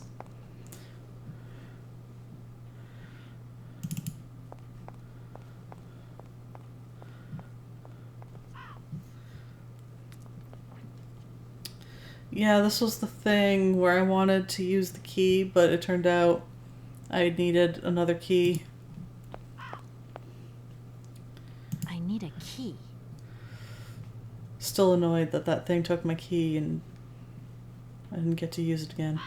Yeah, this was the thing where I wanted to use the key, but it turned out I needed another key. I need a key. Still annoyed that that thing took my key and I didn't get to use it again.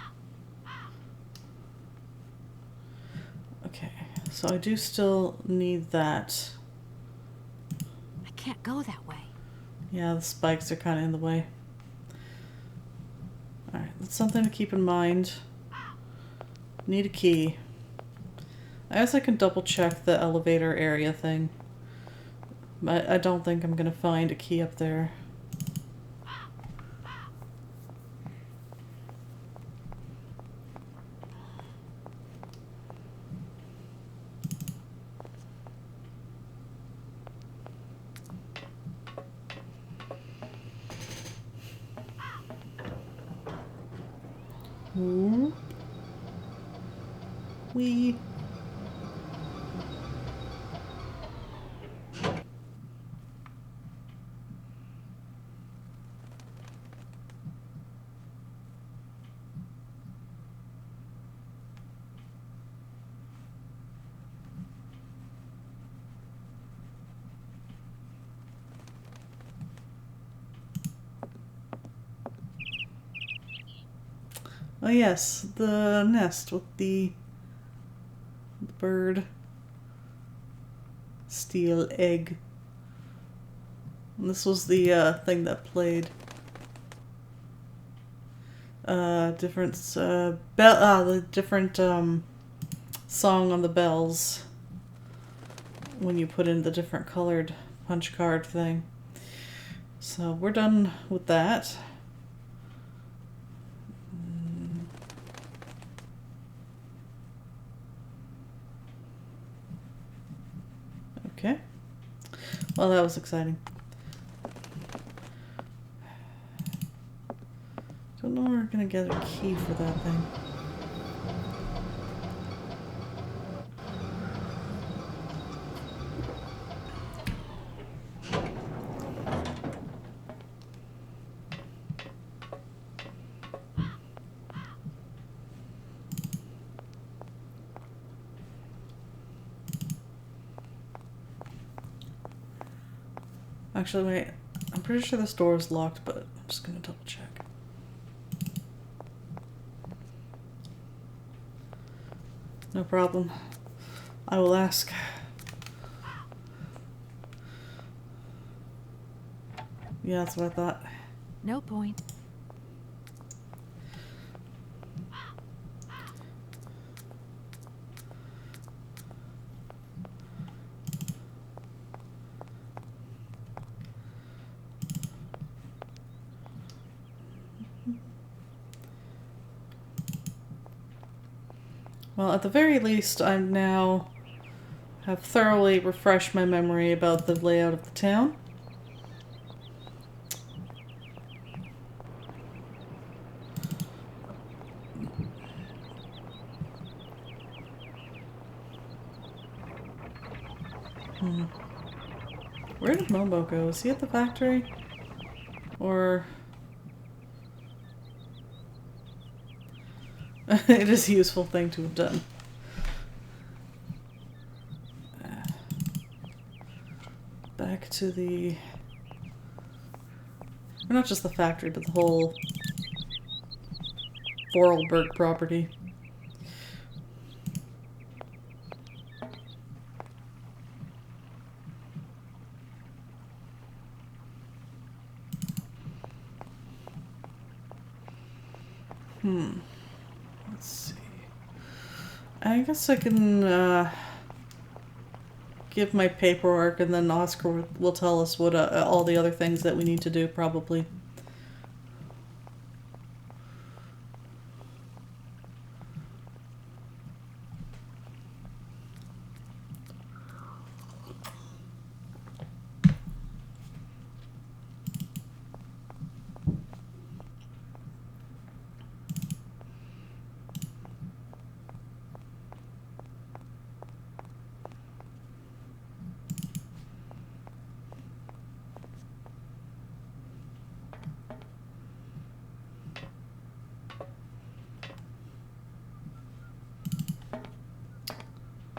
Okay, so I do still need that. I can't go that way. Yeah, the spikes are kind of in the way. Alright, that's something to keep in mind. Need a key. I guess I can double check the elevator area thing. But I don't think I'm gonna find a key up there. Ooh. Wee. Oh yes, the nest with the bird steel egg. And this was the thing that played the different song on the bells when you put in the different colored punch card thing. So we're done with that. Okay. Well, that was exciting. Don't know where we're gonna get a key for that thing. Actually, wait. I'm pretty sure this door is locked, but I'm just gonna double check. No problem. I will ask. Yeah, that's what I thought. No point. Well, at the very least, I now have thoroughly refreshed my memory about the layout of the town. Where did Momo go? Is he at the factory? Or... It is a useful thing to have done. Back to the... Or not just the factory, but the whole Vorarlberg property. Let's see. I guess I can give my paperwork, and then Oscar will tell us what all the other things that we need to do, probably.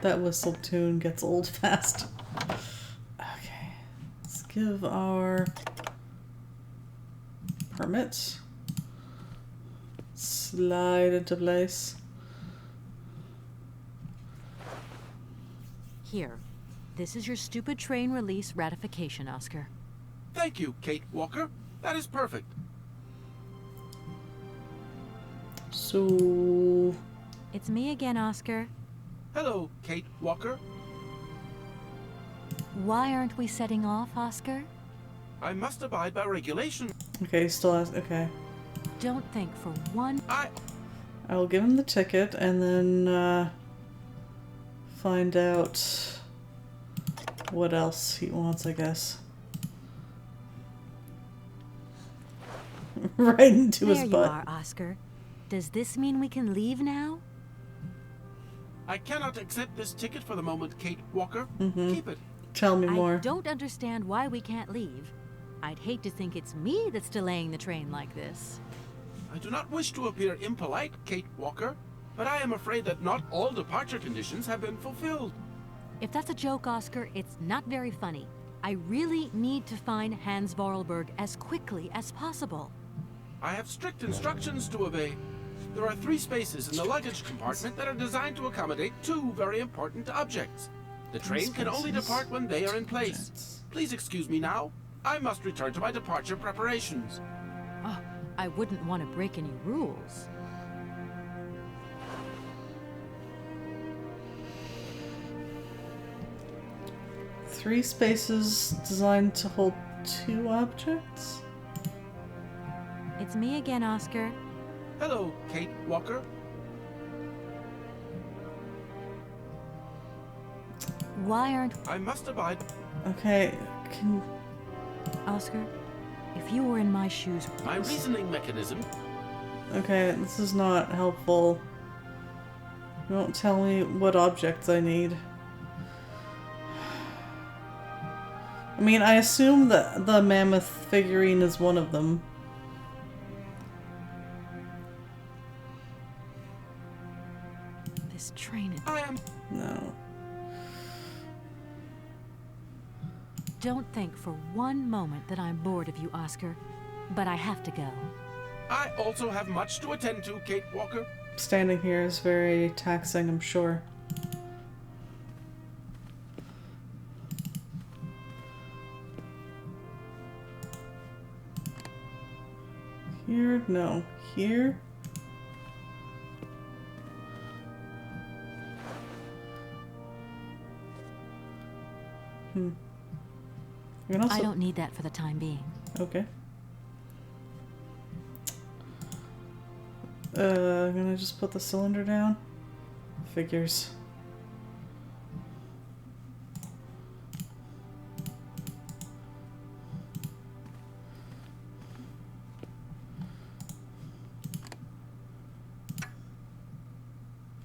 That whistle tune gets old fast. Okay, let's give our permit. Slide into place. Here. This is your stupid train release ratification, Oscar. Thank you, Kate Walker. That is perfect. So... It's me again, Oscar. Hello, Kate Walker. Why aren't we setting off, Oscar? I must abide by regulation. Okay, he still has... Okay. Don't think for one... I will give him the ticket and then find out what else he wants, I guess. Right into his butt. There you are, Oscar. Does this mean we can leave now? I cannot accept this ticket for the moment, Kate Walker. Keep it. Tell me more. I don't understand why we can't leave. I'd hate to think it's me that's delaying the train like this. I do not wish to appear impolite, Kate Walker, but I am afraid that not all departure conditions have been fulfilled. If that's a joke, Oscar, it's not very funny. I really need to find Hans Vorarlberg as quickly as possible. I have strict instructions to obey. There are 3 spaces in the luggage compartment that are designed to accommodate 2 very important objects. The train can only depart when they are in place. Please excuse me now. I must return to my departure preparations. Oh, I wouldn't want to break any rules. Three spaces designed to hold 2 objects? It's me again, Oscar. Hello, Kate Walker. Why aren't... I must abide. Okay, can... Oscar, if you were in my shoes... My reasoning mechanism... Okay, this is not helpful. Don't tell me what objects I need. I mean, I assume that the mammoth figurine is one of them. This train is... I am... No. Don't think for one moment that I'm bored of you, Oscar. But I have to go. I also have much to attend to, Kate Walker. Standing here is very taxing, I'm sure. Here? No. Here? You can also... I don't need that for the time being. Okay. I'm gonna just put the cylinder down. Figures.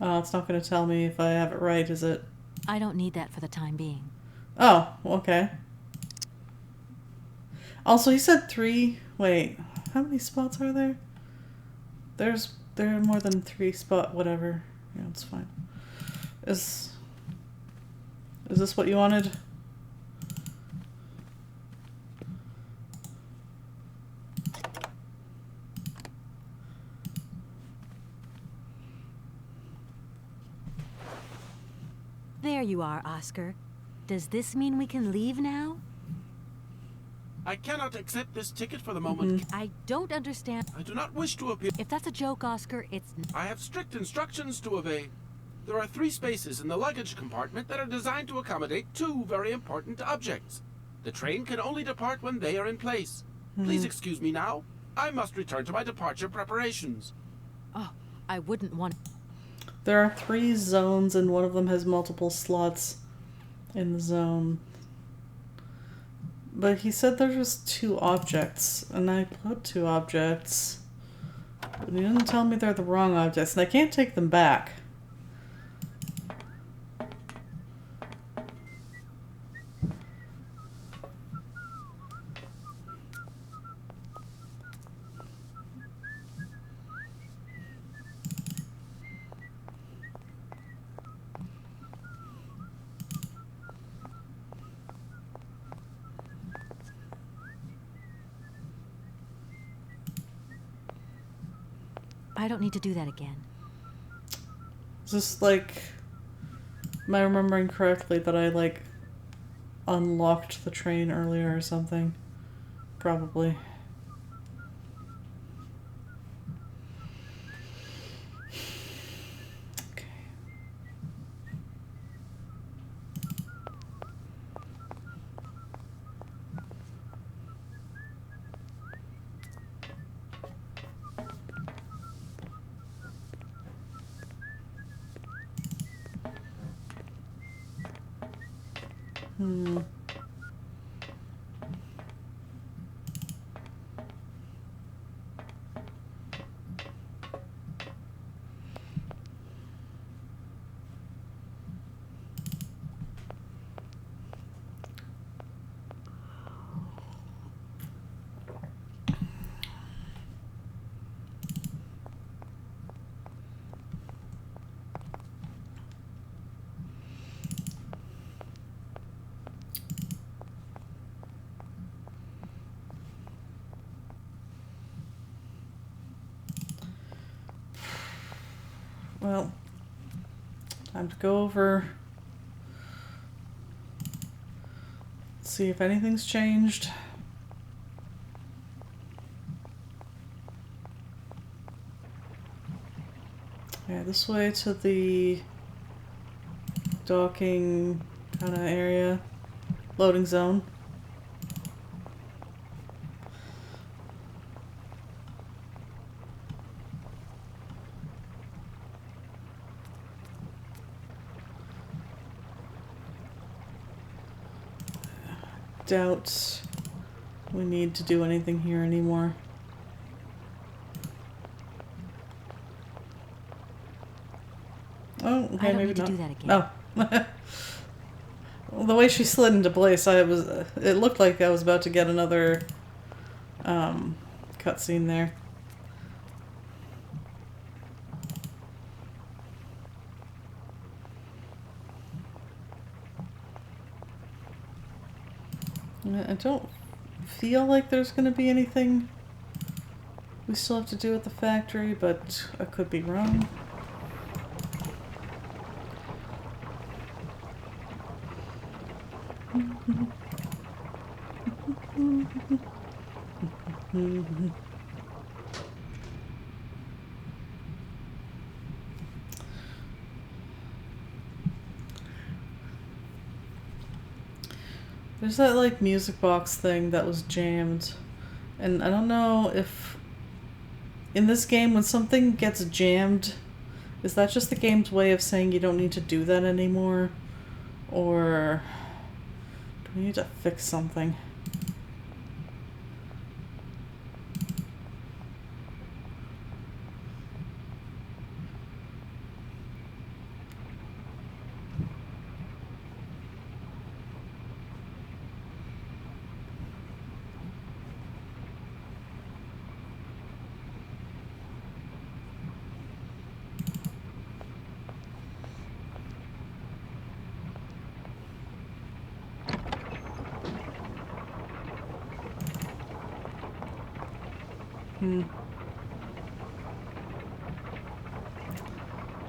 Oh, it's not going to tell me if I have it right, is it? I don't need that for the time being. Oh, okay. Also, he said 3. Wait, how many spots are there? There are more than 3 spot. Whatever. Yeah, it's fine. Is this what you wanted? There you are, Oscar. Does this mean we can leave now? I cannot accept this ticket for the moment. I don't understand. I do not wish to appear. If that's a joke, Oscar, it's... I have strict instructions to obey. There are 3 spaces in the luggage compartment that are designed to accommodate 2 very important objects. The train can only depart when they are in place. Please excuse me now. I must return to my departure preparations. Oh, I wouldn't want... There are 3 zones, and one of them has multiple slots in the zone. But he said there was 2 objects, and I put 2 objects. But he didn't tell me they're the wrong objects, and I can't take them back. I don't need to do that again. Is this like... Am I remembering correctly that I, like, unlocked the train earlier or something? Probably. Okay. Well, time to go over, see if anything's changed. Yeah, this way to the docking kind of area, loading zone. Doubt we need to do anything here anymore. Oh, okay, I don't maybe need to not. do that again. Oh. Well, the way she slid into place, it looked like I was about to get another cutscene there. I don't feel like there's going to be anything we still have to do at the factory, but I could be wrong. There's that, like, music box thing that was jammed. And I don't know if... In this game, when something gets jammed Is that just the game's way of saying you don't need to do that anymore? Or do we need to fix something?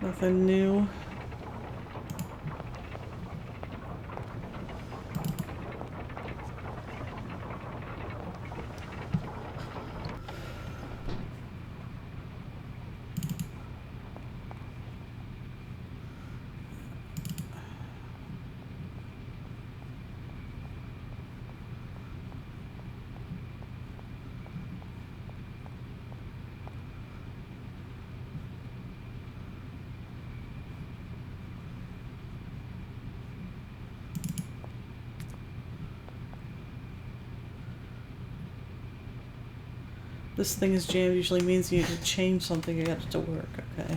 Nothing new. This thing is jammed usually means you need to change something to get it to work. Okay.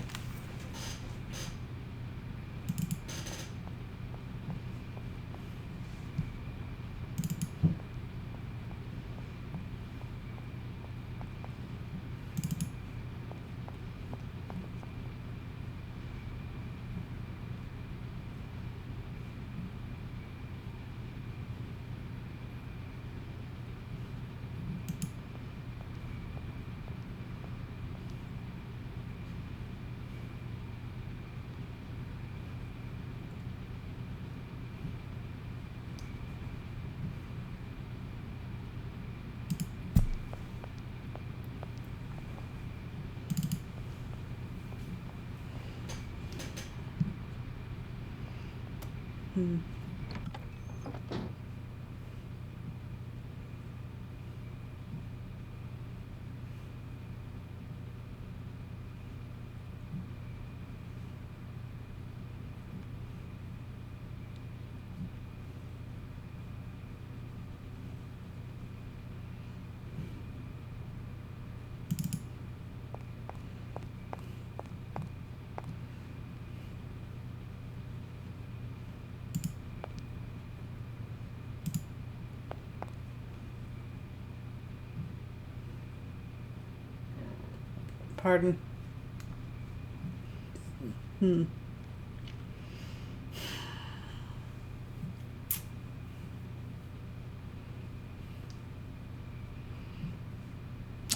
Pardon.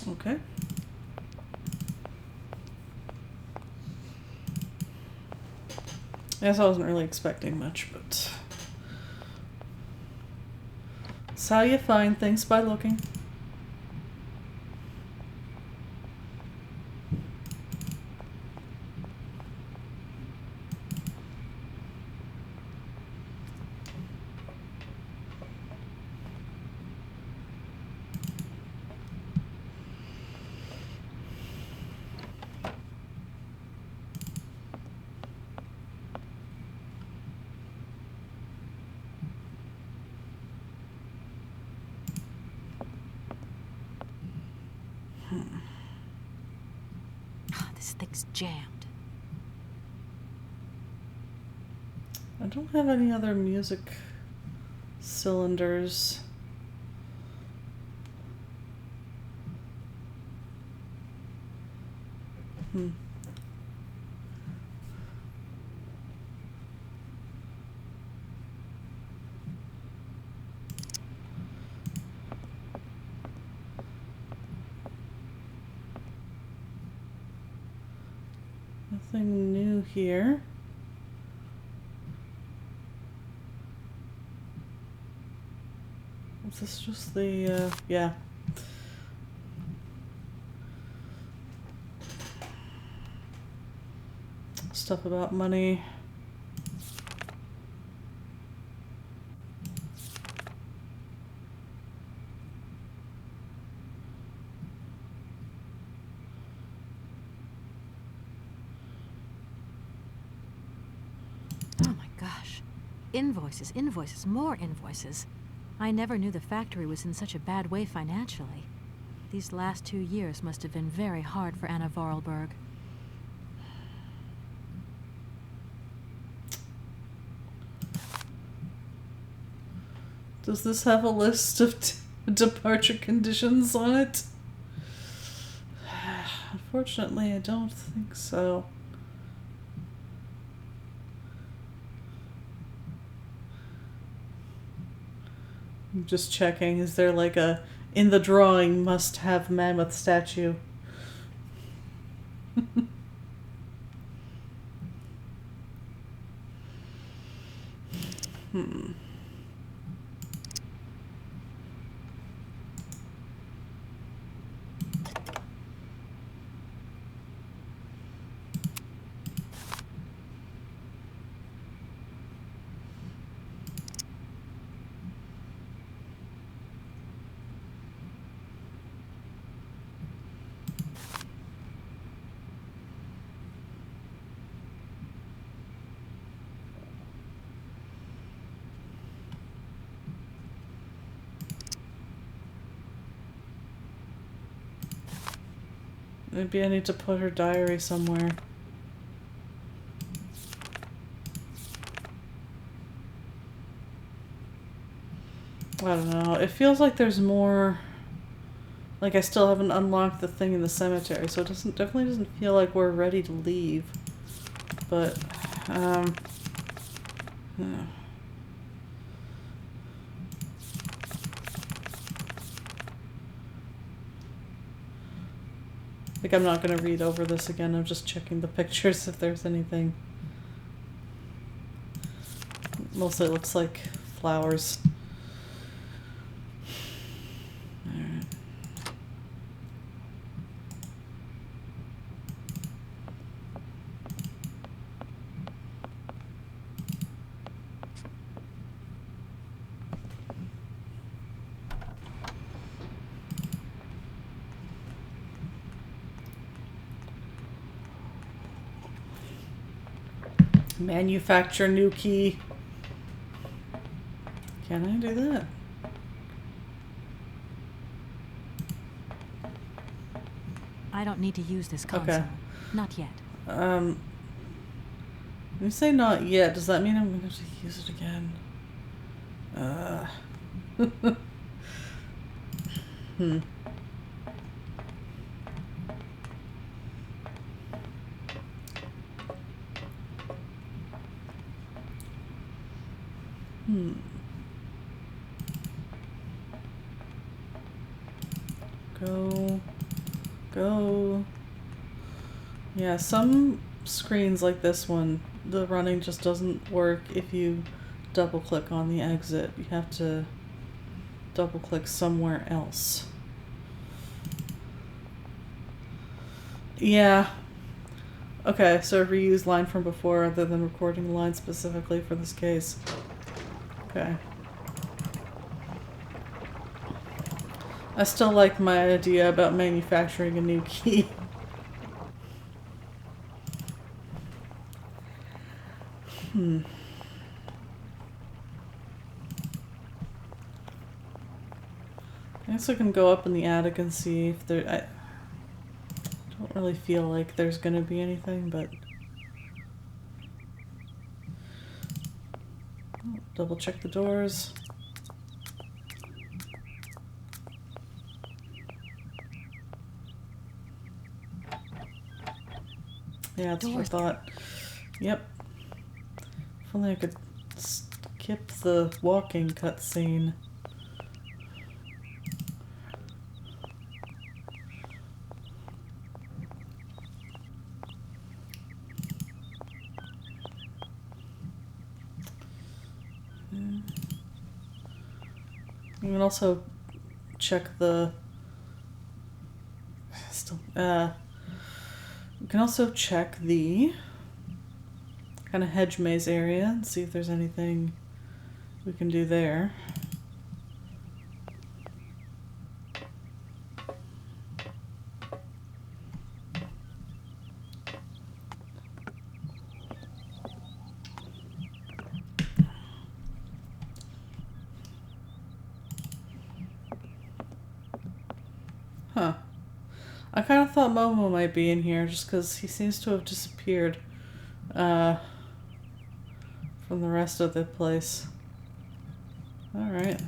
Okay. I guess I wasn't really expecting much, but it's how you find things, by looking. This thing's jammed. I don't have any other music cylinders. Nothing new here. Is this just the, yeah. Stuff about money. Invoices, invoices, more invoices. I never knew the factory was in such a bad way financially. These last 2 years must have been very hard for Anna Vorarlberg. Does this have a list of departure conditions on it? Unfortunately, I don't think so. I'm just checking. Is there like a in the drawing must have mammoth statue? Maybe I need to put her diary somewhere. I don't know. It feels like there's more. Like I still haven't unlocked the thing in the cemetery, so it definitely doesn't feel like we're ready to leave. But yeah. Like I'm not gonna read over this again. I'm just checking the pictures if there's anything. Mostly it looks like flowers. Alright. Manufacture new key. Can I do that? I don't need to use this console. Okay. Not yet. When you say not yet, does that mean I'm going to have to use it again? Go. Yeah, some screens like this one, the running just doesn't work if you double click on the exit. You have to double click somewhere else. Yeah. Okay, so reuse line from before rather than recording the line specifically for this case. Okay. I still like my idea about manufacturing a new key. I guess I can go up in the attic and see if there... I don't really feel like there's gonna be anything, but... Double check the doors. Yeah, that's what I thought. Yep. If only I could skip the walking cutscene. You can also check the... you can also check the kind of hedge maze area and see if there's anything we can do there. Huh. I kind of thought Momo might be in here just because he seems to have disappeared from the rest of the place. Alright.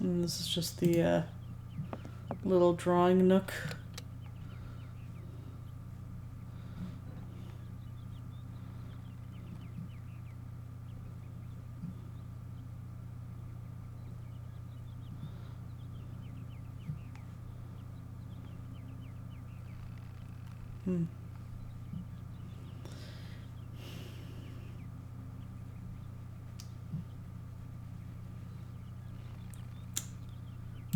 And this is just the little drawing nook.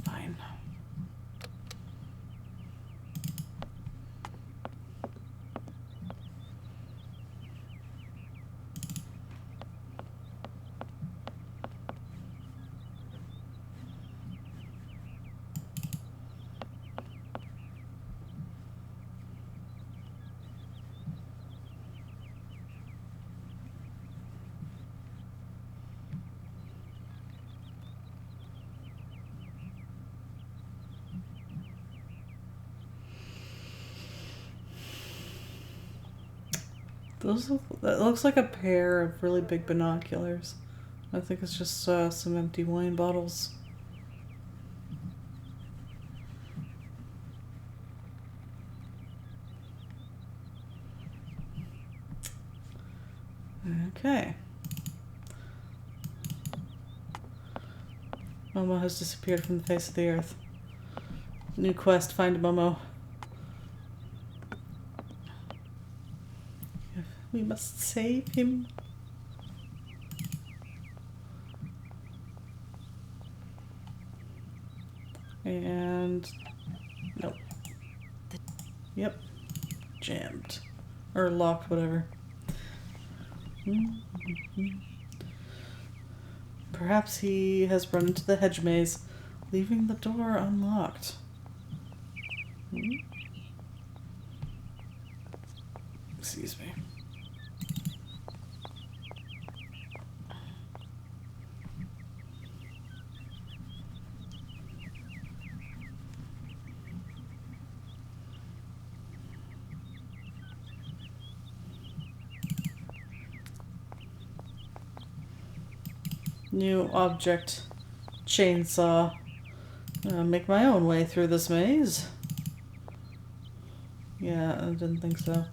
Fine. That looks like a pair of really big binoculars. I think it's just some empty wine bottles. Okay. Momo has disappeared from the face of the earth. New quest, find Momo. We must save him. And nope. Yep. Jammed. Or locked, whatever. Perhaps he has run into the hedge maze, leaving the door unlocked. Excuse me. New object. Chainsaw. Make my own way through this maze. Yeah, I didn't think so.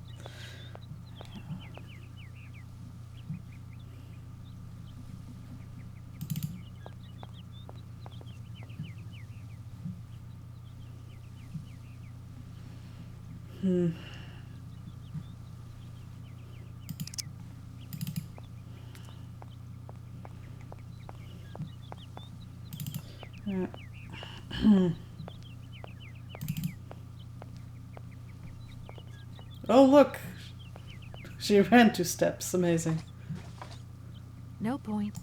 Oh, look! She ran 2 steps. Amazing. No point.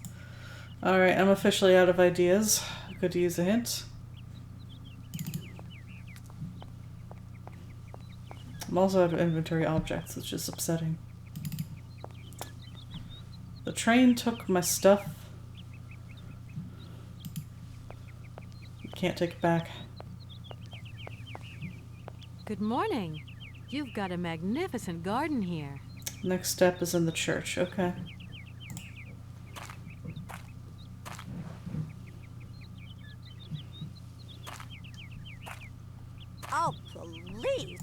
Alright, I'm officially out of ideas. Could use a hint. I'm also out of inventory objects, which is upsetting. The train took my stuff. You can't take it back. Good morning. You've got a magnificent garden here. Next step is in the church. Okay. Oh, please.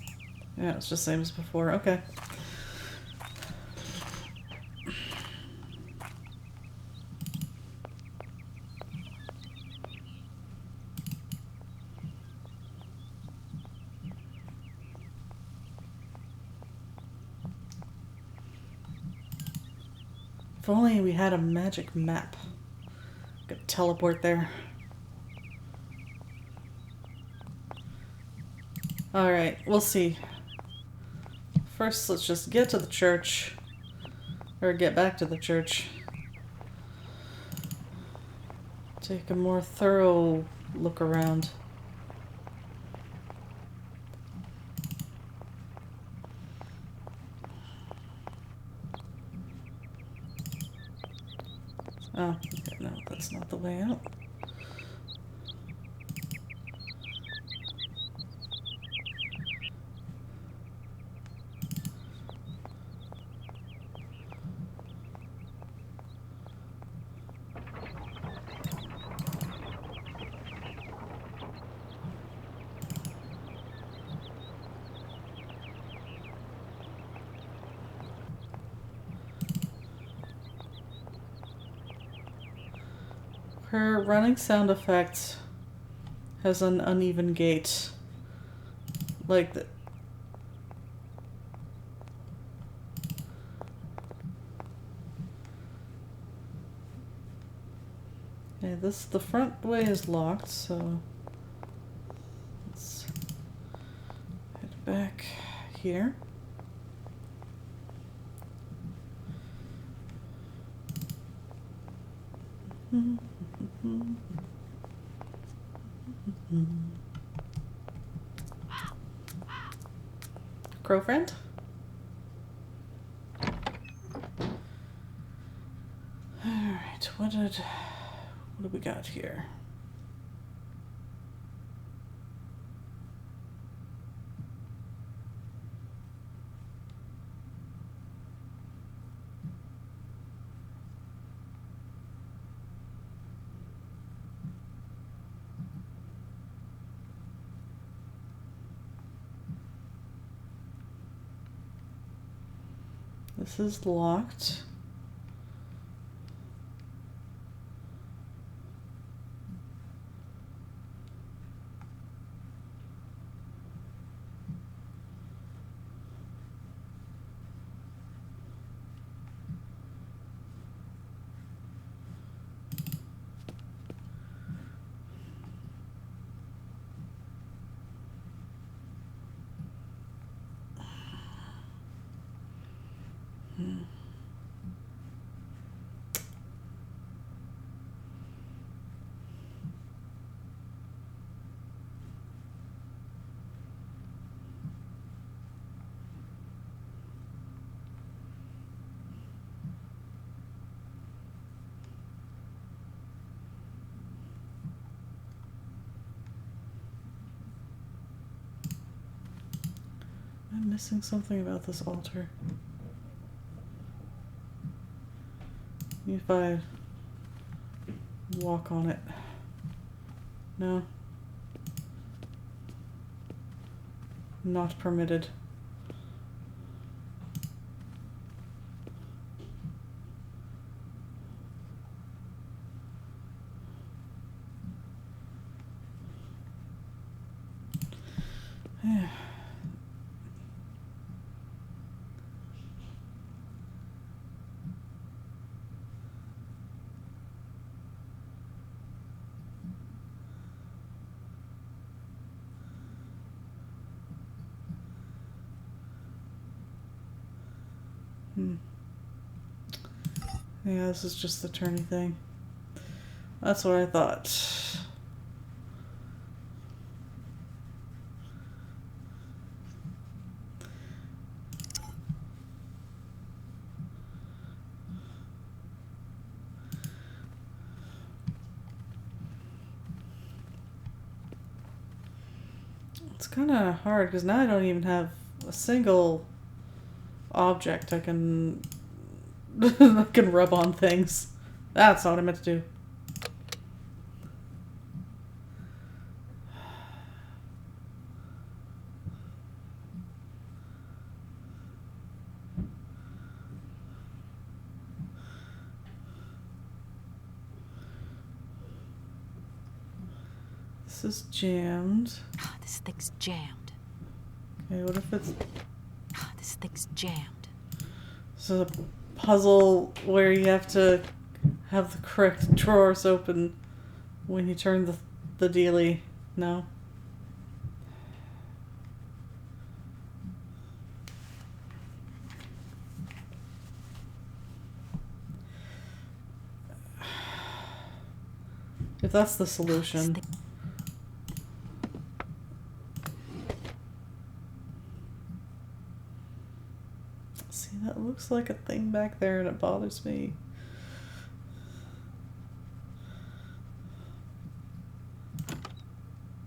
Yeah, it's just the same as before. Okay. If only we had a magic map. Could teleport there. Alright, we'll see. First, let's just get to the church. Or get back to the church. Take a more thorough look around. Oh, okay, no, that's not the way out. Her running sound effect has an uneven gait. Like the... Okay, the front way is locked, so let's head back here. Crow friend? Alright, what do we got here? This is locked. I'm missing something about this altar. If I walk on it. No. Not permitted. Yeah. Yeah, this is just the turny thing. That's what I thought. It's kind of hard because now I don't even have a single object I can I can rub on things. That's not what I meant to do. This is jammed. This thing's jammed. Okay, what if it's... This thing's jammed. This is a puzzle where you have to have the correct drawers open when you turn the dealie. No. If that's the solution. See, that looks like a thing back there and it bothers me.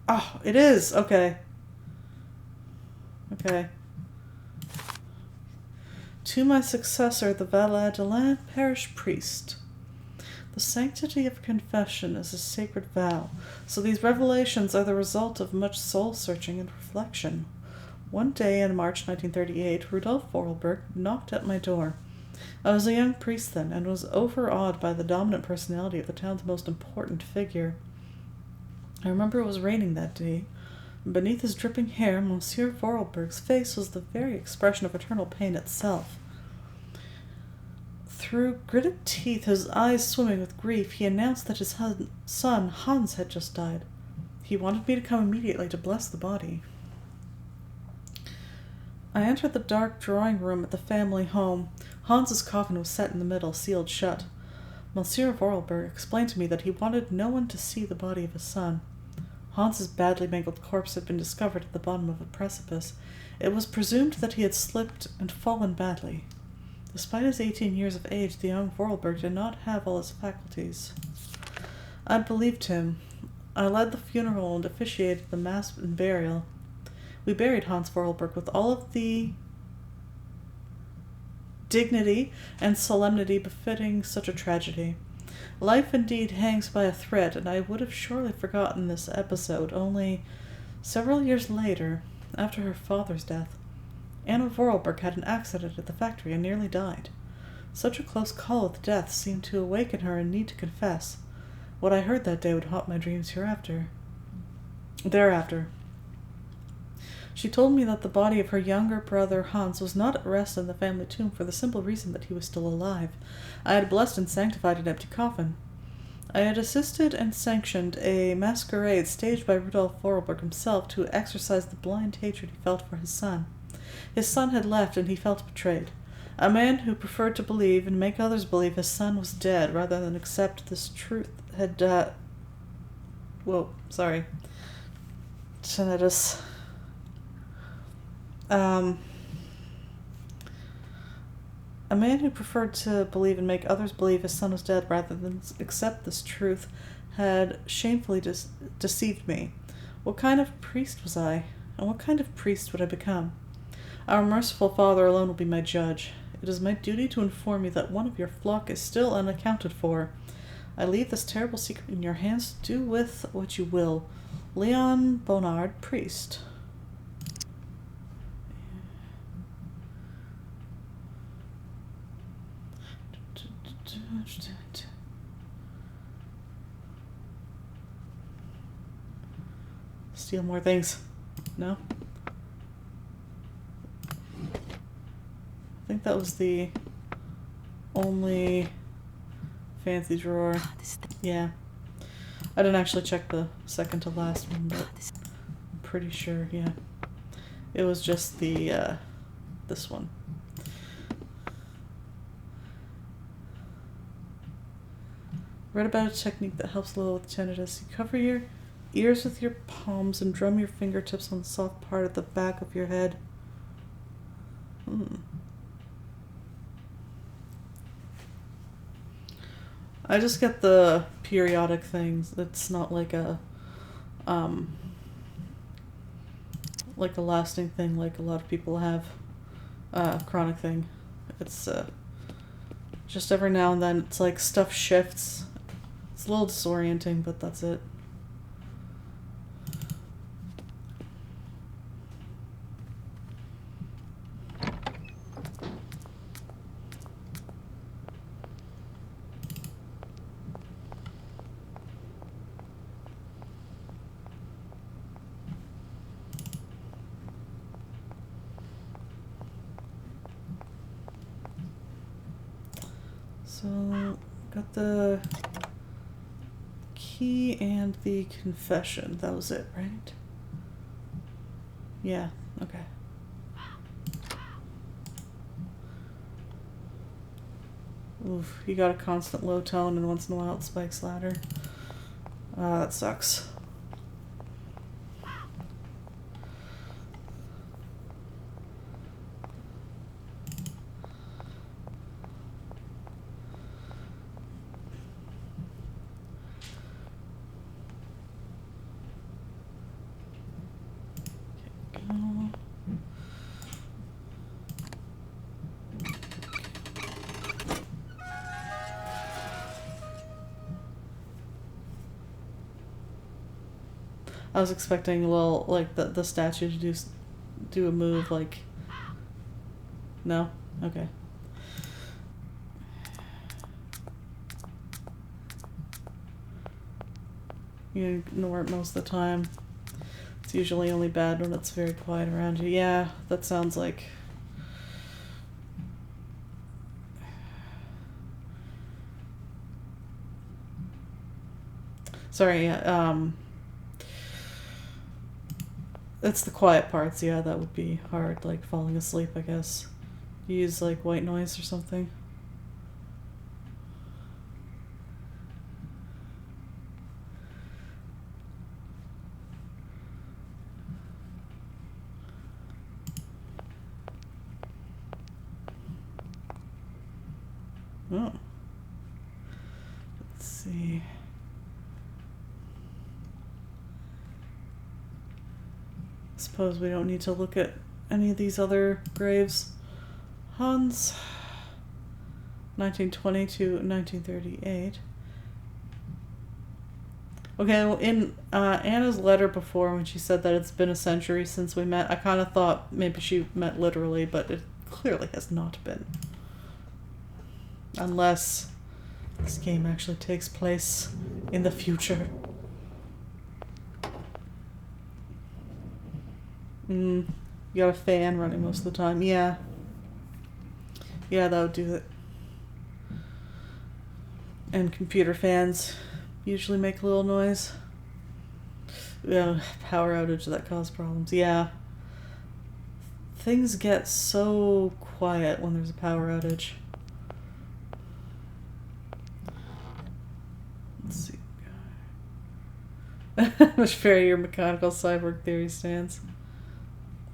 Oh, it is! Okay. Okay. To my successor, the Valadilène parish priest. The sanctity of confession is a sacred vow, so these revelations are the result of much soul-searching and reflection. One day in March 1938, Rudolf Vorarlberg knocked at my door. I was a young priest then, and was overawed by the dominant personality of the town's most important figure. I remember it was raining that day. Beneath his dripping hair, Monsieur Vorarlberg's face was the very expression of eternal pain itself. Through gritted teeth, his eyes swimming with grief, he announced that his son, Hans, had just died. He wanted me to come immediately to bless the body. I entered the dark drawing room at the family home. Hans's coffin was set in the middle, sealed shut. Monsieur Vorarlberg explained to me that he wanted no one to see the body of his son. Hans's badly mangled corpse had been discovered at the bottom of a precipice. It was presumed that he had slipped and fallen badly. Despite his 18 years of age, the young Vorarlberg did not have all his faculties. I believed him. I led the funeral and officiated the mass and burial. We buried Hans Vorarlberg with all of the dignity and solemnity befitting such a tragedy. Life indeed hangs by a thread, and I would have surely forgotten this episode, only several years later, after her father's death, Anna Vorarlberg had an accident at the factory and nearly died. Such a close call with death seemed to awaken her a need to confess. What I heard that day would haunt my dreams thereafter. She told me that the body of her younger brother Hans was not at rest in the family tomb for the simple reason that he was still alive. I had blessed and sanctified an empty coffin. I had assisted and sanctioned a masquerade staged by Rudolf Vorarlberg himself to exercise the blind hatred he felt for his son. His son had left, and he felt betrayed. A man who preferred to believe and make others believe his son was dead rather than accept this truth had tinnitus. A man who preferred to believe and make others believe his son was dead rather than accept this truth had shamefully deceived me. What kind of priest was I? And what kind of priest would I become? Our merciful Father alone will be my judge. It is my duty to inform you that one of your flock is still unaccounted for. I leave this terrible secret in your hands. Do with what you will. Leon Bonnard, priest. Steal more things. No? I think that was the only fancy drawer. Yeah. I didn't actually check the second to last one, but I'm pretty sure, yeah. It was just the, this one. Read about a technique that helps lower with tinnitus. You cover your ears with your palms and drum your fingertips on the soft part at the back of your head. I just get the periodic things. It's not like a lasting thing like a lot of people have. Chronic thing. It's just every now and then it's like stuff shifts. It's a little disorienting, but that's it. So got the key and the confession. That was it, right? Yeah, okay. Oof, you got a constant low tone and once in a while it spikes louder. That sucks. I was expecting a little, like, the statue to do a move, like... No? Okay. You ignore it most of the time. It's usually only bad when it's very quiet around you. Yeah, that sounds like... Sorry, it's the quiet parts, yeah, that would be hard, like falling asleep, I guess. Use, like, white noise or something. Oh. Let's see. Suppose we don't need to look at any of these other graves. Hans, 1920 to 1938. Okay, well, in Anna's letter before, when she said that it's been a century since we met, I kind of thought maybe she meant literally, but it clearly has not been. Unless this game actually takes place in the future. You got a fan running most of the time. Yeah. Yeah, that would do it. And computer fans usually make a little noise. Yeah, power outage that cause problems. Yeah. Things get so quiet when there's a power outage. Let's see. Much fairer your mechanical cyborg theory stands.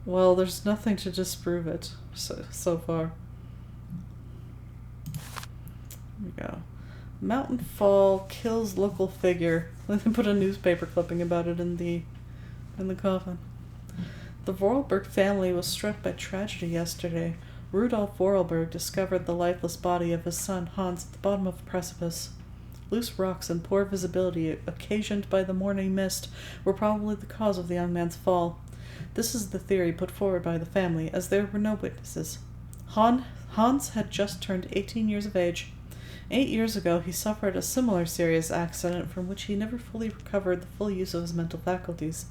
Well, there's nothing to disprove it so far. Here we go. Mountain fall kills local figure. They put a newspaper clipping about it in the coffin. The Vorarlberg family was struck by tragedy yesterday. Rudolf Vorarlberg discovered the lifeless body of his son Hans at the bottom of a precipice. Loose rocks and poor visibility occasioned by the morning mist were probably the cause of the young man's fall. This is the theory put forward by the family, as there were no witnesses. Hans had just turned 18 years of age. 8 years ago, he suffered a similar serious accident from which he never fully recovered the full use of his mental faculties.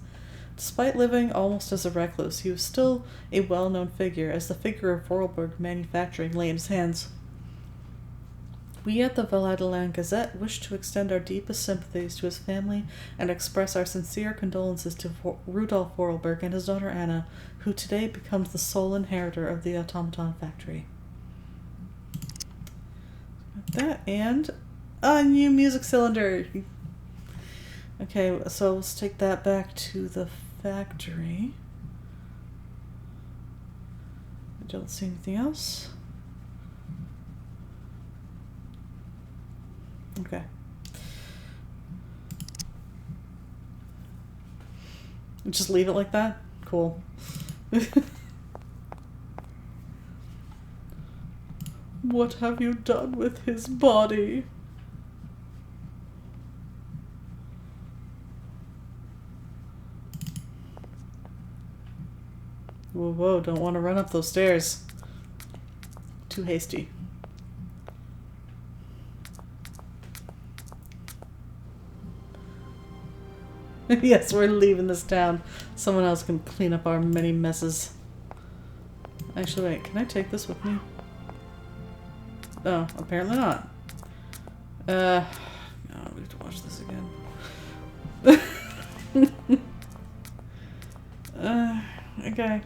Despite living almost as a recluse, he was still a well-known figure, as the figure of Vorarlberg manufacturing lay in his hands. We at the Valadilène Gazette wish to extend our deepest sympathies to his family and express our sincere condolences to Rudolf Vorarlberg and his daughter Anna, who today becomes the sole inheritor of the automaton factory. That and a new music cylinder. Okay, so let's take that back to the factory. I don't see anything else. Okay. Just leave it like that? Cool. What have you done with his body? Whoa, whoa, don't want to run up those stairs. Too hasty. Yes, we're leaving this town. Someone else can clean up our many messes. Actually, wait, can I take this with me? Oh, apparently not. No, we have to watch this again. Okay.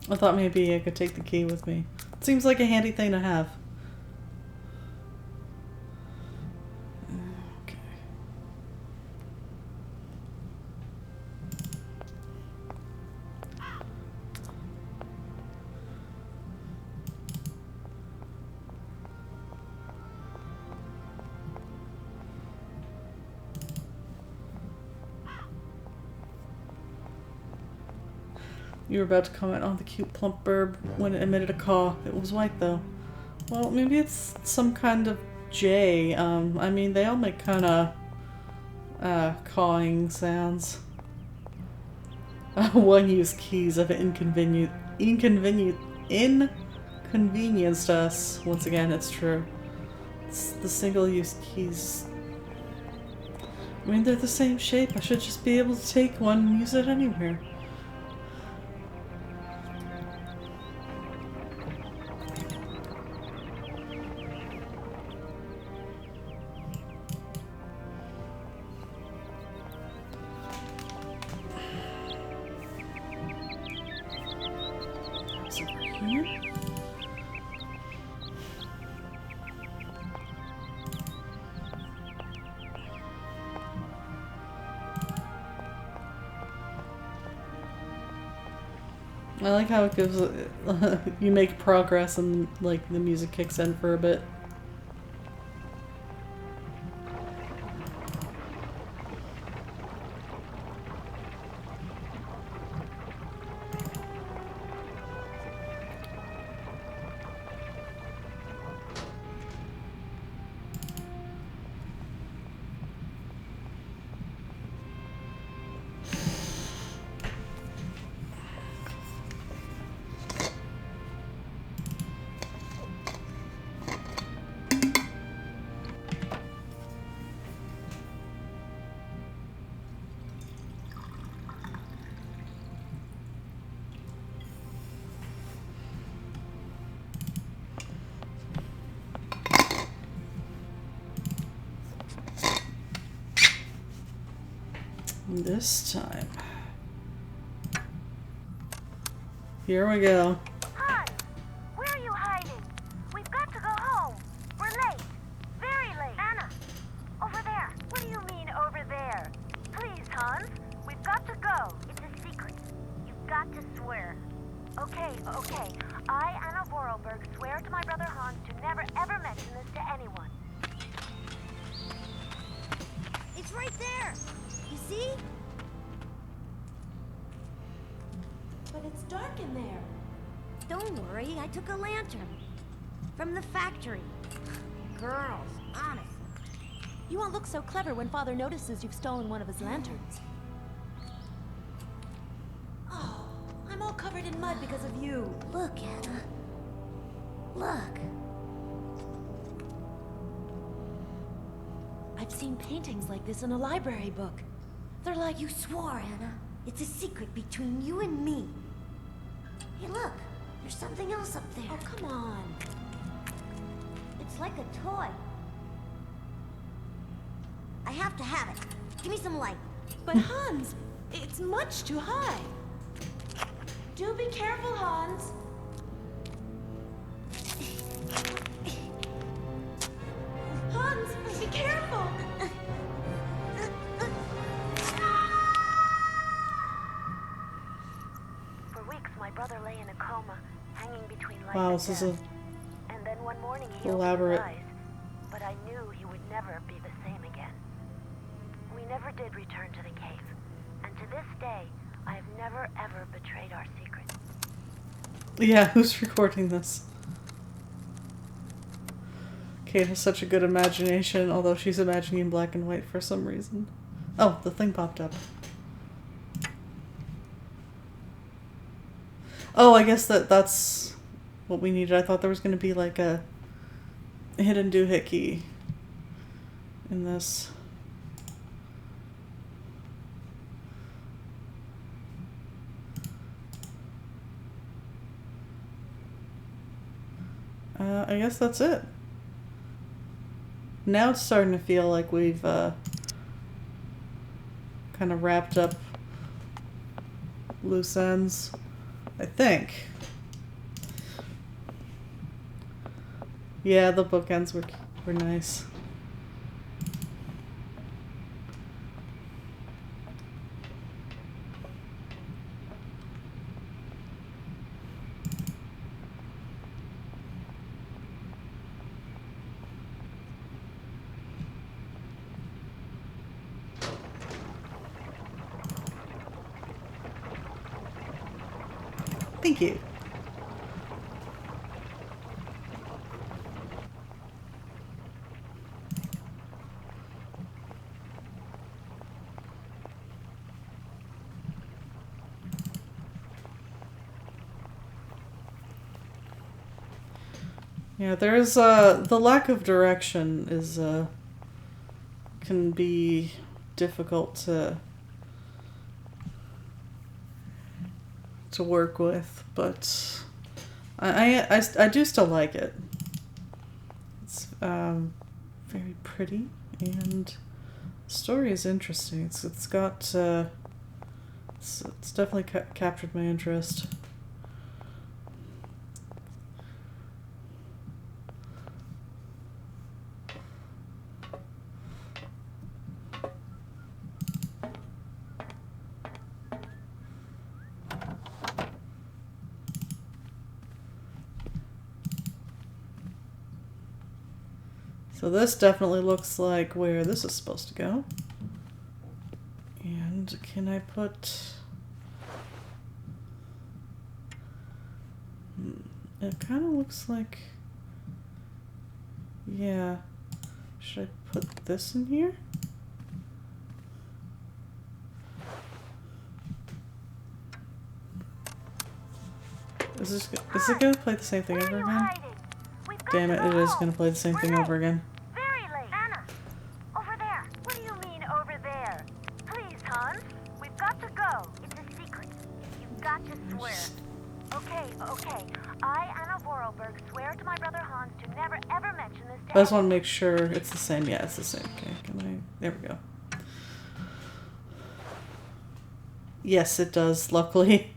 I thought maybe I could take the key with me. It seems like a handy thing to have. Okay. You were about to comment on the cute plump bird when it emitted a caw. It was white though. Well, maybe it's some kind of jay. I mean, they all make kind of cawing sounds. One-use keys have inconvenienced us. Once again, it's true. It's the single-use keys. I mean, they're the same shape. I should just be able to take one and use it anywhere. I like how it gives you make progress and like the music kicks in for a bit. This time. Here we go. Hi, where are you hiding? We've got to go home. We're late. Very late. Anna, over there. What do you mean over there? Please, Hans, we've got to go. It's a secret. You've got to swear. Okay. I, Anna Vorarlberg, swear to my brother Hans to never ever mention this to anyone. It's right there. You see? But it's dark in there. Don't worry, I took a lantern. From the factory. Girls, honestly. You won't look so clever when Father notices you've stolen one of his lanterns. Oh, I'm all covered in mud because of you. Look, Anna. Look. I've seen paintings like this in a library book. They're like... You swore, Anna. It's a secret between you and me. Hey, look. There's something else up there. Oh, come on. It's like a toy. I have to have it. Give me some light. But Hans, it's much too high. Do be careful, Hans. Hans, be careful. For weeks, my brother lay in a coma, hanging between life Wow, and this is death. And then one morning he elaborate. opened his eyes, but I knew he would never be the same again. We never did return to the cave, and to this day, I have never ever betrayed our secret. Yeah, who's recording this? Kate has such a good imagination, although she's imagining in black and white for some reason. Oh, the thing popped up. Oh, I guess that's what we needed. I thought there was going to be like a hidden doohickey in this. I guess that's it. Now it's starting to feel like we've kind of wrapped up loose ends, I think. Yeah, the bookends were nice. Thank you. Yeah, there's the lack of direction is can be difficult to work with, but I do still like it. It's very pretty, and the story is interesting. It's got it's definitely captured my interest. So this definitely looks like where this is supposed to go. And can I put... It kind of looks like... Yeah. Should I put this in here? Is it going to play the same thing over again? Damn it, it is going to play the same thing over again. Very late. Anna, over there. What do you mean over there? Please, Hans, we've got to go. It's a secret. You've got to swear. Okay. I, Anna Vorarlberg, swear to my brother Hans to never ever mention this to I just want to make sure it's the same. Yeah, it's the same. Okay, can I... There we go. Yes, it does, luckily.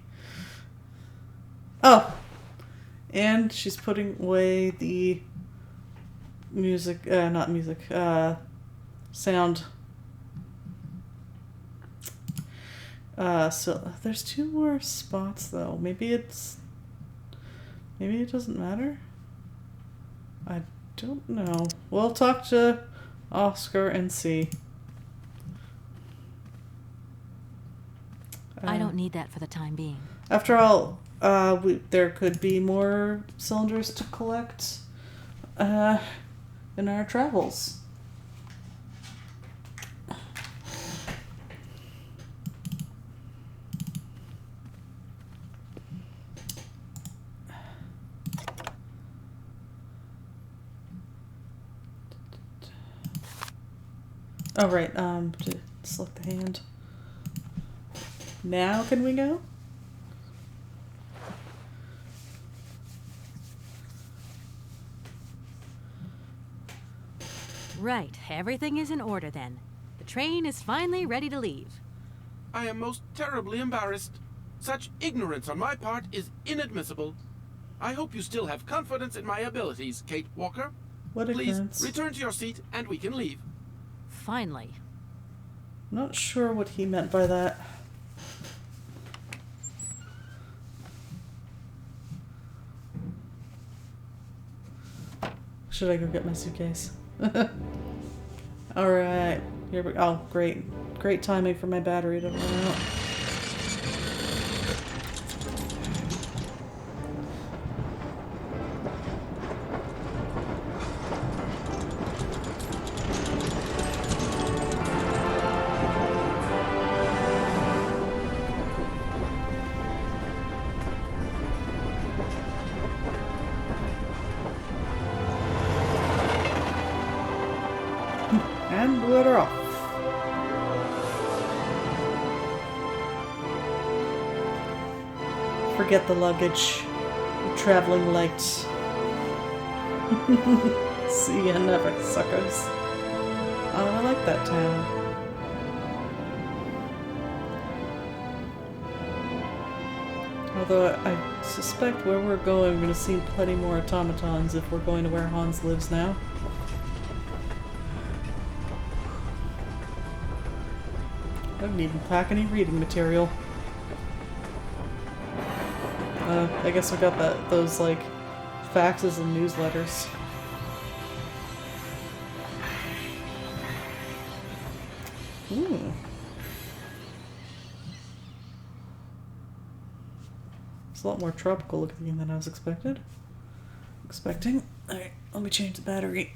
Oh! And she's putting away the music, not music, sound. So there's 2 more spots though. Maybe it doesn't matter. I don't know. We'll talk to Oscar and see. I don't need that for the time being. After all, there could be more cylinders to collect in our travels. Oh, right, to select the hand. Now can we go? Right, everything is in order then. The train is finally ready to leave. I am most terribly embarrassed. Such ignorance on my part is inadmissible. I hope you still have confidence in my abilities, Kate Walker. What ignorance? Please return to your seat and we can leave. Finally. I'm not sure what he meant by that. Should I go get my suitcase? Alright. Here we go. Oh, great. Great timing for my battery to run out. And we're off. Forget the luggage. We're traveling light. See ya never, suckers. Oh, I like that town. Although I suspect where we're going, we're going to see plenty more automatons if we're going to where Hans lives now. I don't even pack any reading material. I guess we got those like faxes and newsletters. Ooh. It's a lot more tropical looking than I was expecting. Alright, let me change the battery.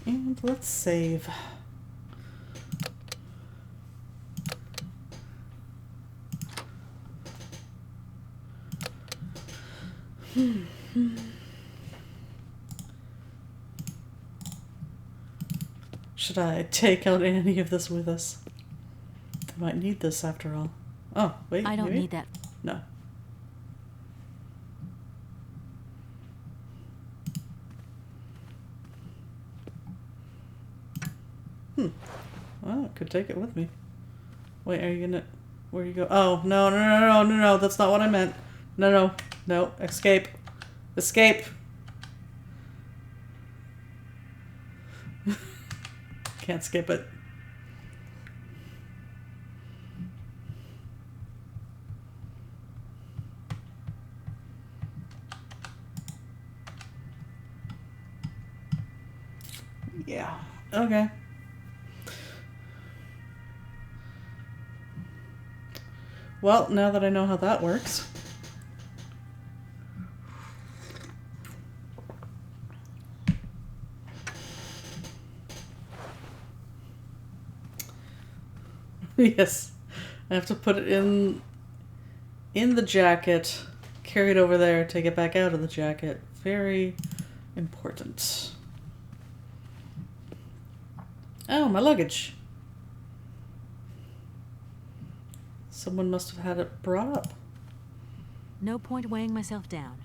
And let's save. Should I take out any of this with us? I might need this after all. Oh, wait. I don't maybe? need that. No. Well, I could take it with me. Wait, are you gonna... Where you go? Oh, no, that's not what I meant. No, escape. Escape! Can't skip it. Yeah, okay. Well, now that I know how that works. Yes. I have to put it in the jacket, carry it over there, take it back out of the jacket. Very important. Oh, my luggage. Someone must have had it brought up. No point weighing myself down.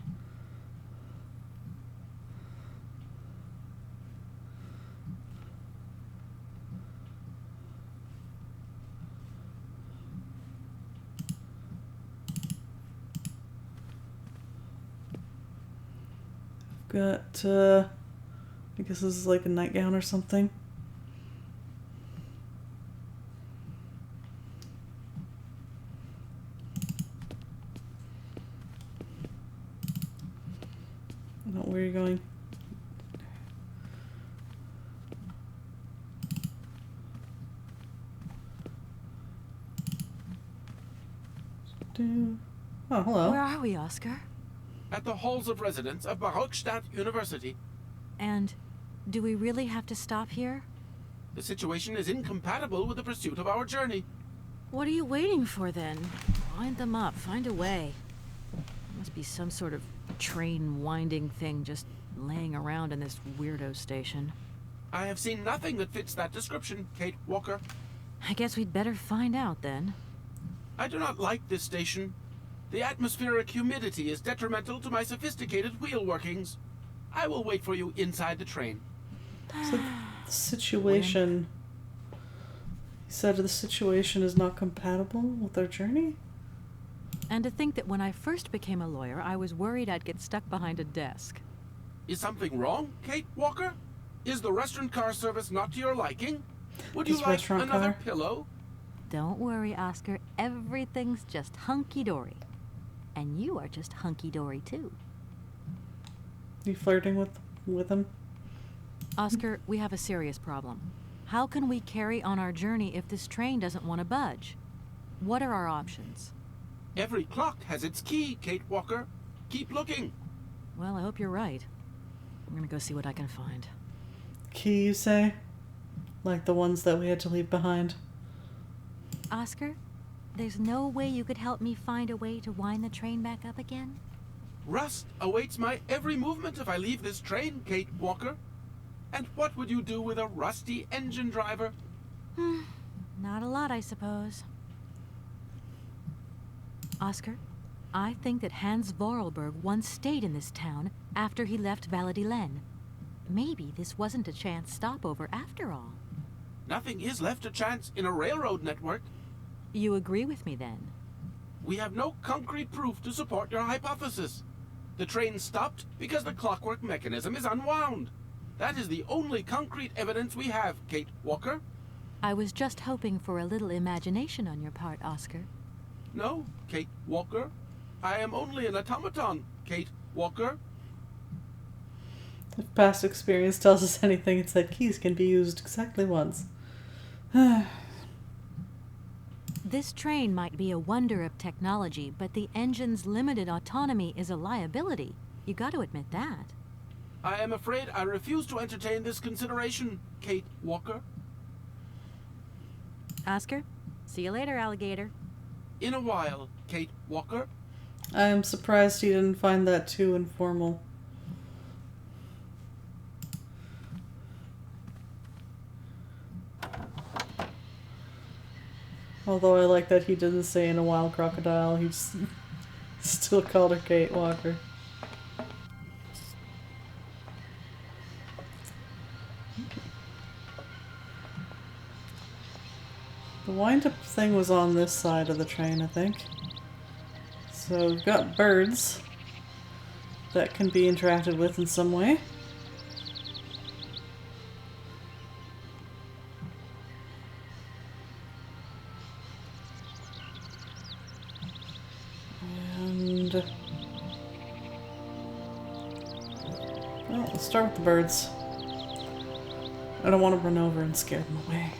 Got, I guess this is like a nightgown or something. Where are you going? Oh, hello. Where are we, Oscar? At the halls of residence of Barrockstadt University. And do we really have to stop here? The situation is incompatible with the pursuit of our journey. What are you waiting for, then? Wind them up. Find a way. There must be some sort of train winding thing just laying around in this weirdo station. I have seen nothing that fits that description, Kate Walker. I guess we'd better find out, then. I do not like this station. The atmospheric humidity is detrimental to my sophisticated wheel workings. I will wait for you inside the train. So the situation... He said the situation is not compatible with our journey? And to think that when I first became a lawyer, I was worried I'd get stuck behind a desk. Is something wrong, Kate Walker? Is the restaurant car service not to your liking? Would you This like restaurant another car? pillow? Don't worry, Oscar. Everything's just hunky-dory. And you are just hunky-dory, too. You flirting with him? Oscar, we have a serious problem. How can we carry on our journey if this train doesn't want to budge? What are our options? Every clock has its key, Kate Walker. Keep looking. Well, I hope you're right. I'm gonna go see what I can find. Key, you say? Like the ones that we had to leave behind. Oscar, there's no way you could help me find a way to wind the train back up again? Rust awaits my every movement if I leave this train, Kate Walker. And what would you do with a rusty engine driver? Not a lot, I suppose. Oscar, I think that Hans Vorarlberg once stayed in this town after he left Valadilène. Maybe this wasn't a chance stopover after all. Nothing is left to chance in a railroad network. You agree with me then? We have no concrete proof to support your hypothesis. The train stopped because the clockwork mechanism is unwound. That is the only concrete evidence we have, Kate Walker. I was just hoping for a little imagination on your part, Oscar. No, Kate Walker. I am only an automaton, Kate Walker. If past experience tells us anything, it's that keys can be used exactly once. This train might be a wonder of technology, but the engine's limited autonomy is a liability. You got to admit that. I am afraid I refuse to entertain this consideration, Kate Walker. Oscar, see you later, alligator. In a while, Kate Walker. I am surprised he didn't find that too informal. Although I like that he didn't say in a wild crocodile, he just still called her Kate Walker. The wind-up thing was on this side of the train, I think. So we've got birds that can be interacted with in some way. And well, let's start with the birds. I don't want to run over and scare them away.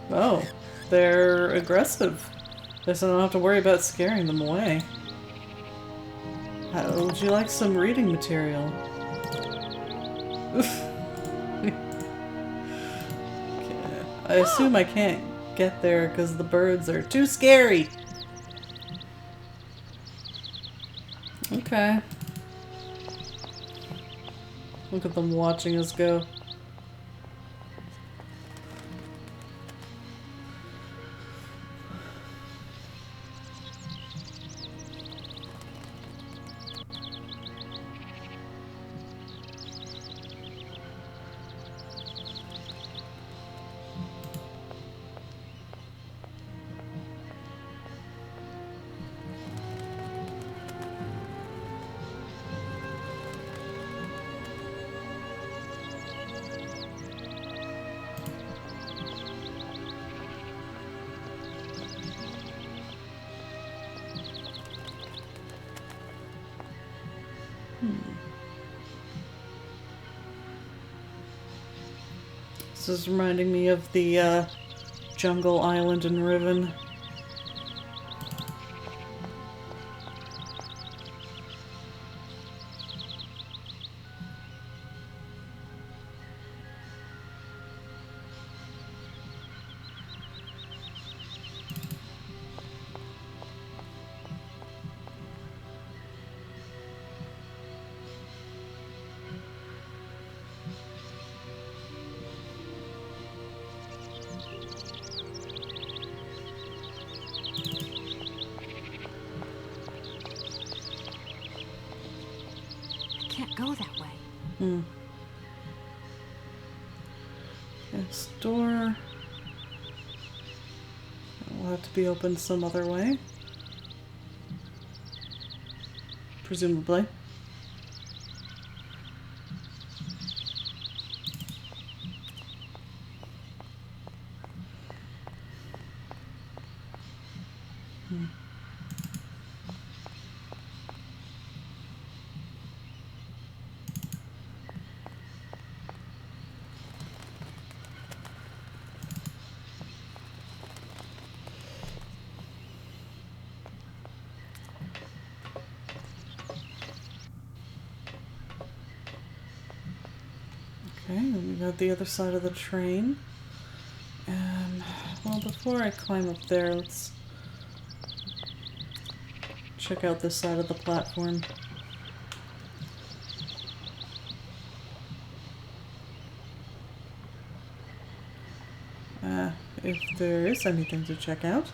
Oh, they're aggressive. Guess I don't have to worry about scaring them away. How would you like some reading material? Okay. I assume I can't get there because the birds are too scary. Okay. Look at them watching us go. This is reminding me of the jungle island in Riven. Go that way. This door will have to be opened some other way. Presumably. got the other side of the train. And, well, before I climb up there, let's check out this side of the platform. If there is anything to check out.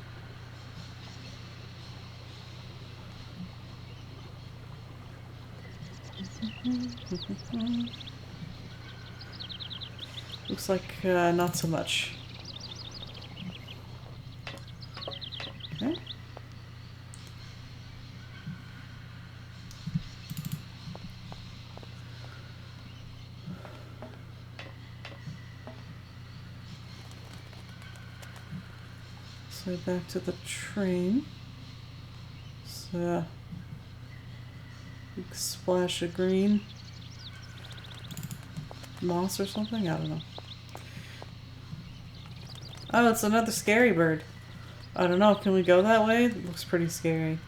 Looks like not so much. Okay. So back to the train. So big splash of green. Moss or something? I don't know. Oh, it's another scary bird. I don't know. Can we go that way? It looks pretty scary.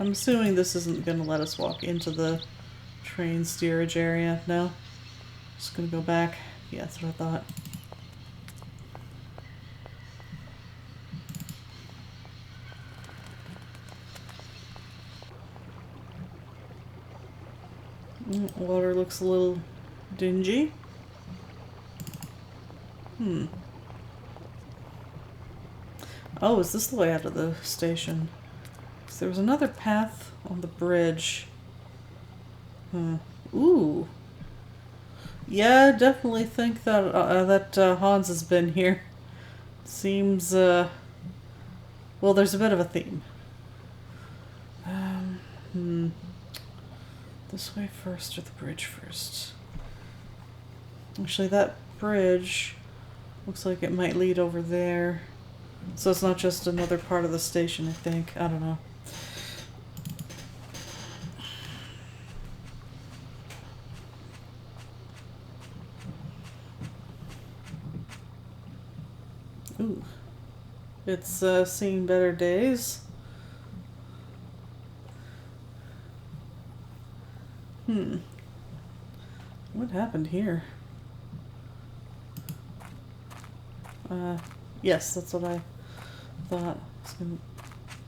I'm assuming this isn't going to let us walk into the train steerage area. No? Just going to go back. Yeah, that's what I thought. Water looks a little dingy. Oh, is this the way out of the station? Because there was another path on the bridge. Ooh. Yeah, I definitely think that Hans has been here. Seems, well, there's a bit of a theme. This way first or the bridge first? Actually, that bridge looks like it might lead over there. So it's not just another part of the station, I think. I don't know. Ooh. It's seen better days. What happened here? Yes, that's what I thought. Some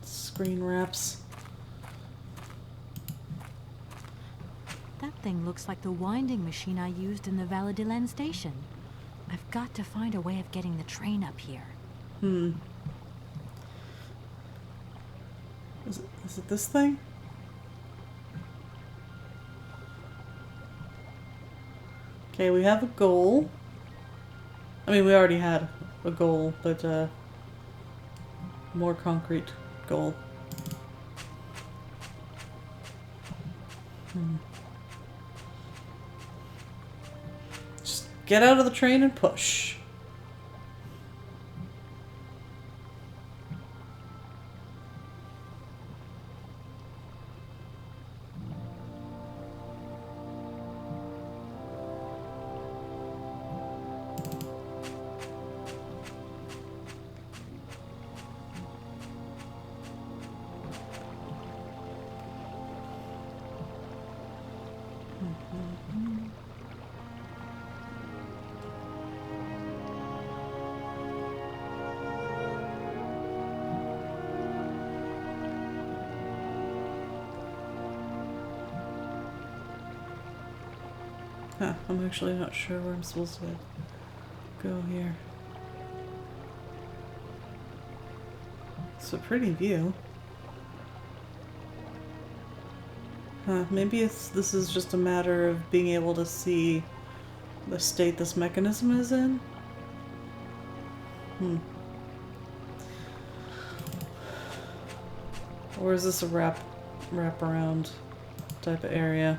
screen wraps. That thing looks like the winding machine I used in the Valadilène station. I've got to find a way of getting the train up here. Is it this thing? Okay, we have a goal. I mean, we already had a goal, but more concrete goal. Just get out of the train and push. Huh, I'm actually not sure where I'm supposed to go here. It's a pretty view. Huh, maybe this is just a matter of being able to see the state this mechanism is in? Or is this a wrap around type of area?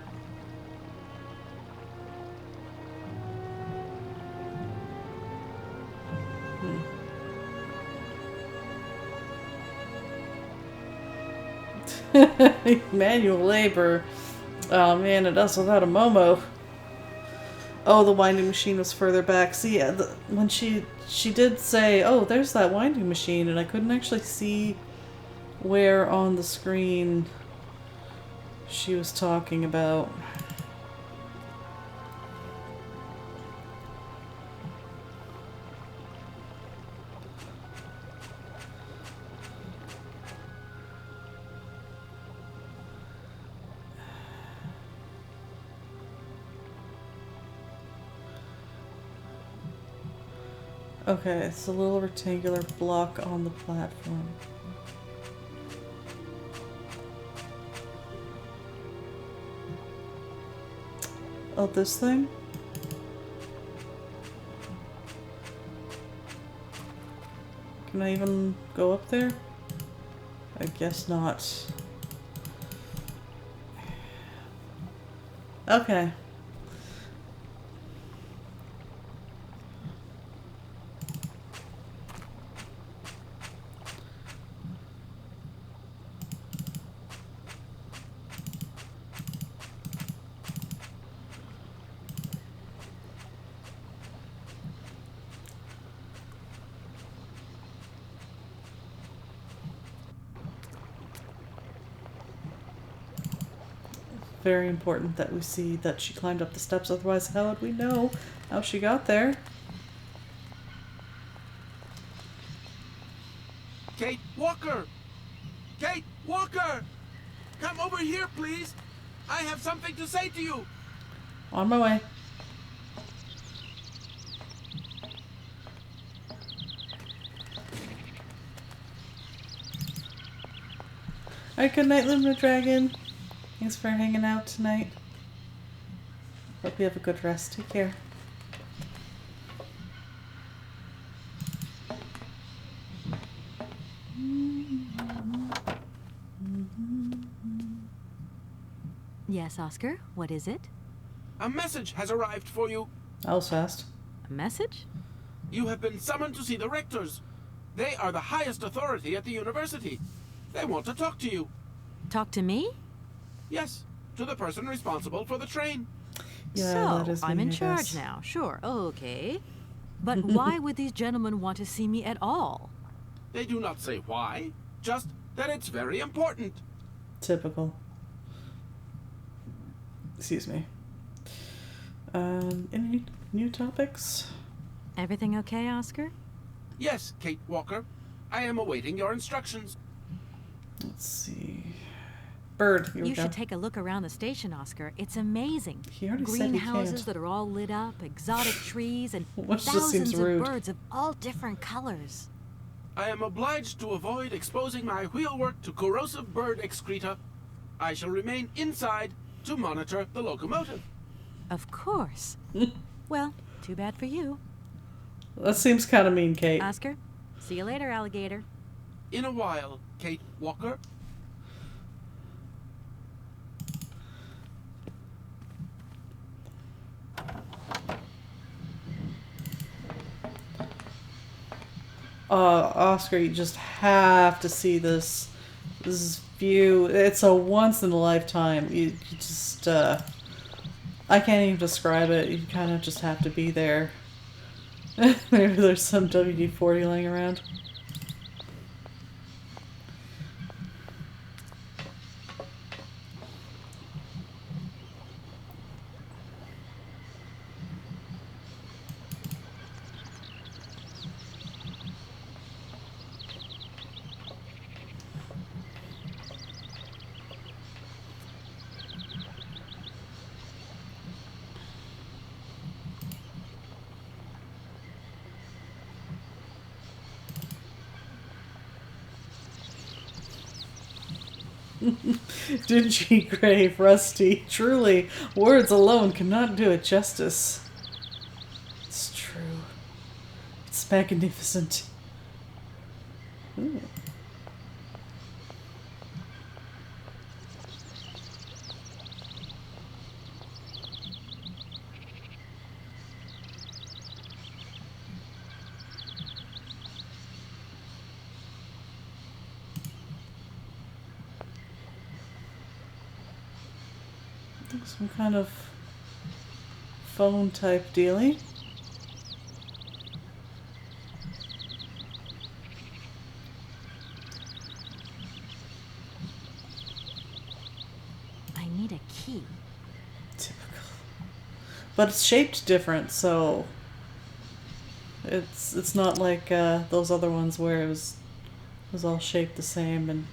Manual labor. Oh man, it does without a Momo. Oh, the winding machine was further back. See, when she did say, "Oh, there's that winding machine," and I couldn't actually see where on the screen she was talking about. Okay, it's a little rectangular block on the platform. Oh, this thing? Can I even go up there? I guess not. Okay. Very important that we see that she climbed up the steps, otherwise how would we know how she got there? Kate Walker! Kate Walker! Come over here, please! I have something to say to you! On my way. Alright, good night, Lumina Dragon. Thanks for hanging out tonight. Hope you have a good rest. Take care. Yes, Oscar, what is it? A message has arrived for you. That was fast. A message? You have been summoned to see the rectors. They are the highest authority at the university. They want to talk to you. Talk to me? Yes, to the person responsible for the train. Yeah, so, I'm in charge now. Sure, okay. But why would these gentlemen want to see me at all? They do not say why, just that it's very important. Typical. Excuse me. Any new topics? Everything okay, Oscar? Yes, Kate Walker. I am awaiting your instructions. Let's see. Bird, here we You go. should take a look around the station, Oscar. It's amazing. He already said he Greenhouses can't. that are all lit up, exotic trees, and Which just seems thousands of rude. birds of all different colors. I am obliged to avoid exposing my wheelwork to corrosive bird excreta. I shall remain inside to monitor the locomotive. Of course. Well, too bad for you. That seems kind of mean, Kate. Oscar, see you later, alligator. In a while, Kate Walker. Oscar, you just have to see this view. It's a once in a lifetime. You just, I can't even describe it. You kind of just have to be there. Maybe there's some WD-40 laying around. Dingy, grave, rusty. Truly, words alone cannot do it justice. It's true. It's magnificent. Ooh. Some kind of phone type dealie. I need a key. Typical. But it's shaped different, so it's not like those other ones where it was all shaped the same and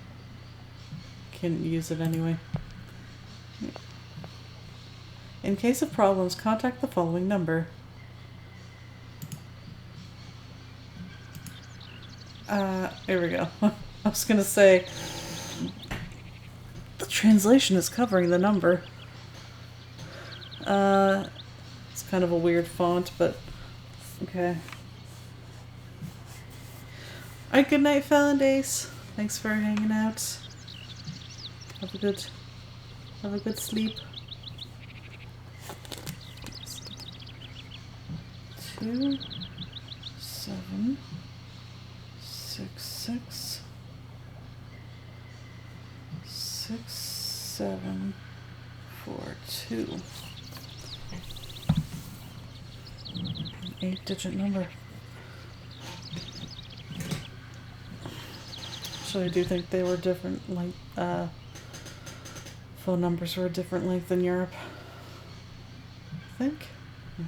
couldn't use it anyway. In case of problems, contact the following number. Here we go. I was gonna say the translation is covering the number. It's kind of a weird font, but okay. Alright, good night, Falandace. Thanks for hanging out. Have a good sleep. 2 7 6 6 6 7 4 2. An 8-digit number. So I do think they were different, like phone numbers were a different length in Europe. I think. Yeah.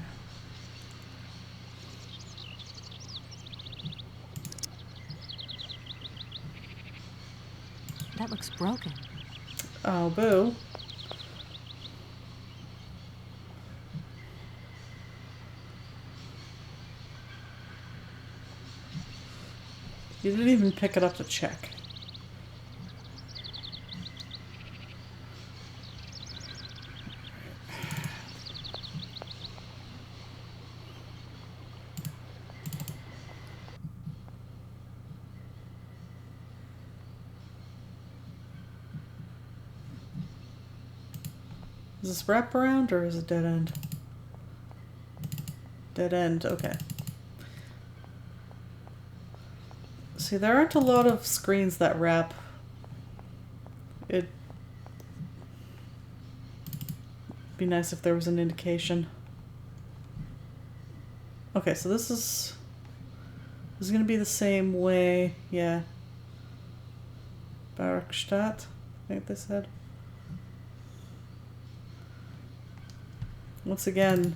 That looks broken. Oh, boo. You didn't even pick it up to check. Is this wrap around or is it dead end? Dead end, okay. See, there aren't a lot of screens that wrap. It'd be nice if there was an indication. Okay, so this is gonna be the same way, yeah. Barrockstadt, I think they said. Once again,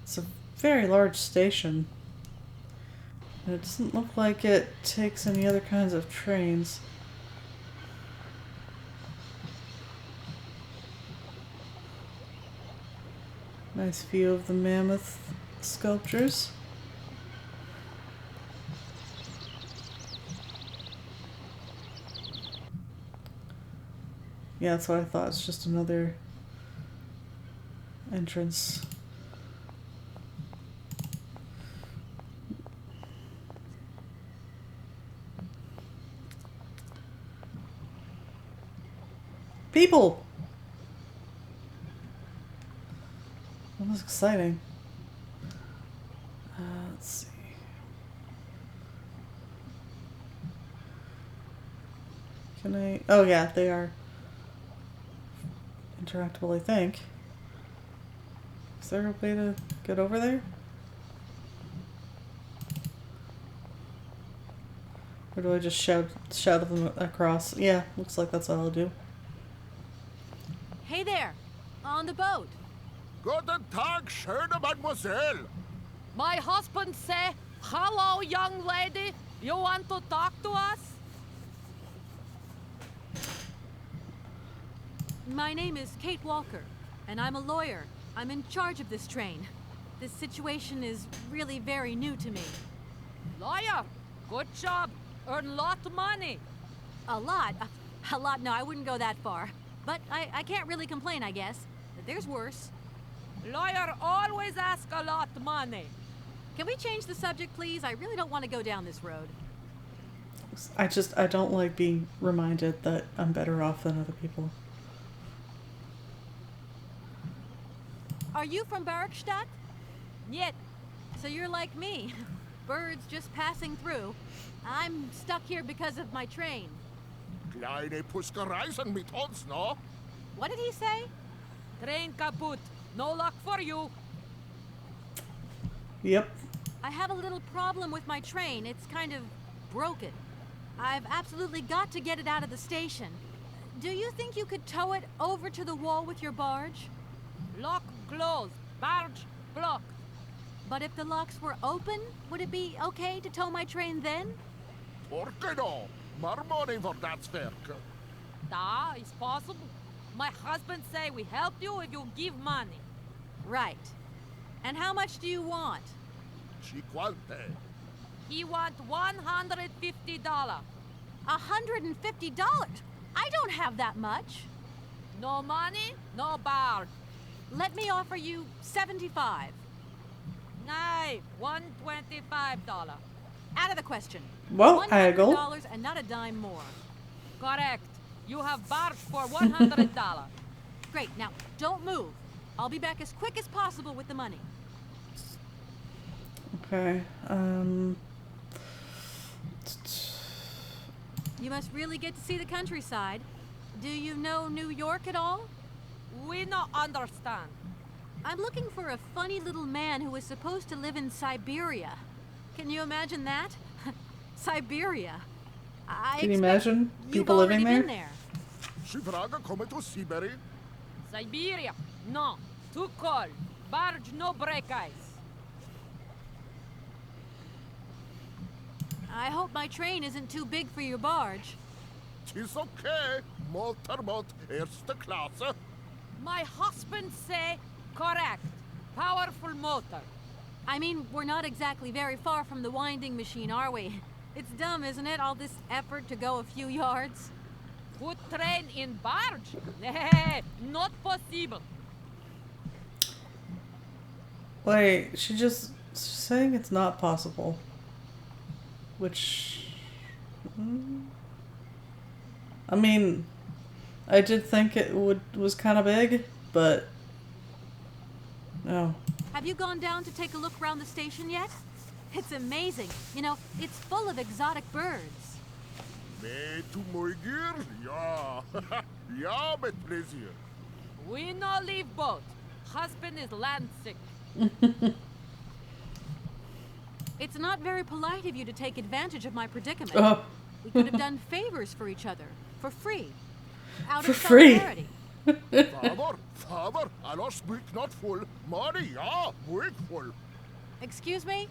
it's a very large station. And it doesn't look like it takes any other kinds of trains. Nice view of the mammoth sculptures. Yeah, that's what I thought. It's just another entrance. People! That was exciting. Let's see. Can I... Oh yeah, they are interactable, I think. Is there a way to get over there? Or do I just shout them across? Yeah, looks like that's all I'll do. Hey there, on the boat. Guten Tag, schöne Mademoiselle. My husband say, hello, young lady. You want to talk to us? My name is Kate Walker, and I'm a lawyer. I'm in charge of this train. This situation is really very new to me. Lawyer, good job. Earn lot of money. A lot? A lot? No, I wouldn't go that far. But I can't really complain, I guess. There's worse. Lawyer always ask a lot of money. Can we change the subject, please? I really don't want to go down this road. I don't like being reminded that I'm better off than other people. Are you from Barrockstadt? Yet. So you're like me. Birds just passing through. I'm stuck here because of my train. Kleine Puskereisen mit uns, no? What did he say? Train kaput. No luck for you. Yep. I have a little problem with my train. It's kind of broken. I've absolutely got to get it out of the station. Do you think you could tow it over to the wall with your barge? Lock closed. Barge blocked. But if the locks were open, would it be okay to tow my train then? Porke no? More money for that werk. Da, it's possible. My husband say we help you if you give money. Right. And how much do you want? Cinquante. He want $150. $150? I don't have that much. No money, no barge. Let me offer you 75. Nay, $125. Out of the question. Well, haggle. $100 and not a dime more. Correct. You have barge for $100. Great. Now, don't move. I'll be back as quick as possible with the money. Okay. You must really get to see the countryside. Do you know New York at all? We not understand. I'm looking for a funny little man who is supposed to live in Syberia. Can you imagine that? Siberia. Can you imagine people you've living already there? been there. She vraga come to Syberia? Siberia. No. Too cold. Barge no break ice. I hope my train isn't too big for your barge. Tis okay. Motorboat, erste Klasse. My husband say correct. Powerful motor. I mean, we're not exactly very far from the winding machine, are we? It's dumb, isn't it? All this effort to go a few yards. Put train in barge? Nah, not possible. Wait, she's saying it's not possible. Which... I mean, I did think it was kind of big, but... No. Have you gone down to take a look around the station yet? It's amazing. You know, it's full of exotic birds. Me to my gear? Ja. Ja, met plezier. We no leave boat. Husband is land sick. It's not very polite of you to take advantage of my predicament. Oh. We could have done favors for each other, for free. Out For of free. solidarity. Father, I speak not full. Money, ja, weak full. Excuse me?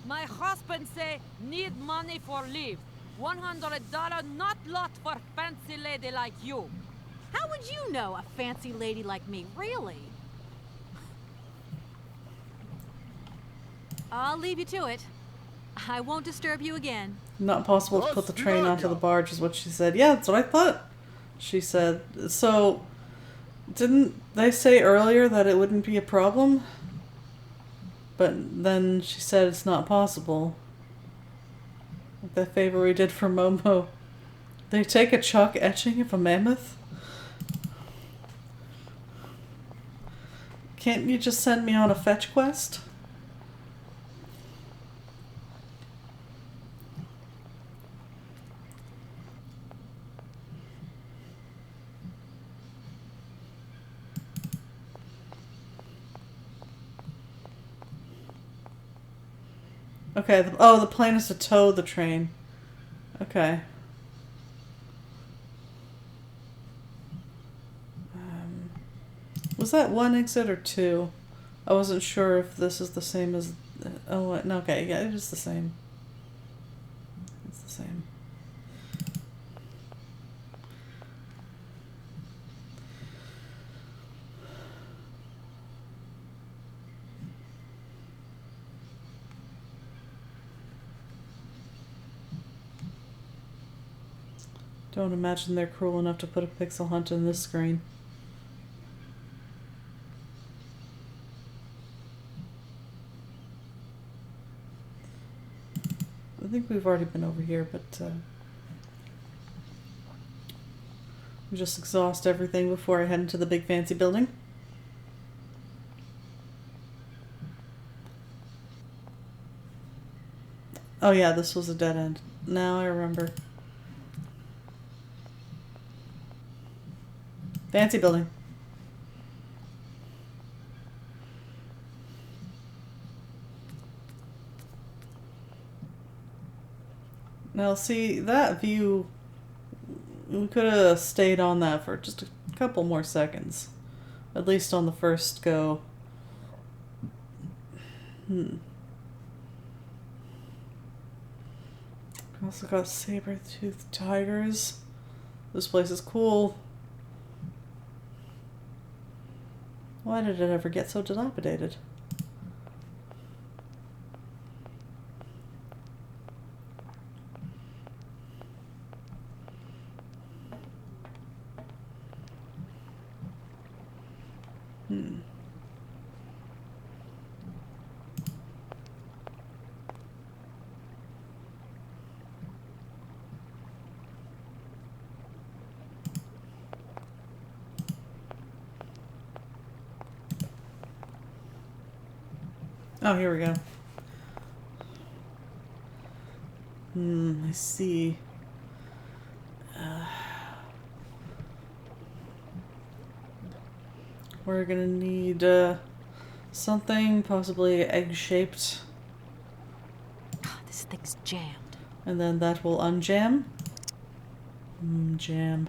My husband say need money for leave. $100 not lot for fancy lady like you. How would you know a fancy lady like me, really? I'll leave you to it. I won't disturb you again. Not possible to put the train onto the barge is what she said. Yeah, that's what I thought she said. So, didn't they say earlier that it wouldn't be a problem? But then she said it's not possible. Like that favor we did for Momo. They take a chalk etching of a mammoth? Can't you just send me on a fetch quest? Okay, the plan is to tow the train. Okay. Was that one exit or two? I wasn't sure if this is the same as... Oh, no, okay, yeah, it is the same. It's the same. Don't imagine they're cruel enough to put a pixel hunt in this screen. I think we've already been over here, but we just exhaust everything before I head into the big fancy building. Oh yeah, this was a dead end. Now I remember. Fancy building. Now, see, that view, we could have stayed on that for just a couple more seconds. At least on the first go. Also got saber-toothed tigers. This place is cool. Why did it ever get so dilapidated? Oh, here we go. I see. We're gonna need something possibly egg-shaped. Oh, this thing's jammed. And then that will unjam. Jam.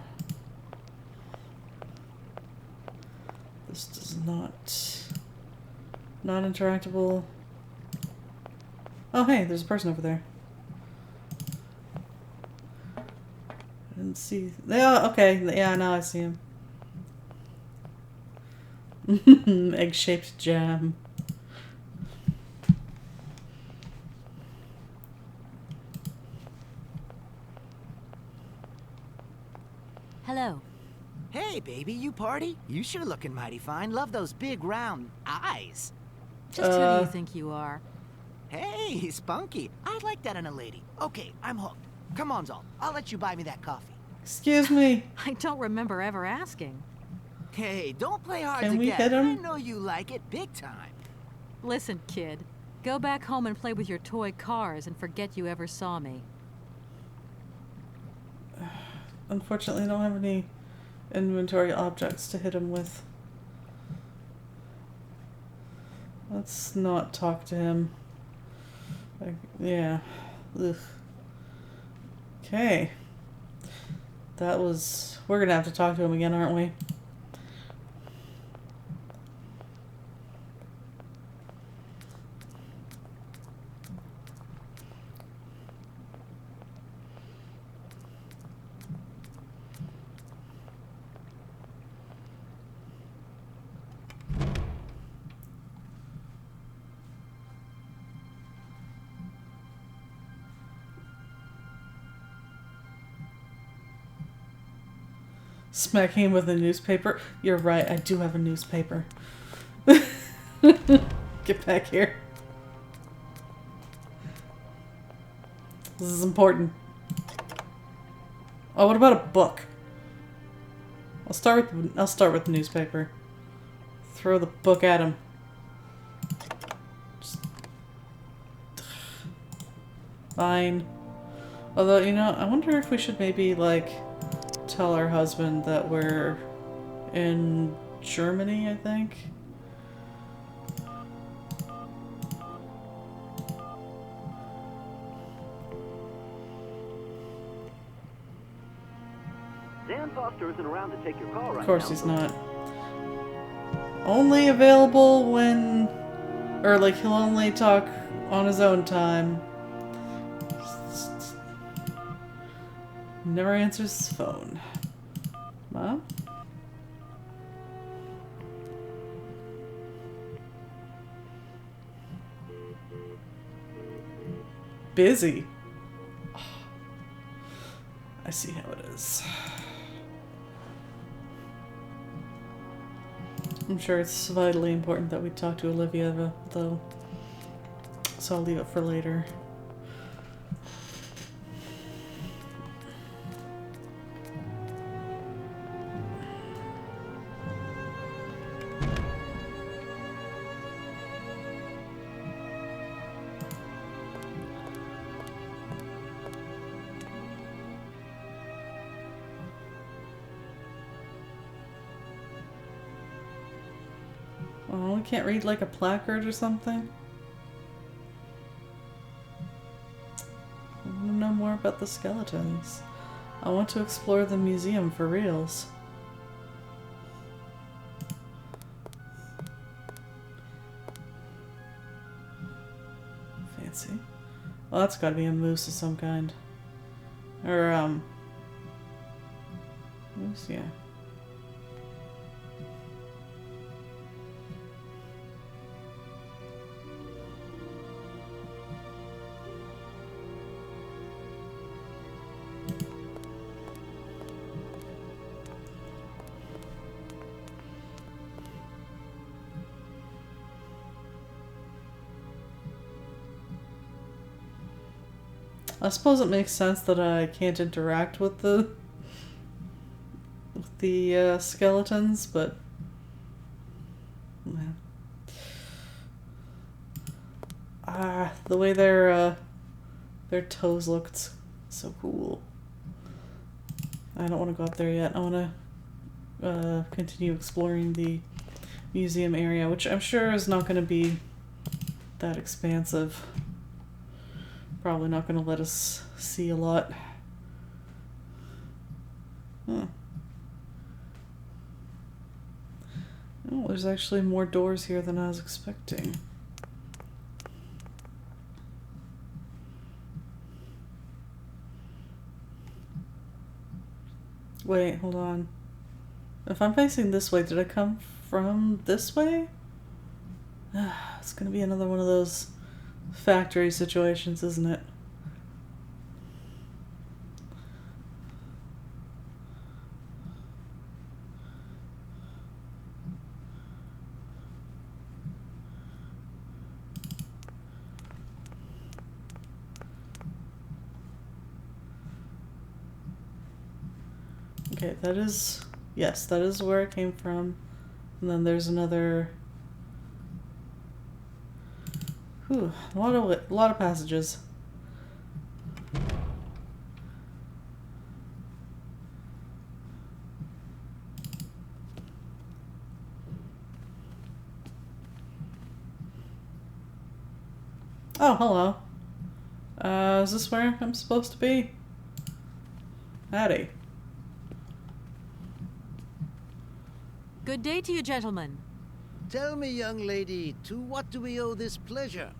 This does not interactable. Oh, hey, there's a person over there. I didn't see. Yeah, okay. Yeah, now I see him. Egg-shaped jam. Hello. Hey, baby, you party? You sure looking mighty fine. Love those big round eyes. Just who do you think you are? Hey, spunky. I like that in a lady. Okay, I'm hooked. Come on, Zol. I'll let you buy me that coffee. Excuse me. I don't remember ever asking. Hey, don't play hard Can to we get. hit him? I know you like it big time. Listen, kid. Go back home and play with your toy cars and forget you ever saw me. Unfortunately, I don't have any inventory objects to hit him with. Let's not talk to him. Yeah. Ugh. Okay. That was... We're gonna have to talk to him again, aren't we? Smacking him with a newspaper. You're right, I do have a newspaper. Get back here. This is important. Oh, what about a book? I'll start with the newspaper. Throw the book at him. Just... Fine. Although, you know, I wonder if we should maybe, like, tell our husband that we're in Germany, I think. Dan Foster isn't around to take your call right now. Of course he's not. Only available when... Or, like, he'll only talk on his own time. Never answers his phone. Mom? Busy. I see how it is. I'm sure it's vitally important that we talk to Olivia, though. So I'll leave it for later. Oh, we can't read like a placard or something? I want to know more about the skeletons. I want to explore the museum for reals. Fancy. Well, that's gotta be a moose of some kind. Or, moose, yeah. I suppose it makes sense that I can't interact with the skeletons, but the way their toes looked so cool. I don't want to go up there yet. I want to continue exploring the museum area, which I'm sure is not going to be that expansive. Probably not going to let us see a lot. Huh. Oh, there's actually more doors here than I was expecting. Wait, hold on. If I'm facing this way, did I come from this way? It's going to be another one of those factory situations, isn't it? Okay, that is, yes, that is where it came from. And then there's another, a lot of passages. Oh, hello. Is this where I'm supposed to be? Howdy. Good day to you, gentlemen. Tell me, young lady, to what do we owe this pleasure?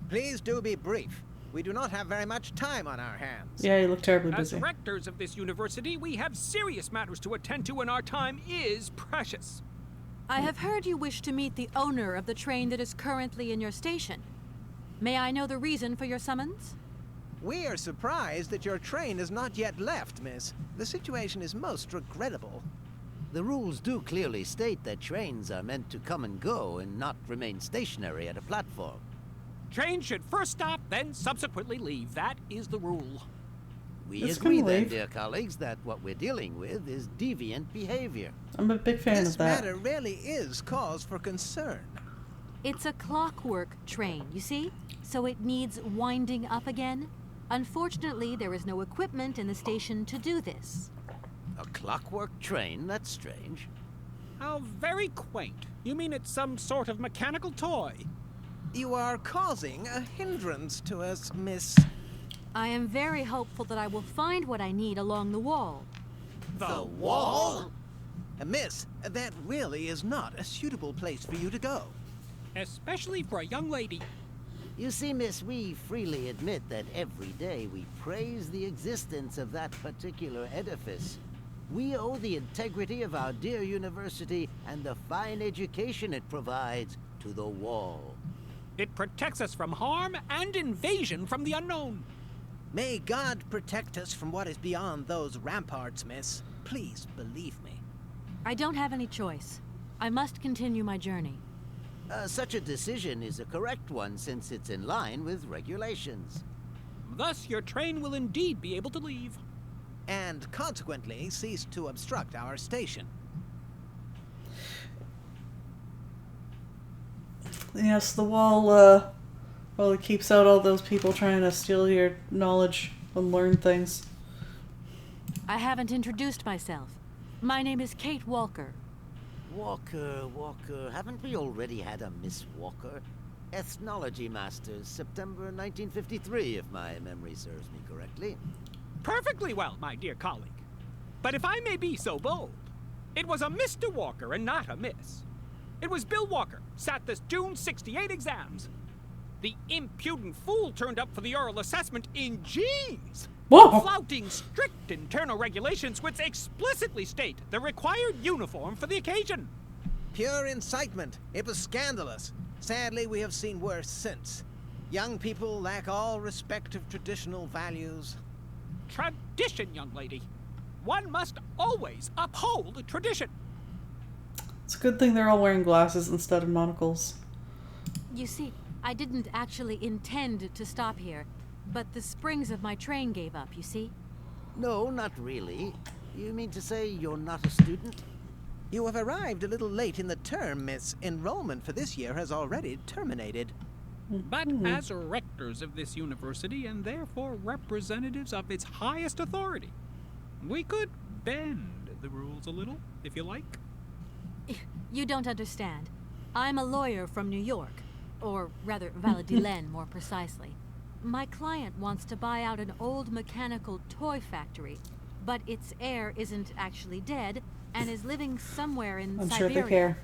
Please do be brief. We do not have very much time on our hands. Yeah, you look terribly busy. As rectors of this university, we have serious matters to attend to, and our time is precious. I have heard you wish to meet the owner of the train that is currently in your station. May I know the reason for your summons? We are surprised that your train has not yet left, miss. The situation is most regrettable. The rules do clearly state that trains are meant to come and go and not remain stationary at a platform. Trains should first stop, then subsequently leave. That is the rule. We agree then, dear colleagues, that what we're dealing with is deviant behavior. I'm a big fan of that. This matter really is cause for concern. It's a clockwork train, you see? So it needs winding up again. Unfortunately, there is no equipment in the station to do this. A clockwork train? That's strange. How very quaint. You mean it's some sort of mechanical toy? You are causing a hindrance to us, miss. I am very hopeful that I will find what I need along the wall. The wall? Miss, that really is not a suitable place for you to go. Especially for a young lady. You see, miss, we freely admit that every day we praise the existence of that particular edifice. We owe the integrity of our dear university and the fine education it provides to the wall. It protects us from harm and invasion from the unknown. May God protect us from what is beyond those ramparts, miss. Please believe me. I don't have any choice. I must continue my journey. Such a decision is a correct one since it's in line with regulations. Thus, your train will indeed be able to leave. And consequently cease to obstruct our station. Yes, the wall, it keeps out all those people trying to steal your knowledge and learn things. I haven't introduced myself. My name is Kate Walker. Walker, haven't we already had a Miss Walker? Ethnology Masters, September 1953, if my memory serves me correctly. Perfectly well, my dear colleague. But if I may be so bold, it was a Mr. Walker and not a Miss. It was Bill Walker, sat the June 68 exams. The impudent fool turned up for the oral assessment in jeans, Whoa. flouting strict internal regulations which explicitly state the required uniform for the occasion. Pure incitement. It was scandalous. Sadly, we have seen worse since. Young people lack all respect of traditional values. Tradition, young lady. One must always uphold tradition. It's a good thing they're all wearing glasses instead of monocles. You see, I didn't actually intend to stop here, but the springs of my train gave up, you see? No, not really. You mean to say you're not a student? You have arrived a little late in the term, miss. Enrollment for this year has already terminated. But as rectors of this university, and therefore representatives of its highest authority, we could bend the rules a little, if you like. You don't understand. I'm a lawyer from New York, or rather Valadilène more precisely. My client wants to buy out an old mechanical toy factory, but its heir isn't actually dead and is living somewhere in I'm Syberia. sure they care.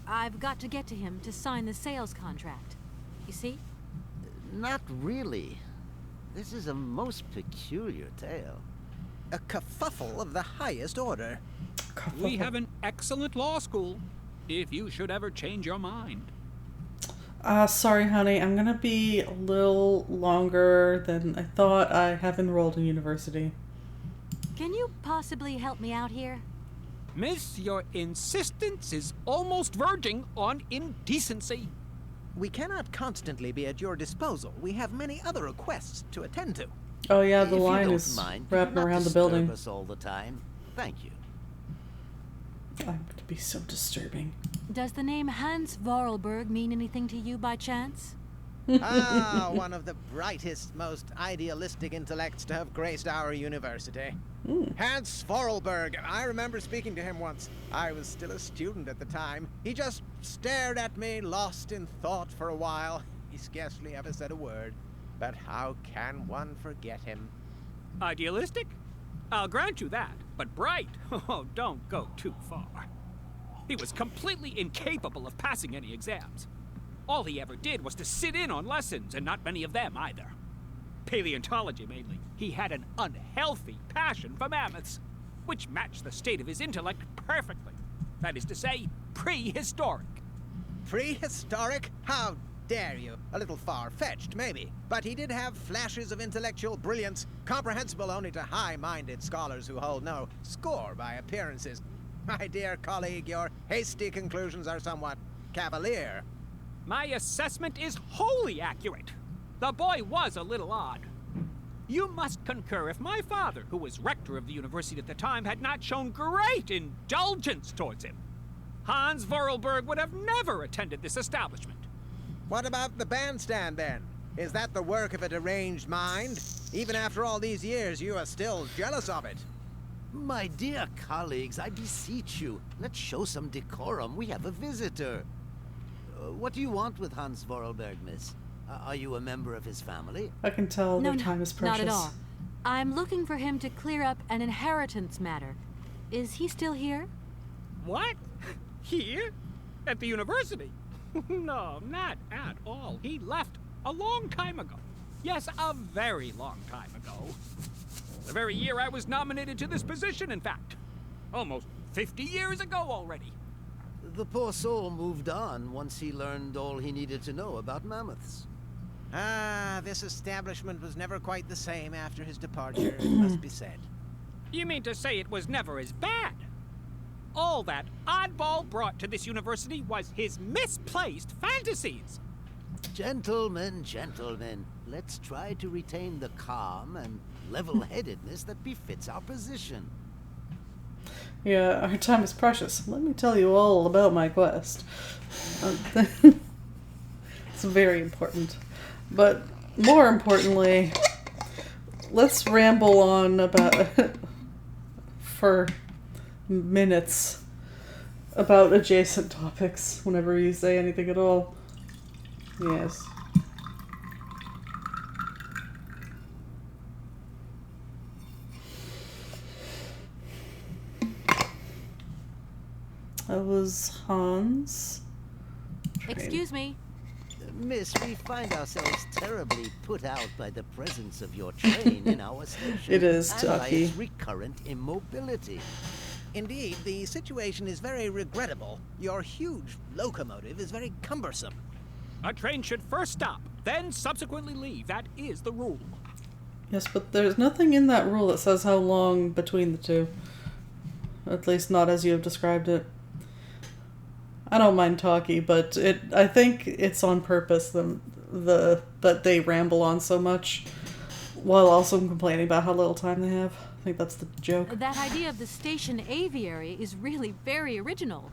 I've got to get to him to sign the sales contract. You see? Not really. This is a most peculiar tale. A kerfuffle of the highest order. We have an excellent law school, if you should ever change your mind. Sorry, honey. I'm gonna be a little longer than I thought. I have enrolled in university. Can you possibly help me out here? Miss, your insistence is almost verging on indecency. We cannot constantly be at your disposal. We have many other requests to attend to. Oh yeah, the If you line don't is mind, wrapping do not around the disturb building. us all the time. Thank you. I'm going to be so disturbing. Does the name Hans Vorarlberg mean anything to you by chance? Ah, one of the brightest, most idealistic intellects to have graced our university. Hans Vorarlberg. I remember speaking to him once. I was still a student at the time. He just stared at me, lost in thought for a while. He scarcely ever said a word. But how can one forget him? Idealistic? I'll grant you that. But bright? Oh, don't go too far. He was completely incapable of passing any exams. All he ever did was to sit in on lessons, and not many of them either. Paleontology, mainly. He had an unhealthy passion for mammoths, which matched the state of his intellect perfectly. That is to say, prehistoric. Prehistoric? How dare you? A little far-fetched, maybe. But he did have flashes of intellectual brilliance, comprehensible only to high-minded scholars who hold no score by appearances. My dear colleague, your hasty conclusions are somewhat cavalier. My assessment is wholly accurate. The boy was a little odd. You must concur if my father, who was rector of the university at the time, had not shown great indulgence towards him. Hans Vorarlberg would have never attended this establishment. What about the bandstand, then? Is that the work of a deranged mind? Even after all these years, you are still jealous of it. My dear colleagues, I beseech you, let's show some decorum. We have a visitor. What do you want with Hans Vorarlberg, miss? Are you a member of his family? I can tell No, their time is precious. not at all. I'm looking for him to clear up an inheritance matter. Is he still here? What? Here? At the university? No, not at all. He left a long time ago. Yes, a very long time ago. The very year I was nominated to this position, in fact. Almost 50 years ago already. The poor soul moved on once he learned all he needed to know about mammoths. Ah, this establishment was never quite the same after his departure, it must be said. You mean to say it was never as bad? All that oddball brought to this university was his misplaced fantasies. Gentlemen, gentlemen, let's try to retain the calm and level-headedness that befits our position. Yeah, our time is precious. Let me tell you all about my quest. It's very important. But more importantly, let's ramble on about for minutes about adjacent topics whenever you say anything at all. Yes. That was Hans. Excuse me. Miss, we find ourselves terribly put out by the presence of your train in our station. It is, and by Ducky. its recurrent immobility. Indeed, the situation is very regrettable. Your huge locomotive is very cumbersome. A train should first stop, then subsequently leave. That is the rule. Yes, but there's nothing in that rule that says how long between the two. At least not as you have described it. I don't mind talkie, but I think it's on purpose that they ramble on so much while also complaining about how little time they have. I think that's the joke. That idea of the station aviary is really very original.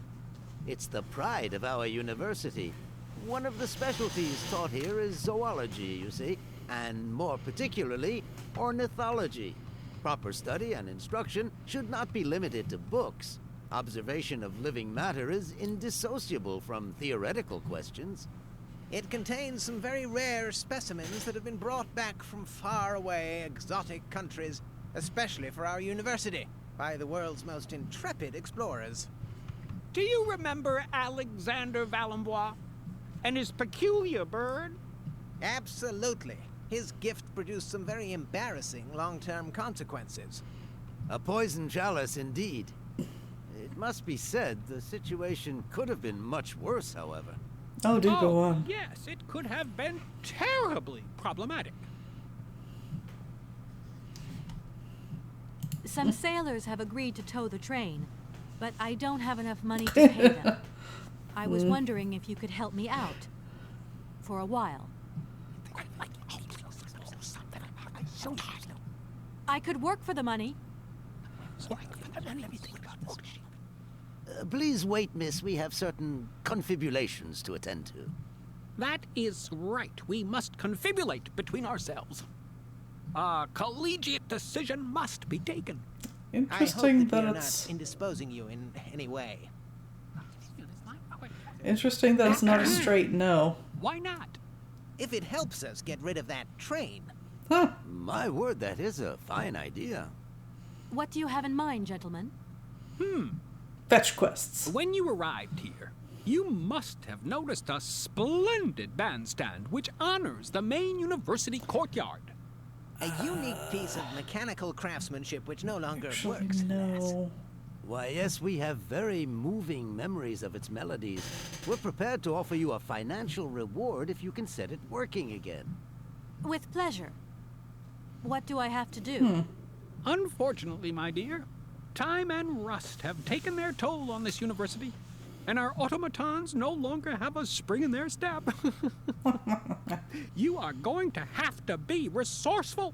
It's the pride of our university. One of the specialties taught here is zoology, you see, and more particularly, ornithology. Proper study and instruction should not be limited to books. Observation of living matter is indissociable from theoretical questions. It contains some very rare specimens that have been brought back from far away exotic countries, especially for our university, by the world's most intrepid explorers. Do you remember Alexander Valenbois and his peculiar bird? Absolutely. His gift produced some very embarrassing long-term consequences. A poison chalice indeed. It must be said, the situation could have been much worse, however. Oh, do go on. Yes, it could have been terribly problematic. Some sailors have agreed to tow the train, but I don't have enough money to pay them. I was wondering if you could help me out. For a while. I could work for the money. Please wait, miss. We have certain confibulations to attend to. That is right. We must confibulate between ourselves. A collegiate decision must be taken. Interesting I hope that that we are it's not indisposing you in any way. interesting that it's not a straight no. Why not? If it helps us get rid of that train. Huh. My word, that is a fine idea. What do you have in mind, gentlemen? Fetch quests. When you arrived here, you must have noticed a splendid bandstand which honors the main university courtyard. A unique piece of mechanical craftsmanship which no longer Actually, works. no. Why, yes, we have very moving memories of its melodies. We're prepared to offer you a financial reward if you can set it working again. With pleasure. What do I have to do? Unfortunately, my dear, time and rust have taken their toll on this university, and our automatons no longer have a spring in their step. You are going to have to be resourceful.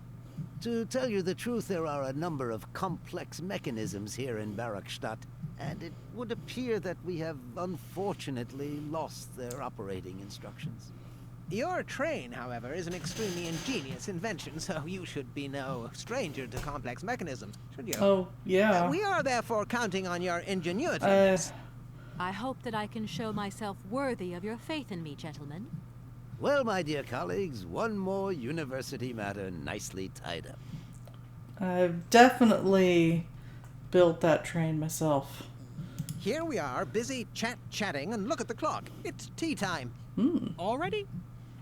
To tell you the truth, there are a number of complex mechanisms here in Barrockstadt, and it would appear that we have unfortunately lost their operating instructions. Your train, however, is an extremely ingenious invention, so you should be no stranger to complex mechanisms, should you? Oh, yeah. We are therefore counting on your ingenuity. I hope that I can show myself worthy of your faith in me, gentlemen. Well, my dear colleagues, one more university matter nicely tied up. I've definitely built that train myself. Here we are, busy chatting, and look at the clock. It's tea time. Already?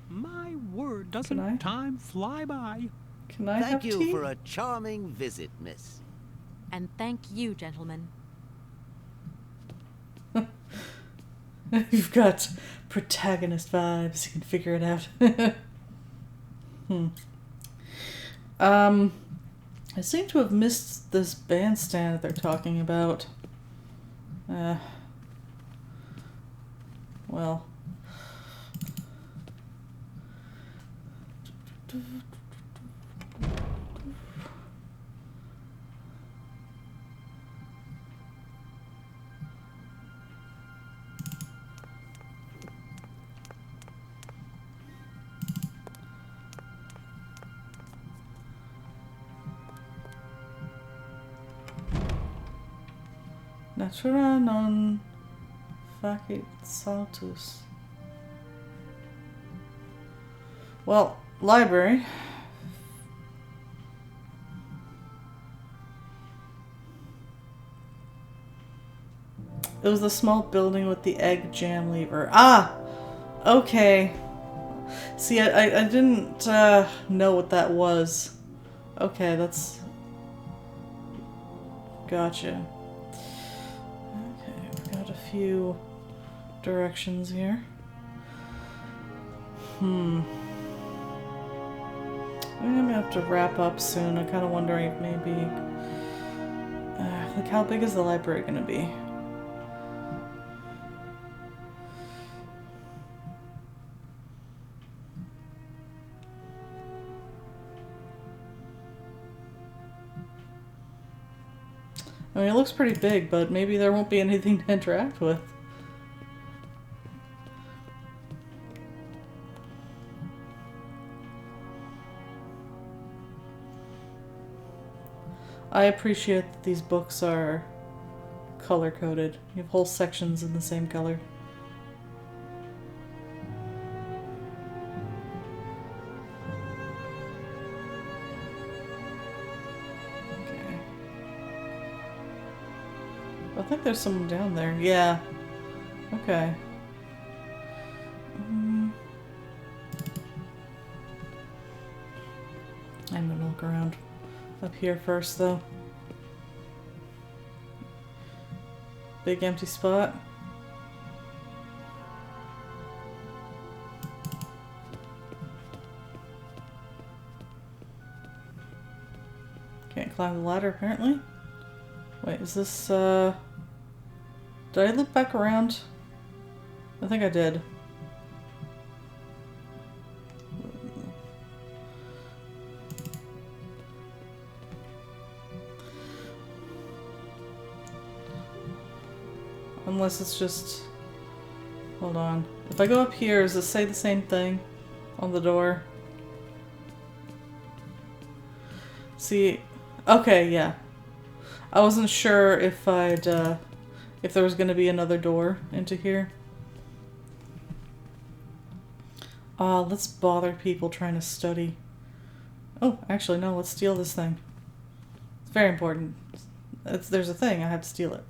My word, doesn't time fly by? Can I have Thank you tea? for a charming visit, miss. And thank you, gentlemen. You've got protagonist vibes. You can figure it out. I seem to have missed this bandstand that they're talking about. Well. Natura non facit saltus. Well, library. It was the small building with the egg jam lever. Ah! Okay. See, I didn't know what that was. Okay, that's... Gotcha. Okay, we've got a few directions here. I'm gonna have to wrap up soon. I'm kind of wondering if maybe... like, how big is the library gonna be? I mean, it looks pretty big, but maybe there won't be anything to interact with. I appreciate that these books are color-coded. You have whole sections in the same color. I think there's someone down there. Yeah. Okay. I'm gonna look around up here first, though. Big empty spot. Can't climb the ladder, apparently. Wait, is this, did I loop back around? I think I did. Unless it's just... Hold on. If I go up here, does it say the same thing on the door? See... Okay, yeah. I wasn't sure if I'd, if there was gonna be another door into here. Let's bother people trying to study. Oh, actually, no, let's steal this thing. It's very important. There's a thing, I have to steal it.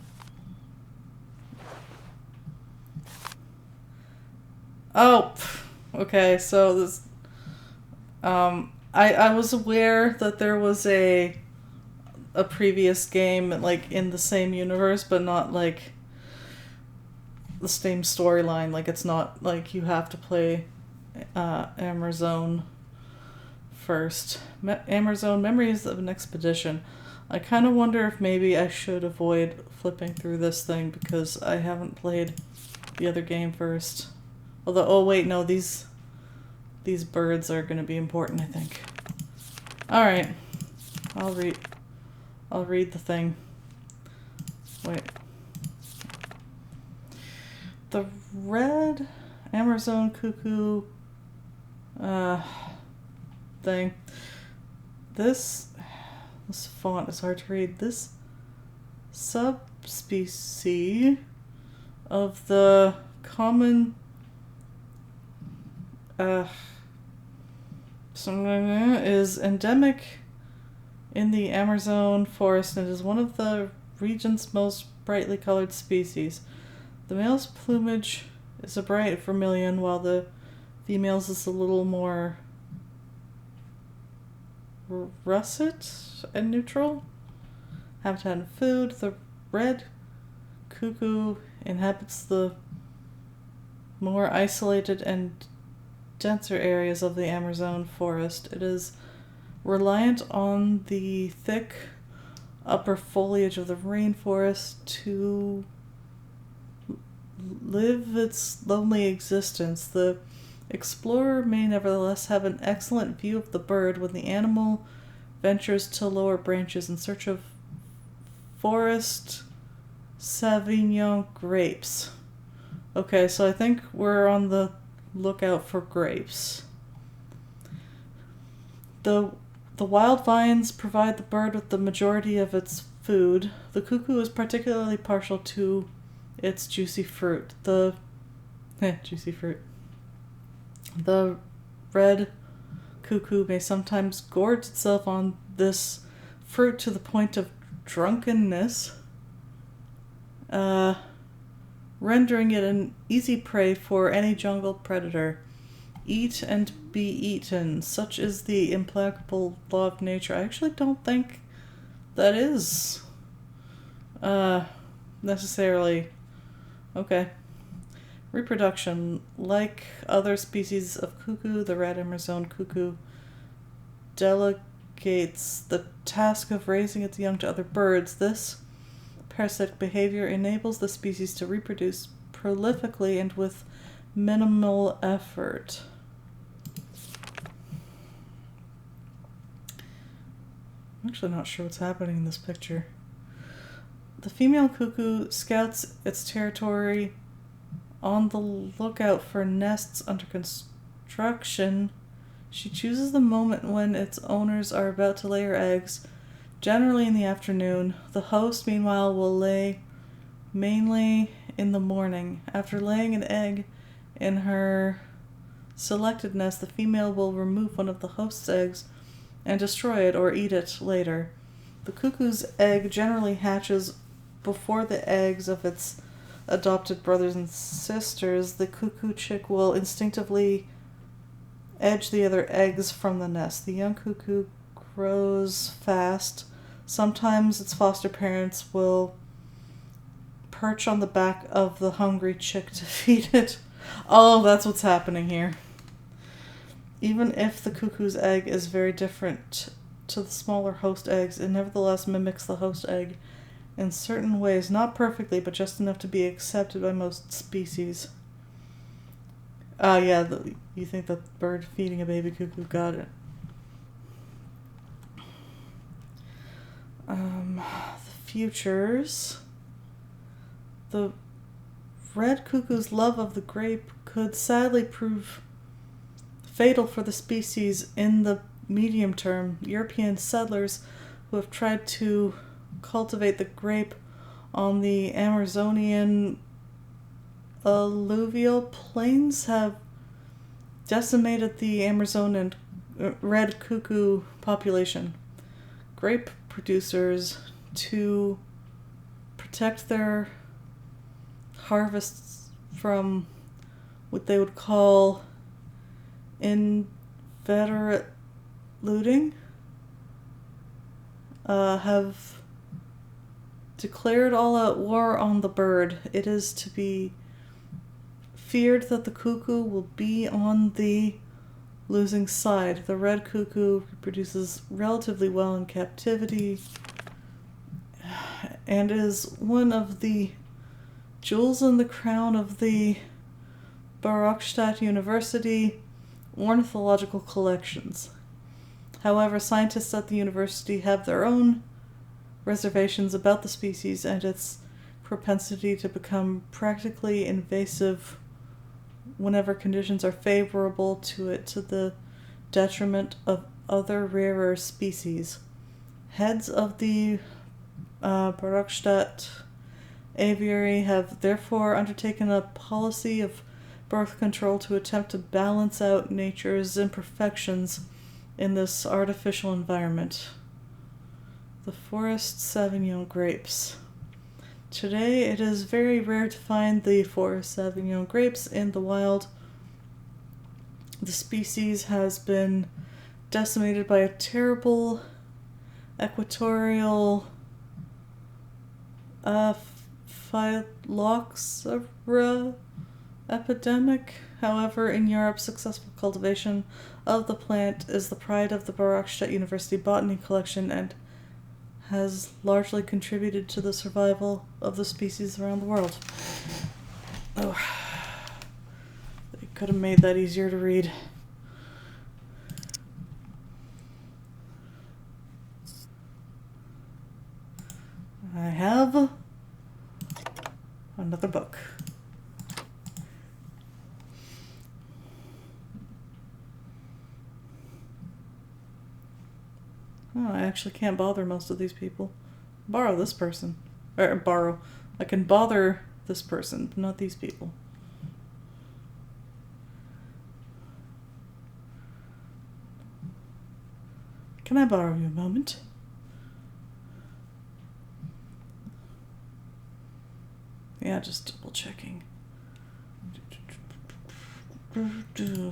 Oh, okay, so this... I was aware that there was a previous game, like, in the same universe, but not, like, the same storyline. Like, it's not, like, you have to play Amarzone first. Amarzone Memories of an Expedition. I kind of wonder if maybe I should avoid flipping through this thing, because I haven't played the other game first. Although, oh wait, no, these birds are going to be important, I think. Alright. I'll read the thing. Wait. The red Amarzone cuckoo thing. This font is hard to read. This subspecies of the common is endemic in the Amazon forest and is one of the region's most brightly colored species. The male's plumage is a bright vermilion, while the female's is a little more russet and neutral. Habitat and food. The red cuckoo inhabits the more isolated and denser areas of the Amazon forest. It is reliant on the thick upper foliage of the rainforest to live its lonely existence. The explorer may nevertheless have an excellent view of the bird when the animal ventures to lower branches in search of forest Sauvignon grapes. Okay, so I think we're on the lookout for grapes. The wild vines provide the bird with the majority of its food. The cuckoo is particularly partial to its juicy fruit. Juicy fruit. The red cuckoo may sometimes gorge itself on this fruit to the point of drunkenness, rendering it an easy prey for any jungle predator. Eat and be eaten. Such is the implacable law of nature. I actually don't think that is necessarily okay. Reproduction. Like other species of cuckoo, the red Amazon cuckoo delegates the task of raising its young to other birds. This parasitic behavior enables the species to reproduce prolifically and with minimal effort. I'm actually not sure what's happening in this picture. The female cuckoo scouts its territory on the lookout for nests under construction. She chooses the moment when its owners are about to lay her eggs, generally in the afternoon. The host, meanwhile, will lay mainly in the morning. After laying an egg in her selected nest, the female will remove one of the host's eggs and destroy it or eat it later. The cuckoo's egg generally hatches before the eggs of its adopted brothers and sisters. The cuckoo chick will instinctively edge the other eggs from the nest. The young cuckoo grows fast. Sometimes its foster parents will perch on the back of the hungry chick to feed it. Oh, that's what's happening here. Even if the cuckoo's egg is very different to the smaller host eggs, it nevertheless mimics the host egg in certain ways, not perfectly, but just enough to be accepted by most species. You think the bird feeding a baby cuckoo, got it. The futures. The red cuckoo's love of the grape could sadly prove fatal for the species in the medium term. European settlers who have tried to cultivate the grape on the Amazonian alluvial plains have decimated the Amazonian red cuckoo population. Grape producers, to protect their harvests from what they would call inveterate looting, have declared all-out war on the bird. It is to be feared that the cuckoo will be on the losing side. The red cuckoo reproduces relatively well in captivity and is one of the jewels in the crown of the Barrockstadt University ornithological collections. However, scientists at the university have their own reservations about the species and its propensity to become practically invasive whenever conditions are favorable to it, to the detriment of other rarer species. Heads of the Barrockstadt aviary have therefore undertaken a policy of birth control to attempt to balance out nature's imperfections in this artificial environment. The Forest Sauvignon grapes. Today it is very rare to find the Forest Sauvignon grapes in the wild. The species has been decimated by a terrible equatorial phylloxera epidemic. However, in Europe, successful cultivation of the plant is the pride of the Barrockstadt University Botany Collection and has largely contributed to the survival of the species around the world. Oh, they could have made that easier to read. I have another book. Oh, I actually can't bother most of these people. Borrow this person. Or borrow. I can bother this person, but not these people. can I borrow you a moment? Yeah, just double checking.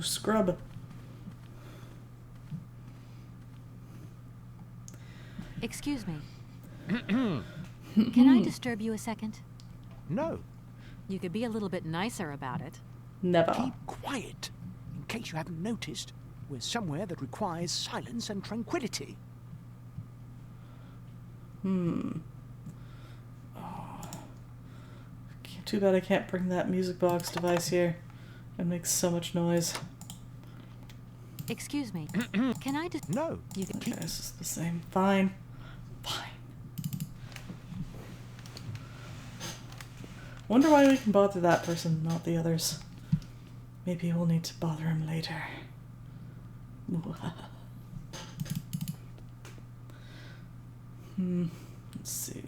Scrub. Excuse me. Can I disturb you a second? No. You could be a little bit nicer about it. Never. Keep quiet. In case you haven't noticed, we're somewhere that requires silence and tranquility. Oh. Too bad I can't bring that music box device here. It makes so much noise. Excuse me. Can I just... No. You can Okay, this is the same. Fine. Fine. Wonder why we can bother that person, not the others. Maybe we'll need to bother him later. Let's see.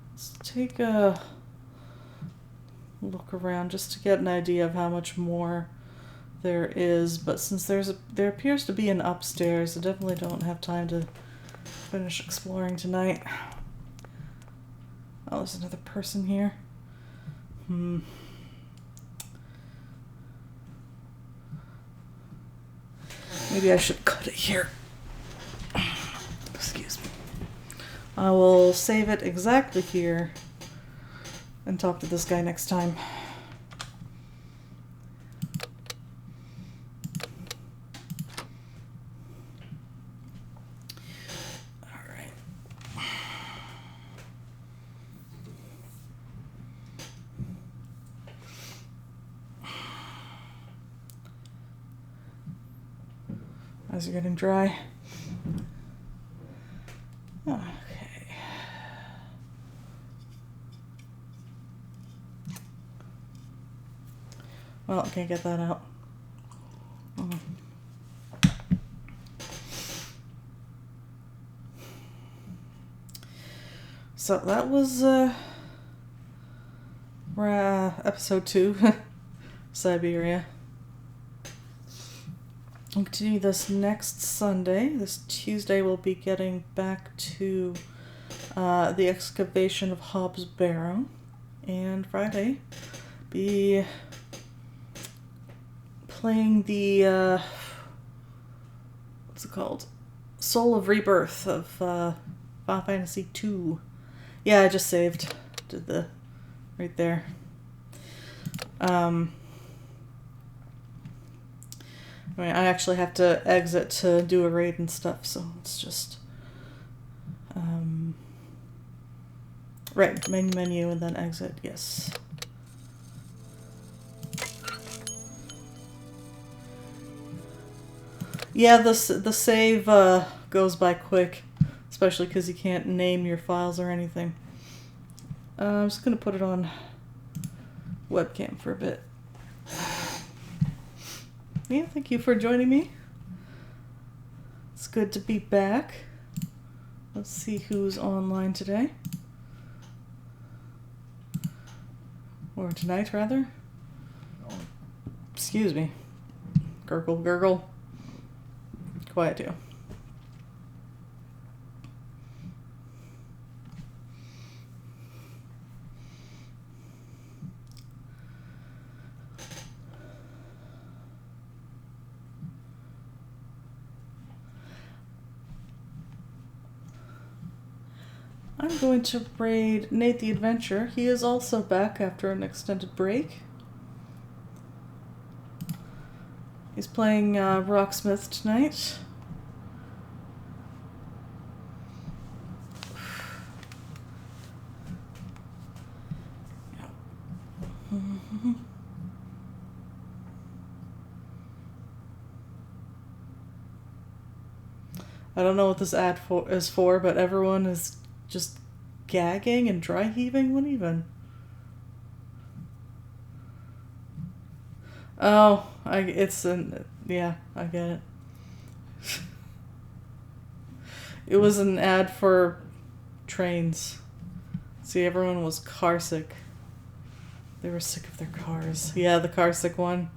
Let's take a look around just to get an idea of how much more there is, but since there appears to be an upstairs, I definitely don't have time to finish exploring tonight. Oh, there's another person here. Maybe I should cut it here. Excuse me. I will save it exactly here and talk to this guy next time. Alright. Eyes are getting dry. Okay. Well, I can't get that out. So that was episode 2, Syberia. I'll continue this next Sunday. This Tuesday we'll be getting back to the excavation of Hobbs Barrow. And Friday be playing the what's it called? Soul of Rebirth of Final Fantasy II. Yeah, I just saved. Did the right there. I mean, I actually have to exit to do a raid and stuff, so it's just right, main menu and then exit. Yes. Yeah, the save goes by quick, especially because you can't name your files or anything. I'm just gonna put it on webcam for a bit. Yeah, thank you for joining me. It's good to be back. Let's see who's online today. Or tonight, rather. Excuse me. Gurgle, gurgle. Quiet you. I'm going to raid Nate the Adventurer. He is also back after an extended break. He's playing Rocksmith tonight. I don't know what this ad is for, but everyone is just gagging and dry heaving. What even? Oh, yeah, I get it. It was an ad for trains. See, everyone was car sick. They were sick of their cars. Yeah, the car sick one.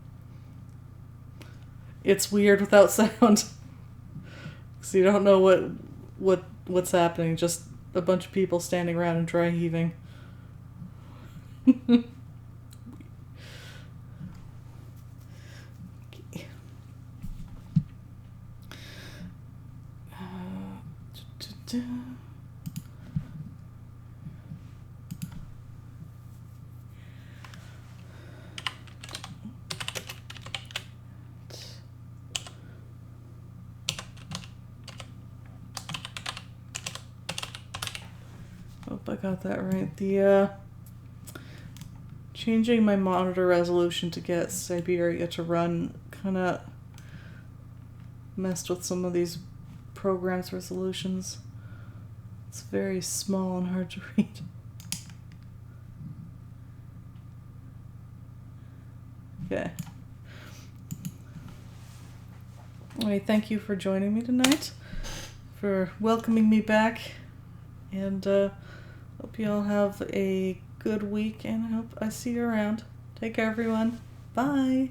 it's weird without sound. So you don't know what's happening. Just a bunch of people standing around and dry heaving. Okay. Hope I got that right. The changing my monitor resolution to get Syberia to run kind of messed with some of these programs' resolutions. It's very small and hard to read. Okay. Anyway, thank you for joining me tonight, for welcoming me back, and hope you all have a good week, and I hope I see you around. Take care, everyone. Bye.